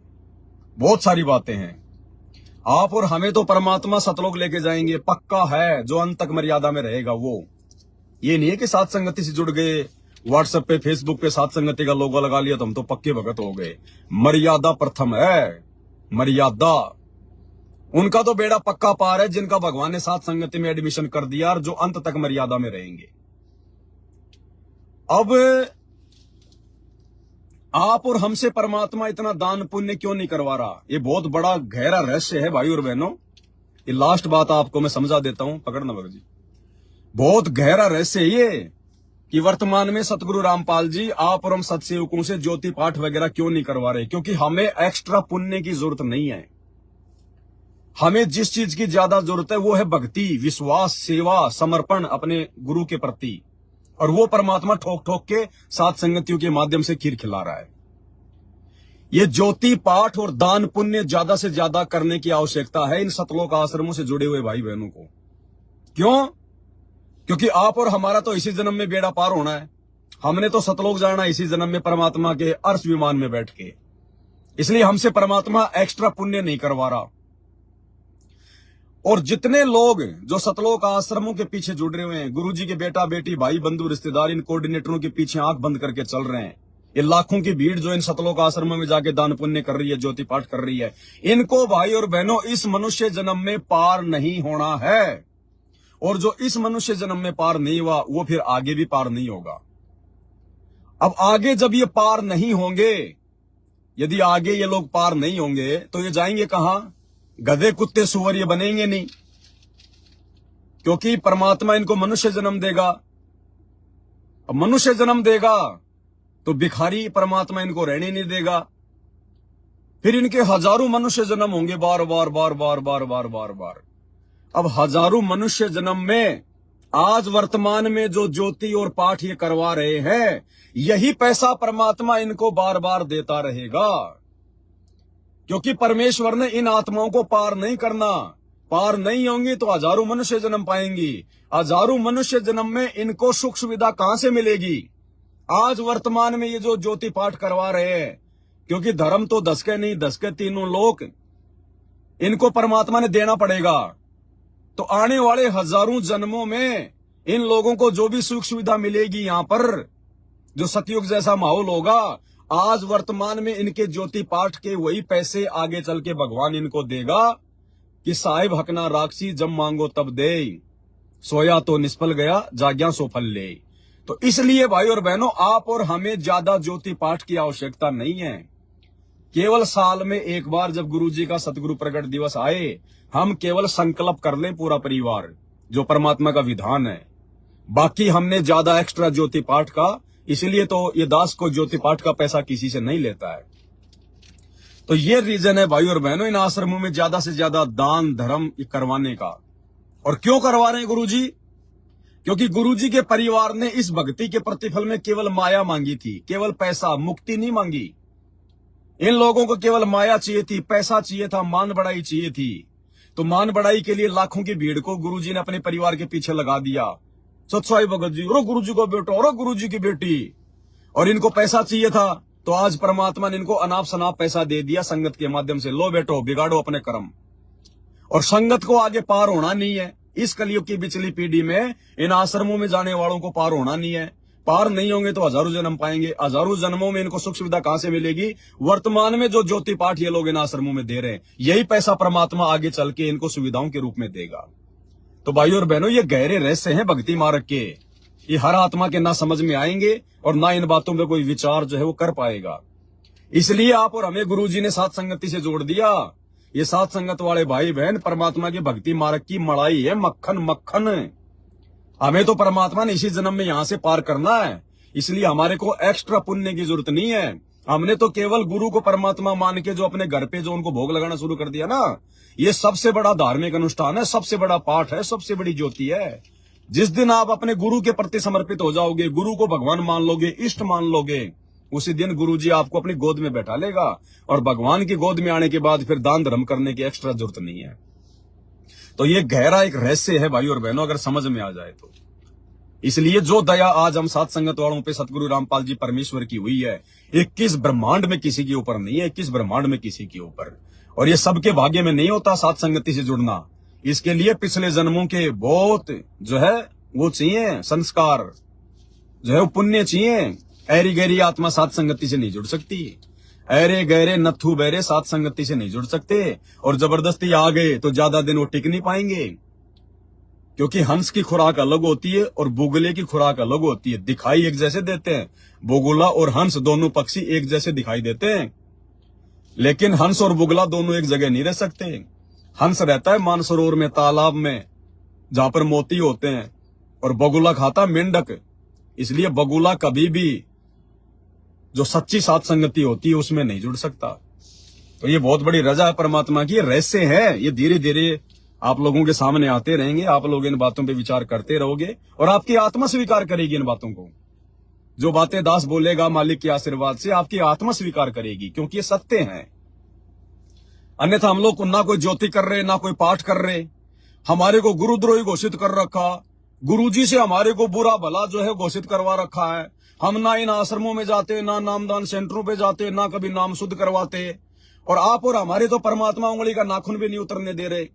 बहुत सारी बातें हैं। आप और हमें तो परमात्मा सतलोक लेके जाएंगे, पक्का है। जो अंत तक मर्यादा में रहेगा वो। ये नहीं है कि साथ संगति से जुड़ गए, व्हाट्सएप पे फेसबुक पे साथ संगति का लोगो लगा लिया तो हम तो पक्के भगत हो गए। मर्यादा प्रथम है, मर्यादा। उनका तो बेड़ा पक्का पार है जिनका भगवान ने साथ संगति में एडमिशन कर दिया, और जो अंत तक मर्यादा में रहेंगे। अब आप और हमसे परमात्मा इतना दान पुण्य क्यों नहीं करवा रहा? ये बहुत बड़ा गहरा रहस्य है भाई और बहनों। ये लास्ट बात आपको मैं समझा देता हूं, पकड़ना भगत जी। बहुत गहरा रहस्य ये कि वर्तमान में सतगुरु रामपाल जी आप और हम सत्सेवकों से ज्योति पाठ वगैरह क्यों नहीं करवा रहे? क्योंकि हमें एक्स्ट्रा पुण्य की जरूरत नहीं है। हमें जिस चीज की ज्यादा जरूरत है वो है भक्ति, विश्वास, सेवा, समर्पण अपने गुरु के प्रति। और वो परमात्मा ठोक ठोक के सात संगतियों के माध्यम से खीर खिला रहा है। ये ज्योति पाठ और दान पुण्य ज्यादा से ज्यादा करने की आवश्यकता है इन सतलोक आश्रमों से जुड़े हुए भाई बहनों को। क्यों? क्योंकि आप और हमारा तो इसी जन्म में बेड़ा पार होना है। हमने तो सतलोक जाना इसी जन्म में परमात्मा के अर्श विमान में बैठ के। इसलिए हमसे परमात्मा एक्स्ट्रा पुण्य नहीं करवा रहा। और जितने लोग जो सतलोक आश्रमों के पीछे जुड़ रहे हुए हैं, गुरु जी के बेटा बेटी भाई बंधु रिश्तेदार, इन कोऑर्डिनेटरों के पीछे आंख बंद करके चल रहे हैं, ये लाखों की भीड़ जो इन सतलोक आश्रमों में जाके दान पुण्य कर रही है, ज्योति पाठ कर रही है, इनको भाई और बहनों इस मनुष्य जन्म में पार नहीं होना है। और जो इस मनुष्य जन्म में पार नहीं हुआ वो फिर आगे भी पार नहीं होगा। अब आगे जब ये पार नहीं होंगे, यदि आगे ये लोग पार नहीं होंगे तो ये जाएंगे कहां? गधे कुत्ते सुअर ये बनेंगे नहीं, क्योंकि परमात्मा इनको मनुष्य जन्म देगा। अब मनुष्य जन्म देगा तो भिखारी परमात्मा इनको रहने नहीं देगा। फिर इनके हजारों मनुष्य जन्म होंगे, बार बार बार बार बार बार बार बार। अब हजारों मनुष्य जन्म में आज वर्तमान में जो ज्योति और पाठ ये करवा रहे हैं, यही पैसा परमात्मा इनको बार बार देता रहेगा, क्योंकि परमेश्वर ने इन आत्माओं को पार नहीं करना। पार नहीं होंगी तो हजारों मनुष्य जन्म पाएंगी। हजारों मनुष्य जन्म में इनको सुख सुविधा कहां से मिलेगी? आज वर्तमान में ये जो ज्योति पाठ करवा रहे हैं, क्योंकि धर्म तो 10 के नहीं 10 के तीनों लोक इनको परमात्मा ने देना पड़ेगा। तो आने वाले हजारों जन्मों में इन लोगों को जो भी सुख सुविधा मिलेगी, यहां पर जो सतयुग जैसा माहौल होगा, आज वर्तमान में इनके ज्योति पाठ के वही पैसे आगे चल के भगवान इनको देगा कि साहिब हकना राक्षी जब मांगो तब दे, सोया तो निष्फल गया जाग्या सो फल ले। तो इसलिए भाई और बहनों, आप और हमें ज्यादा ज्योति पाठ की आवश्यकता नहीं है। केवल साल में एक बार जब गुरु जी का सतगुरु प्रकट दिवस आए, हम केवल संकल्प कर लें पूरा परिवार, जो परमात्मा का विधान है। बाकी हमने ज्यादा एक्स्ट्रा ज्योति पाठ का, इसलिए तो ये दास को ज्योति पाठ का पैसा किसी से नहीं लेता है। तो ये रीजन है भाई और बहनों, इन आश्रमों में ज्यादा से ज्यादा दान धर्म करवाने का। और क्यों करवा रहे हैं गुरुजी? क्योंकि गुरुजी के परिवार ने इस भक्ति के प्रतिफल में केवल माया मांगी थी, केवल पैसा, मुक्ति नहीं मांगी। इन लोगों को केवल माया चाहिए थी, पैसा चाहिए था, मान बढ़ाई चाहिए थी। तो मान बढ़ाई के लिए लाखों की भीड़ को गुरुजी ने अपने परिवार के पीछे लगा दिया। सतसाई भगत जी, और गुरुजी का बेटा, और गुरुजी की बेटी, और इनको पैसा चाहिए था। तो आज परमात्मा ने इनको अनाप शनाप पैसा दे दिया संगत के माध्यम से। लो बेटो, बिगाड़ो अपने कर्म। और संगत को आगे पार होना नहीं है। इस कलयुग की पिछली पीढ़ी में इन आश्रमों में जाने वालों को पार होना नहीं है। पार नहीं होंगे तो हजारों जन्म पाएंगे। हजारों जन्मों में इनको सुख सुविधा कहां से मिलेगी? वर्तमान में जो ज्योति पाठ ये लोग इन आश्रमों में दे रहे हैं, यही पैसा परमात्मा आगे चल के इनको सुविधाओं के रूप में देगा। तो भाइयों और बहनों, ये गहरे रहस्य हैं भक्ति मार्ग के। ये हर आत्मा के ना समझ में आएंगे और ना इन बातों पे कोई विचार जो है वो कर पाएगा। इसलिए आप और हमें गुरुजी ने साथ संगति से जोड़ दिया। ये साथ संगत वाले भाई बहन परमात्मा के भक्ति मार्ग की मलाई है, मक्खन मक्खन। हमें तो परमात्मा ने इसी जन्म में यहां से पार करना है, इसलिए हमारे को एक्स्ट्रा पुण्य की जरूरत नहीं है। हमने तो केवल गुरु को परमात्मा मान के जो अपने घर पे जो उनको भोग लगाना शुरू कर दिया ना, ये सबसे बड़ा धार्मिक अनुष्ठान है, सबसे बड़ा पाठ है, सबसे बड़ी ज्योति है। जिस दिन आप अपने गुरु के प्रति समर्पित हो जाओगे, गुरु को भगवान मान लोगे, इष्ट मान लोगे, उसी दिन गुरु जी आपको अपनी गोद में बैठा लेगा। और भगवान की गोद में आने के बाद फिर दान धर्म करने की एक्स्ट्रा जरूरत नहीं है। तो ये गहरा एक रहस्य है भाई और बहनों, अगर समझ में आ जाए तो। इसलिए जो दया आज हम साथ संगत वालों पे सतगुरु रामपाल जी परमेश्वर की हुई है, 21 ब्रह्मांड में किसी के ऊपर नहीं है, 21 ब्रह्मांड में किसी के ऊपर। और ये सबके भाग्य में नहीं होता साथ संगति से जुड़ना। इसके लिए पिछले जन्मों के बहुत जो है वो चाहिए, संस्कार जो है वो पुण्य चाहिए। ऐरी गहरी आत्मा साथ संगति से नहीं जुड़ सकती। ऐरे गहरे नथु बहरे साथ संगति से नहीं जुड़ सकते। और जबरदस्ती आ गए तो ज्यादा दिन वो टिक नहीं पाएंगे, क्योंकि हंस की खुराक अलग होती है और बुगले की खुराक अलग होती है। दिखाई एक जैसे देते हैं, बुगला और हंस दोनों पक्षी एक जैसे दिखाई देते हैं, लेकिन हंस और बुगला दोनों एक जगह नहीं रह सकते। हंस रहता है मानसरोवर में, तालाब में, जहां पर मोती होते हैं, और बगुला खाता मेंढक। इसलिए बगुला कभी भी जो सच्ची साथ संगति होती है उसमें नहीं जुड़ सकता। तो ये बहुत बड़ी रजा है परमात्मा की, रहस्य है। ये धीरे धीरे आप लोगों के सामने आते रहेंगे। आप लोग इन बातों पे विचार करते रहोगे और आपकी आत्मा स्वीकार करेगी इन बातों को। जो बातें दास बोलेगा मालिक के आशीर्वाद से, आपकी आत्मा स्वीकार करेगी, क्योंकि ये सत्य है। अन्यथा हम लोग ना कोई ज्योति कर रहे, ना कोई पाठ कर रहे, हमारे को गुरुद्रोही घोषित कर रखा, गुरुजी से हमारे को बुरा भला जो है घोषित करवा रखा है। हम ना इन आश्रमों में जाते, ना नामदान सेंटरों पे जाते, ना कभी नाम शुद्ध करवाते, और आप और हमारे तो परमात्मा उंगली का नाखून भी नहीं उतरने दे रहे।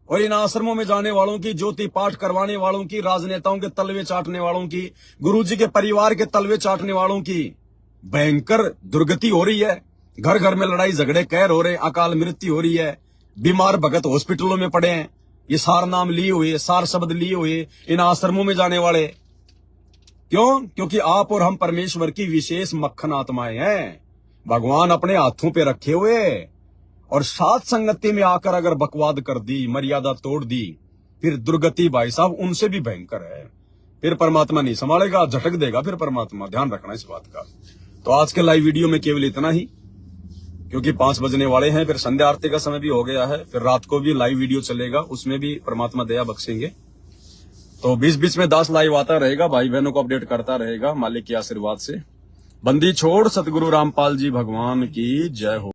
और इन आश्रमों में जाने वालों की, ज्योति पाठ करवाने वालों की, राजनेताओं के तलवे चाटने वालों की, गुरुजी के परिवार के तलवे चाटने वालों की भयंकर दुर्गति हो रही है। घर घर में लड़ाई झगड़े कहर हो रहे हैं, अकाल मृत्यु हो रही है, बीमार भगत हॉस्पिटलों में पड़े हैं, ये सार नाम लिए हुए, सार शब्द लिए हुए इन आश्रमों में जाने वाले। क्यों? क्योंकि आप और हम परमेश्वर की विशेष मक्खन आत्माएं हैं, भगवान अपने हाथों पे रखे हुए। और साथ संगति में आकर अगर बकवाद कर दी, मर्यादा तोड़ दी, फिर दुर्गति भाई साहब उनसे भी भयंकर है। फिर परमात्मा नहीं संभालेगा, झटक देगा फिर परमात्मा। ध्यान रखना इस बात का। तो आज के लाइव वीडियो में केवल इतना ही। क्योंकि 5 बजने वाले हैं, फिर संध्या आरती का समय भी हो गया है, फिर रात को भी लाइव वीडियो चलेगा, उसमें भी परमात्मा दया बख्शेंगे। तो बीच बीच में दास लाइव आता रहेगा, भाई बहनों को अपडेट करता रहेगा मालिक के आशीर्वाद से। बंदी छोड़ सतगुरु रामपाल जी भगवान की जय हो।